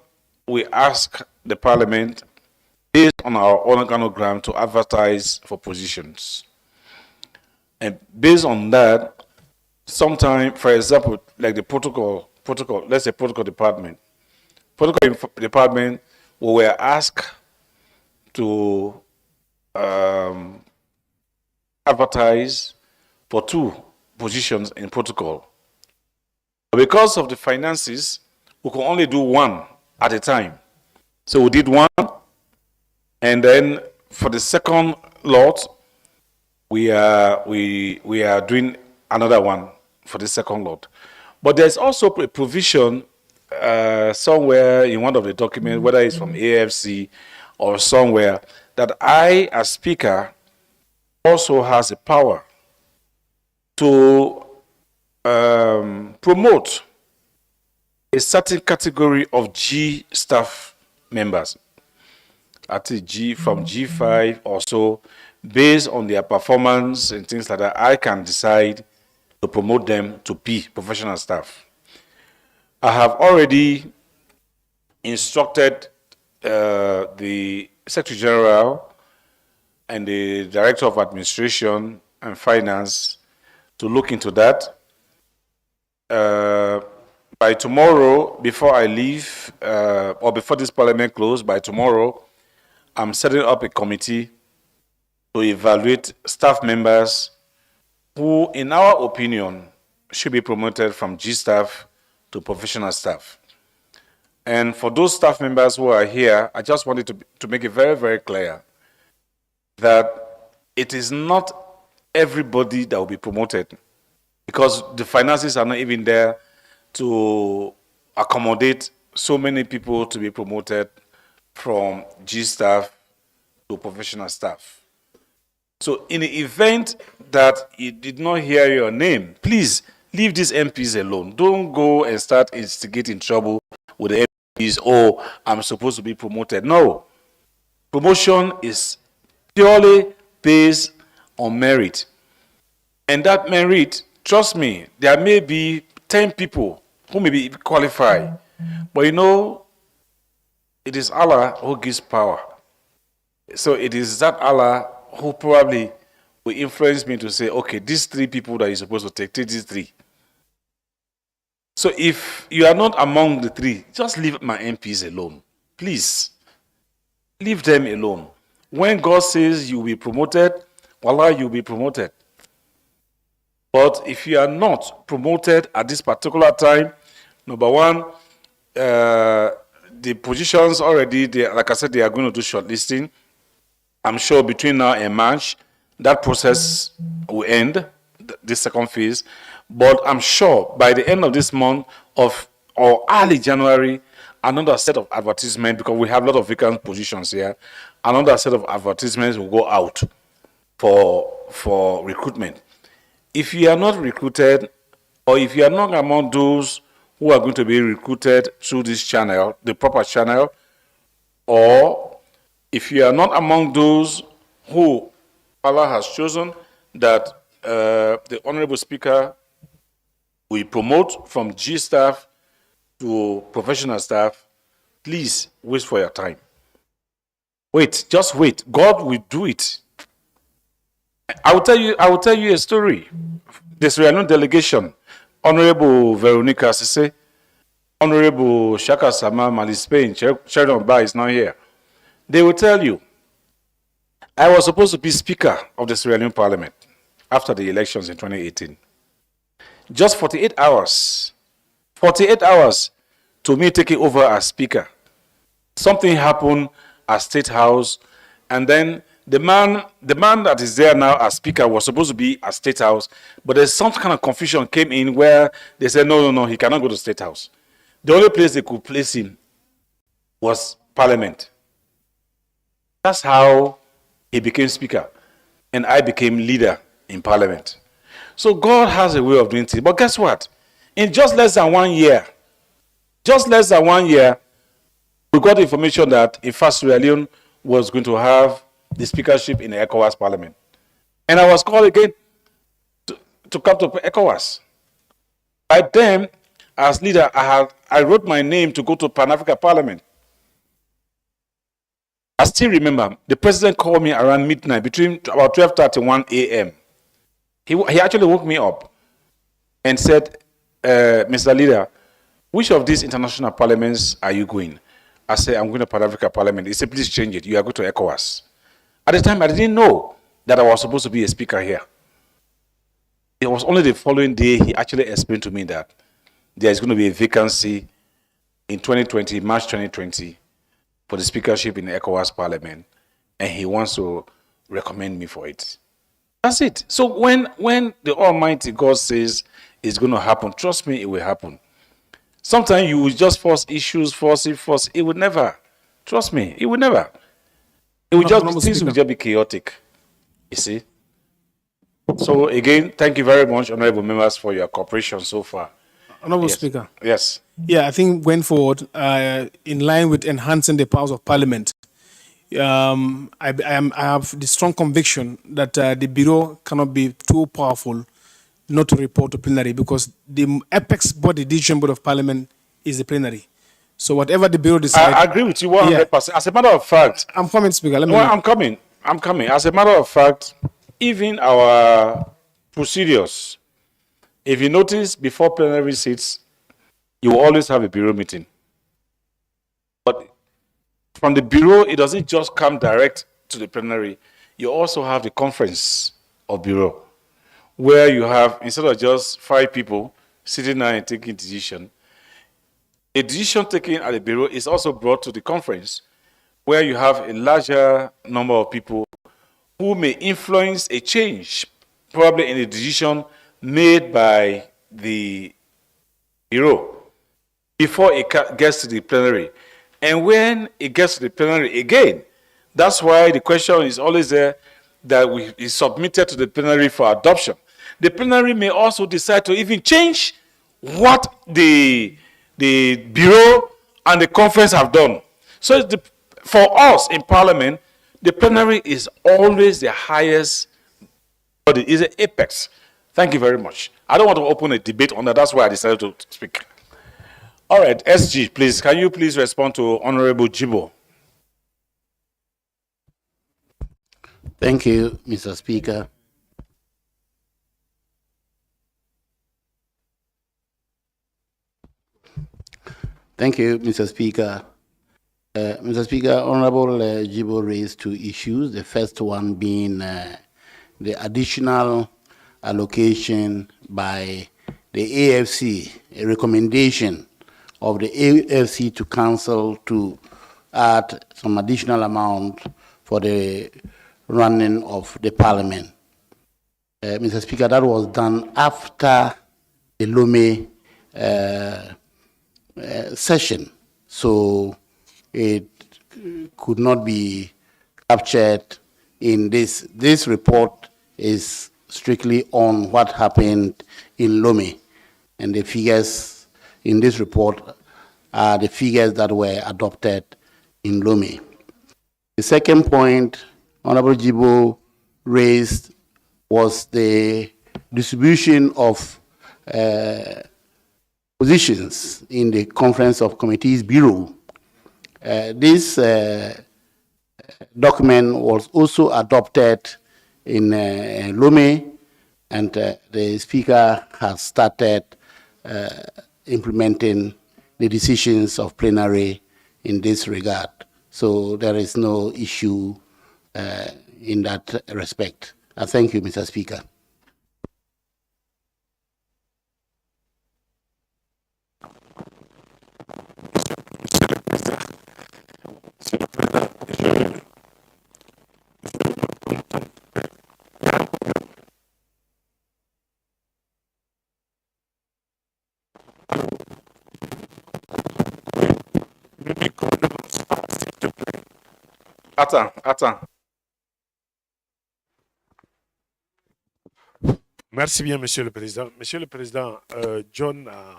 we ask the Parliament, based on our organogram, to advertise for positions. And based on that, sometime, for example, like the protocol, let's say protocol department. Department, we were asked to advertise for 2 positions in protocol. Because of the finances, we could only do 1 at a time. So we did 1, and then for the second lot, we are doing another 1 for the second lot. But there's also a provision somewhere in one of the documents, whether it's from AFC or somewhere, that I, as Speaker, also has the power to promote a certain category of G staff members, at G from G5 or so, based on their performance and things like that. I can decide to promote them to be professional staff. I have already instructed the Secretary General and the Director of Administration and Finance to look into that. By tomorrow, before I leave, or before this Parliament closes, by tomorrow, I'm setting up a committee to evaluate staff members who, in our opinion, should be promoted from G staff to professional staff. And for those staff members who are here, I just wanted to make it very, very clear that it is not everybody that will be promoted, because the finances are not even there to accommodate so many people to be promoted from G staff to professional staff. So in the event that you did not hear your name, please leave these MPs alone. Don't go and start instigating trouble with the MPs. Oh, I'm supposed to be promoted. No. Promotion is purely based on merit. And that merit, trust me, there may be 10 people who may be qualified. But you know, it is Allah who gives power. So it is that Allah who probably will influence me to say, okay, these 3 people that you're supposed to take these 3. So if you are not among the 3, just leave my MPs alone. Please. Leave them alone. When God says you will be promoted, wallah, you will be promoted. But if you are not promoted at this particular time, number 1, the positions already, like I said, they are going to do shortlisting. I'm sure between now and March, that process will end, this second phase. But I'm sure by the end of this month or early January, another set of advertisements, because we have a lot of vacant positions here, another set of advertisements will go out for recruitment. If you are not recruited, or if you are not among those who are going to be recruited through this channel, the proper channel, or if you are not among those who Allah has chosen that the Honorable Speaker will promote from G staff to professional staff, please wait for your time. Wait, just wait. God will do it. I will tell you a story. The Sierra Leone delegation, Honorable Veronica Sise, Honorable Shaka Sama Malispain, Sheridan Ba is not here. They will tell you, I was supposed to be Speaker of the Sierra Leone Parliament after the elections in 2018. Just 48 hours to me taking over as Speaker. Something happened at State House, and then the man that is there now as Speaker was supposed to be at State House, but there's some kind of confusion came in where they said, no, he cannot go to State House. The only place they could place him was Parliament. That's how he became Speaker, and I became leader in Parliament. So God has a way of doing things. But guess what? In just less than 1 year, we got information that in fact Sierra Leone was going to have the speakership in the ECOWAS Parliament. And I was called again to come to ECOWAS. By then, as leader, I wrote my name to go to Pan-Africa Parliament. I still remember, the president called me around midnight, between about 12:31 a.m. He actually woke me up. and said, Mr. Leader, which of these international parliaments are you going? I said, I'm going to Pan-African Parliament. He said, please change it. You are going to ECOWAS. At the time, I didn't know that I was supposed to be a speaker here. It was only the following day he actually explained to me that there is going to be a vacancy in 2020, March 2020, for the speakership in the ECOWAS Parliament, and he wants to recommend me for it. That's it. So when the Almighty God says it's going to happen, trust me, it will happen. Sometimes you will just force issues, force it. It will never. Trust me, it will never. It will just, things will just be chaotic. You see? So again, thank you very much, honorable members, for your cooperation so far. Honorable Speaker. Yes. Yeah, I think going forward, in line with enhancing the powers of Parliament, I have the strong conviction that the Bureau cannot be too powerful not to report to plenary, because the apex body, decision board of Parliament, is the plenary. So whatever the Bureau decides... I agree with you 100%. As a matter of fact... I'm coming, Speaker. I'm coming. As a matter of fact, even our procedures, if you notice, before plenary sits, you will always have a Bureau meeting. But from the Bureau, it doesn't just come direct to the plenary. You also have the conference of Bureau, where you have, instead of just 5 people sitting there and taking decision, a decision taken at the Bureau is also brought to the conference, where you have a larger number of people who may influence a change, probably in a decision made by the Bureau before it gets to the plenary. And when it gets to the plenary again, that's why the question is always there that is submitted to the plenary for adoption. The plenary may also decide to even change what the Bureau and the conference have done. So for us in Parliament, the plenary is always the highest body, is the apex. Thank you very much. I don't want to open a debate on that. That's why I decided to speak. All right, SG, please. Can you please respond to Honorable Jibo? Thank you, Mr. Speaker. Thank you, Mr. Speaker. Mr. Speaker, Honorable Jibo raised 2 issues. The first one being the additional allocation by the AFC, a recommendation of the AFC to Council to add some additional amount for the running of the Parliament. Mr. Speaker, that was done after the Lome session, so it could not be captured in this. This report is strictly on what happened in Lome, and the figures in this report are the figures that were adopted in Lome. The second point Honorable Jibo raised was the distribution of positions in the Conference of Committees Bureau. This document was also adopted in Lome, and the Speaker has started implementing the decisions of plenary in this regard. So there is no issue in that respect. Thank you, Mr. Speaker. Attends. Merci bien, Monsieur le Président. Monsieur le Président, John a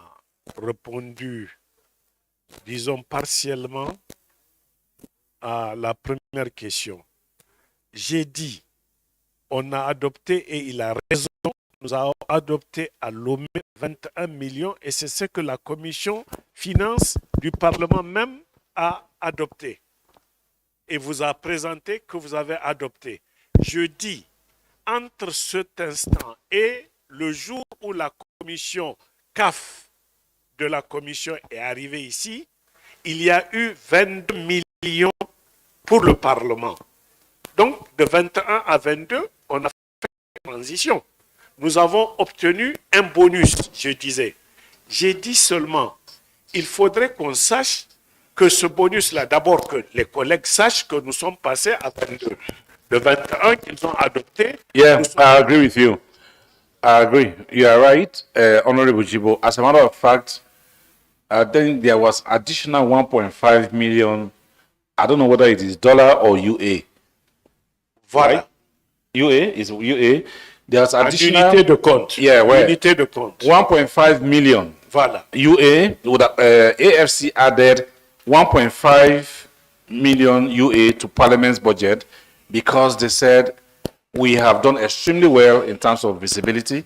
répondu, disons, partiellement à la première question. J'ai dit, on a adopté, et il a raison, nous avons adopté à Lomé 21 millions, et c'est ce que la Commission Finance du Parlement même a adopté. Et vous a présenté que vous avez adopté. Je dis, entre cet instant et le jour où la commission CAF de la commission est arrivé ici, il y a eu 22 millions pour le Parlement. Donc, de 21 à 22, on a fait une transition. Nous avons obtenu un bonus, je disais. J'ai dit seulement, il faudrait qu'on sache que ce bonus-là, d'abord que les collègues sachent que nous sommes passés à 22. De 21 qu'ils ont adopté. Yeah, I agree with you. I agree. You are right, Honorable Jibo. As a matter of fact, then there was additional 1.5 million. I don't know whether it is dollar or UA. Voilà. Right? UA is UA. There's additional unité de compte. Yeah, where Unité de compte. 1.5 million. Voilà. UA with AFC added 1.5 million UA to Parliament's budget because they said we have done extremely well in terms of visibility,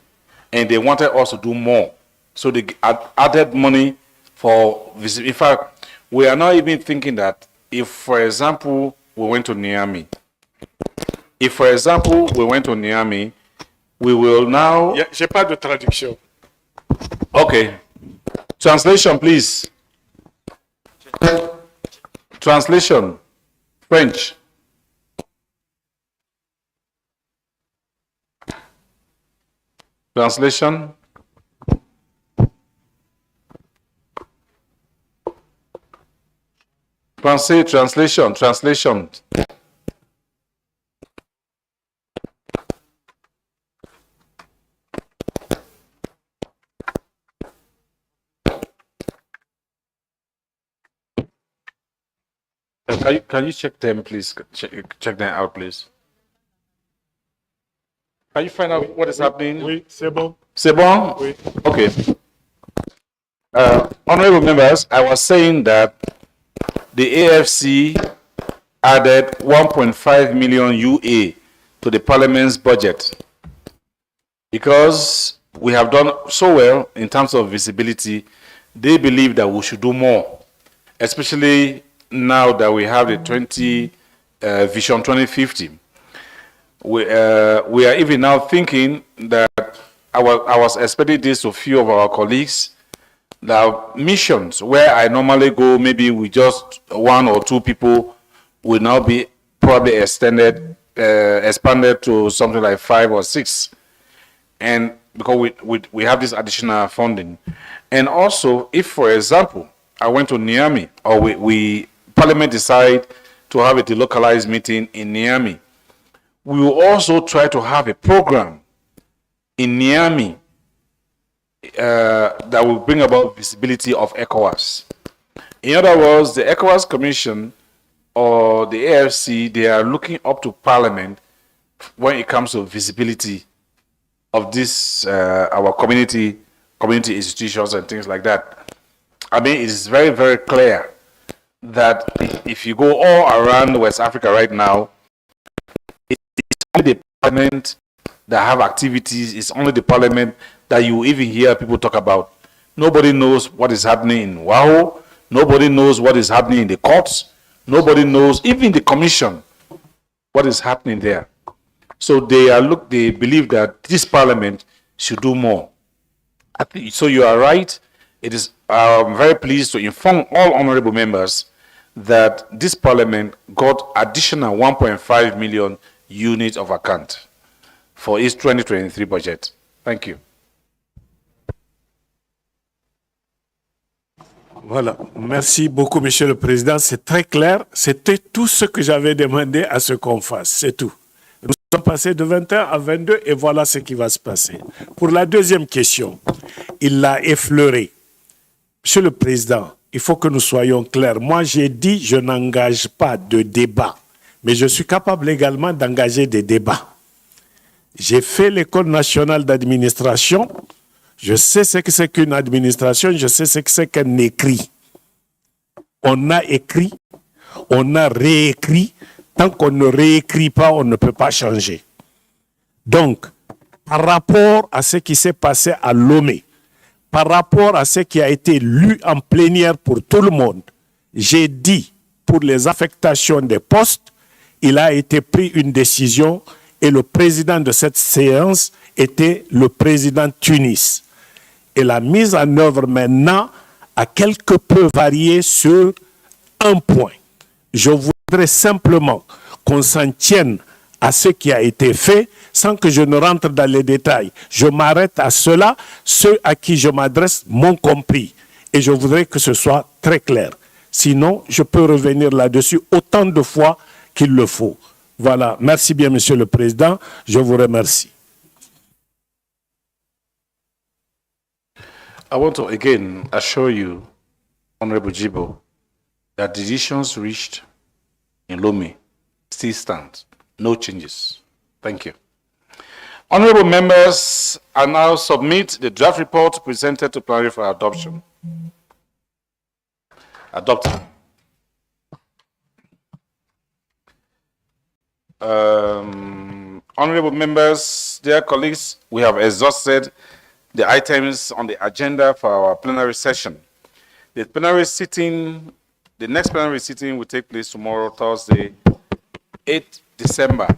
and they wanted us to do more. So they added money for visibility. In fact, we are not even thinking that if, for example, we went to Niamey, we will now... J'ai pas de traduction. Okay. Translation, please. Translation. French. Translation. Français, translation. Can you check them, please? Check them out, please. Can you find out what is happening? Oui, c'est bon. C'est bon? Oui. Okay. Honorable members, I was saying that the AFC added 1.5 million UA to the Parliament's budget because we have done so well in terms of visibility. They believe that we should do more, especially now that we have the Vision 2050. We are even now thinking that I was expecting this to a few of our colleagues. Now, missions where I normally go, maybe with just 1 or 2 people, will now be probably expanded to something like 5 or 6, and because we have this additional funding. And also, if for example I went to Niamey, or Parliament decide to have a delocalized meeting in Niamey, we will also try to have a program in Niamey that will bring about visibility of ECOWAS. In other words, the ECOWAS Commission or the AFC, they are looking up to Parliament when it comes to visibility of this, our community institutions and things like that. I mean, it is very, very clear that if you go all around West Africa right now, it's only the Parliament that have activities, it's only the Parliament that you even hear people talk about. Nobody knows what is happening in WAHO. Nobody knows what is happening in the courts. Nobody knows, even the commission, what is happening there. So they believe that this Parliament should do more. So you are right. It is, I'm very pleased to inform all honorable members that this Parliament got additional 1.5 million units of account for its 2023 budget. Thank you. Voilà. Merci beaucoup, Monsieur le Président. C'est très clair. C'était tout ce que j'avais demandé à ce qu'on fasse. C'est tout. Nous sommes passés de 21 à 22 et voilà ce qui va se passer. Pour la deuxième question, il l'a effleuré. Monsieur le Président, il faut que nous soyons clairs. Moi, j'ai dit je n'engage pas de débat, mais je suis capable également d'engager des débats. J'ai fait l'École nationale d'administration. Je sais ce que c'est qu'une administration, je sais ce que c'est qu'un écrit. On a écrit, on a réécrit. Tant qu'on ne réécrit pas, on ne peut pas changer. Donc, par rapport à ce qui s'est passé à Lomé, par rapport à ce qui a été lu en plénière pour tout le monde, j'ai dit, pour les affectations des postes, il a été pris une décision et le président de cette séance était le président Tunis. Et la mise en œuvre maintenant a quelque peu varié sur un point. Je voudrais simplement qu'on s'en tienne à ce qui a été fait sans que je ne rentre dans les détails. Je m'arrête à cela. Ceux à qui je m'adresse m'ont compris. Et je voudrais que ce soit très clair. Sinon, je peux revenir là-dessus autant de fois qu'il le faut. Voilà. Merci bien, Monsieur le Président. Je vous remercie. I want to again assure you, Honorable Jibo, that decisions reached in Lomé still stand. No changes. Thank you. Honorable members, I now submit the draft report presented to plenary for adoption. Adopted. Honorable members, dear colleagues, we have exhausted the items on the agenda for our plenary session. The next plenary sitting will take place tomorrow, Thursday, 8 December.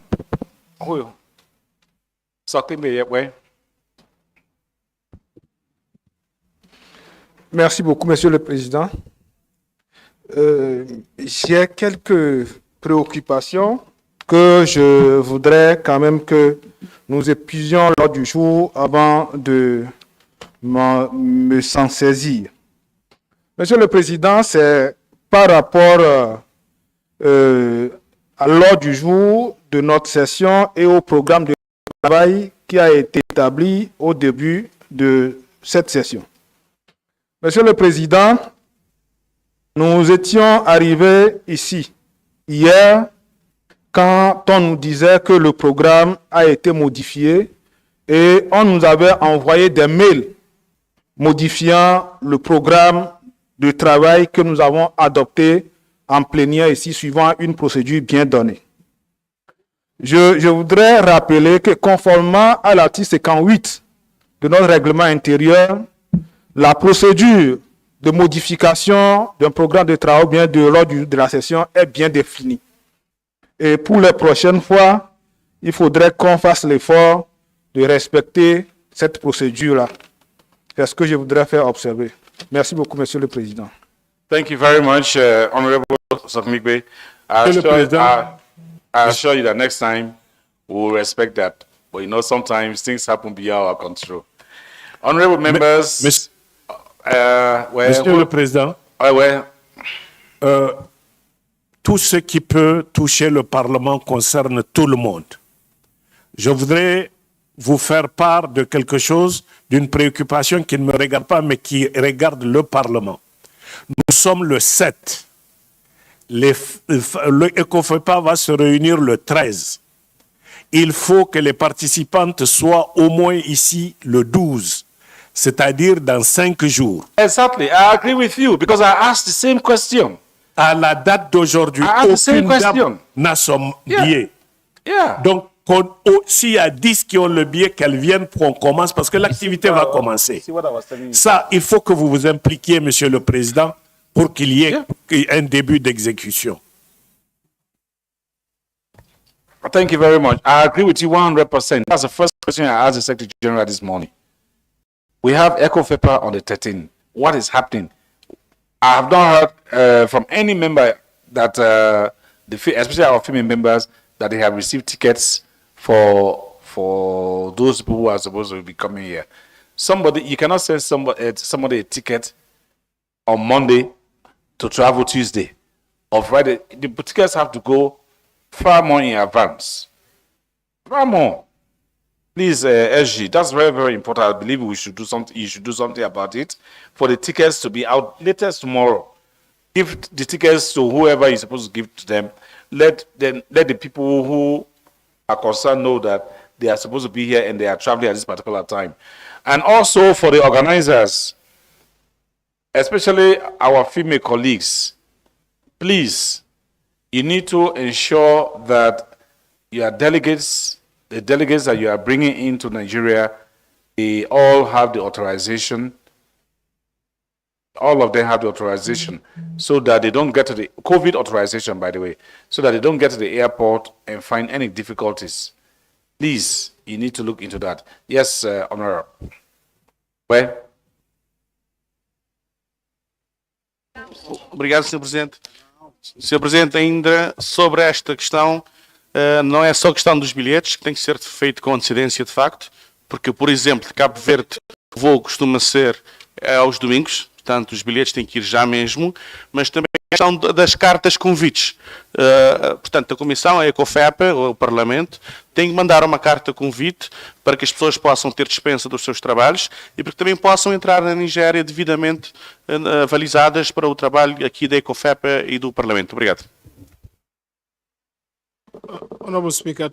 Merci beaucoup, Monsieur le Président. J'ai quelques préoccupations que je voudrais quand même que nous épuisions lors du jour avant de me s'en saisir. Monsieur le Président, c'est par rapport à l'ordre du jour de notre session et au programme de travail qui a été établi au début de cette session. Monsieur le Président, nous étions arrivés ici hier quand on nous disait que le programme a été modifié et on nous avait envoyé des mails modifiant le programme de travail que nous avons adopté en plénière ici, suivant une procédure bien donnée. Je voudrais rappeler que conformément à l'article 58 de notre règlement intérieur, la procédure de modification d'un programme de travail, bien de l'ordre de la session, est bien définie. Et pour les prochaines fois, il faudrait qu'on fasse l'effort de respecter cette procédure-là. C'est ce que je voudrais faire observer. Merci beaucoup, Monsieur le Président. Thank you very much, Honorable Sokmigbe. I assure you that next time we will respect that. But you know, sometimes things happen beyond our control. Honorable members, Monsieur le Président, tout ce qui peut toucher le Parlement concerne tout le monde. Je voudrais vous faire part de quelque chose, d'une préoccupation qui ne me regarde pas, mais qui regarde le Parlement. Nous sommes le 7. Le ECOFEPA va se réunir le 13. Il faut que les participantes soient au moins ici le 12, c'est-à-dire dans 5 jours. Exactly, I agree with you because I asked the same question. À la date d'aujourd'hui, aucune dame n'a son billet. Donc, s'il y a 10 qui ont le billet, qu'elles viennent pour qu'on commence, parce que l'activité va commencer. Ça, il faut que vous vous impliquiez, Monsieur le Président, pour qu'il y ait un début d'exécution. Thank you very much. I agree with you 100%. That's the first question I asked the Secretary General this morning. We have ECOFEPA on the 13th. What is happening? I have not heard from any member that, especially our female members, that they have received tickets for those people who are supposed to be coming here. You cannot send somebody a ticket on Monday to travel Tuesday or Friday. The tickets have to go far more in advance. Far more. Please, SG, that's very, very important. I believe we should do something. You should do something about it for the tickets to be out latest tomorrow. Give the tickets to whoever is supposed to give to them. Let the people who are concerned know that they are supposed to be here and they are traveling at this particular time. And also for the organizers, especially our female colleagues, please, you need to ensure that your delegates, the delegates that you are bringing into Nigeria, they all have the authorization. All of them have the authorization so that they don't get to the COVID authorization, by the way, so that they don't get to the airport and find any difficulties. Please, you need to look into that. Yes, Honorable. Well, Obrigado, Sr. Presidente. Sr. Presidente, ainda sobre esta questão, não é só questão dos bilhetes, que tem que ser feito com antecedência de facto, porque, por exemplo, de Cabo Verde, o voo costuma ser aos domingos, portanto, os bilhetes têm que ir já mesmo, mas também a questão das cartas convites. Portanto, a Comissão, a ECOFEPA, o Parlamento, tem que mandar uma carta convite para que as pessoas possam ter dispensa dos seus trabalhos e para que também possam entrar na Nigéria devidamente avalizadas para o trabalho aqui da ECOFEPA e do Parlamento. Obrigado. Honorable Speaker,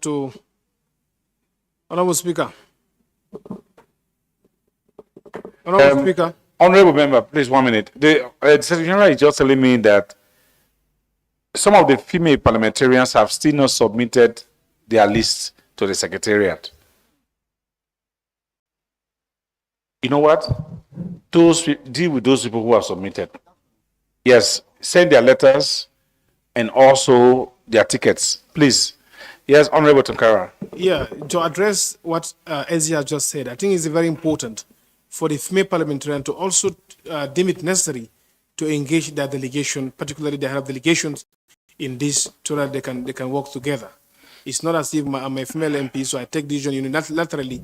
Honorable Speaker. Honorable Speaker. Honorable member, please 1 minute. The Secretary General is just telling me that some of the female parliamentarians have still not submitted their list to the Secretariat. You know what? Deal with those people who have submitted. Yes, send their letters and also their tickets, please. Yes, Honorable Tunkara. Yeah, to address what Ezzy has just said, I think it's very important for the female parliamentarian to also deem it necessary to engage their delegation, particularly the head of delegations, in this so that they can work together. It's not as if I'm a female MP, so I take decision unilaterally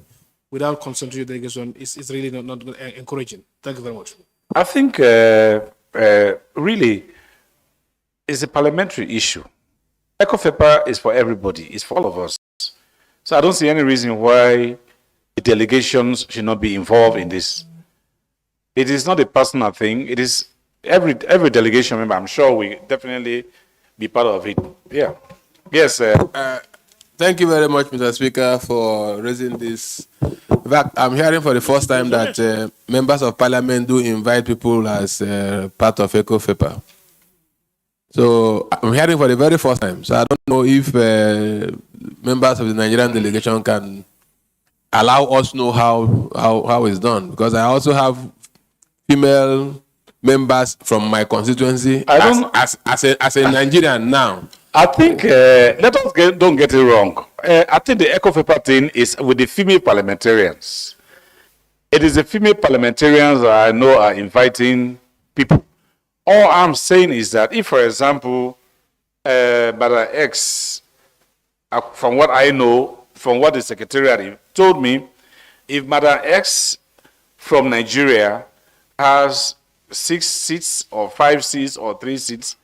without consulting the delegation. It's really not encouraging. Thank you very much. I think really it's a parliamentary issue. ECOFEPA is for everybody. It's for all of us. So I don't see any reason why the delegations should not be involved in this. It is not a personal thing. It is every delegation member. I'm sure we definitely be part of it. Yeah. Yes. Thank you very much, Mr. Speaker, for raising this. In fact, I'm hearing for the first time that members of parliament do invite people as part of ECOFEPA. So I'm hearing for the very first time. So I don't know if members of the Nigerian delegation can allow us know how it's done, because I also have female members from my constituency as a Nigerian now. I think let us don't get it wrong. I think the ECOFEPA thing is with the female parliamentarians. It is the female parliamentarians that I know are inviting people. All I'm saying is that if, for example, Brother X, from what I know, from what the Secretariat told me, if Mother X from Nigeria has 6 seats or 5 seats or 3 seats,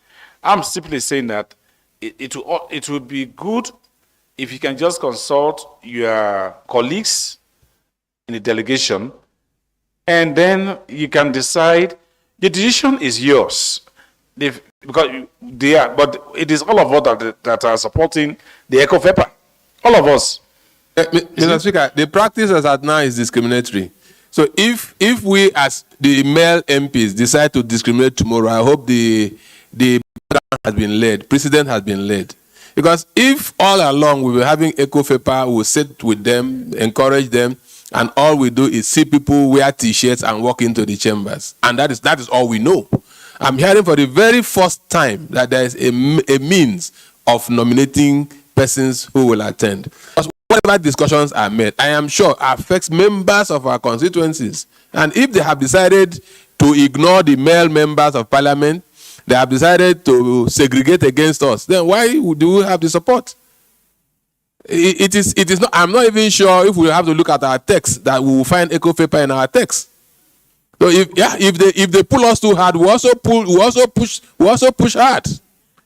I'm simply saying that it would be good if you can just consult your colleagues in the delegation, and then you can decide. The decision is yours, because but it is all of us that are supporting the ECOFEPA. All of us. Mr. Speaker, the practice as at now is discriminatory. So if we as the male MPs decide to discriminate tomorrow, I hope the precedent has been laid. Because if all along we were having ECOFEPA, we will sit with them, encourage them, and all we do is see people wear T-shirts and walk into the chambers. And that is all we know. I'm hearing for the very first time that there is a means of nominating persons who will attend. Because whatever discussions are made, I am sure affects members of our constituencies. And if they have decided to ignore the male members of parliament, they have decided to segregate against us, then why do we have the support? It is not. I'm not even sure if we have to look at our text that we will find ECOFEPA in our text. So if they pull us too hard, we also push hard.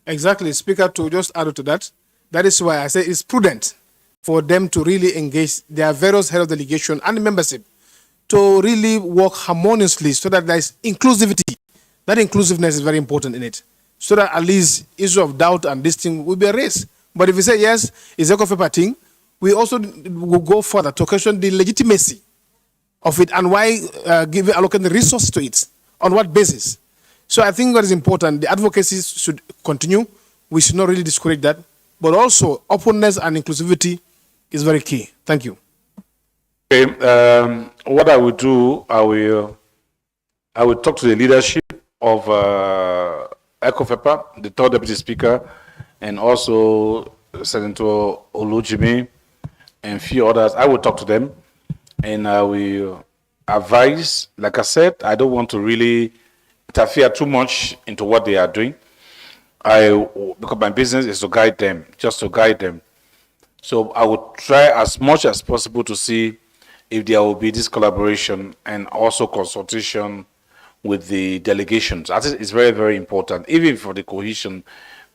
Exactly, Speaker. To just add to that, that is why I say it's prudent for them to really engage their various head of delegation and membership to really work harmoniously so that there is inclusivity. That inclusiveness is very important in it, so that at least issue of doubt and this thing will be erased. But if we say yes, it's ECOFEPA thing, we also will go further to question the legitimacy of it and why allocate the resources to it, on what basis. So I think what is important, the advocacy should continue. We should not really discourage that, but also openness and inclusivity is very key. Thank you. Okay, what I will do, I will talk to the leadership of ECOFEPA, the third deputy speaker, and also Senator Olujimi and a few others. I will talk to them and I will advise. Like I said, I don't want to really interfere too much into what they are doing. Because my business is to guide them, just to guide them. So I would try as much as possible to see if there will be this collaboration and also consultation with the delegations. I think it's very, very important, even for the cohesion,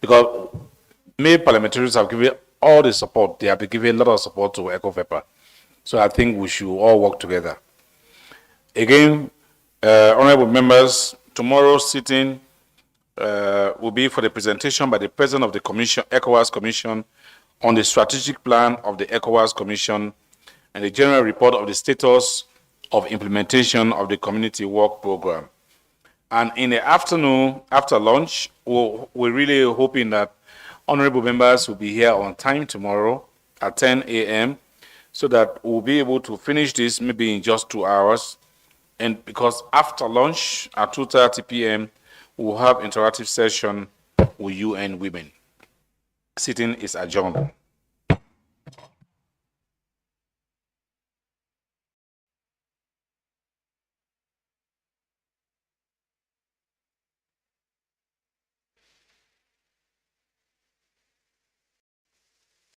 because many parliamentarians have given all the support. They have been giving a lot of support to ECOFEPA. So I think we should all work together. Again, honorable members, tomorrow's sitting will be for the presentation by the President of the Commission, ECOWAS Commission, on the strategic plan of the ECOWAS Commission and the general report of the status of implementation of the community work program. And in the afternoon, after lunch, we're really hoping that honorable members will be here on time tomorrow at 10 a.m. so that we'll be able to finish this maybe in just 2 hours. And because after lunch at 2:30 p.m., we'll have interactive session with UN Women. Sitting is adjourned.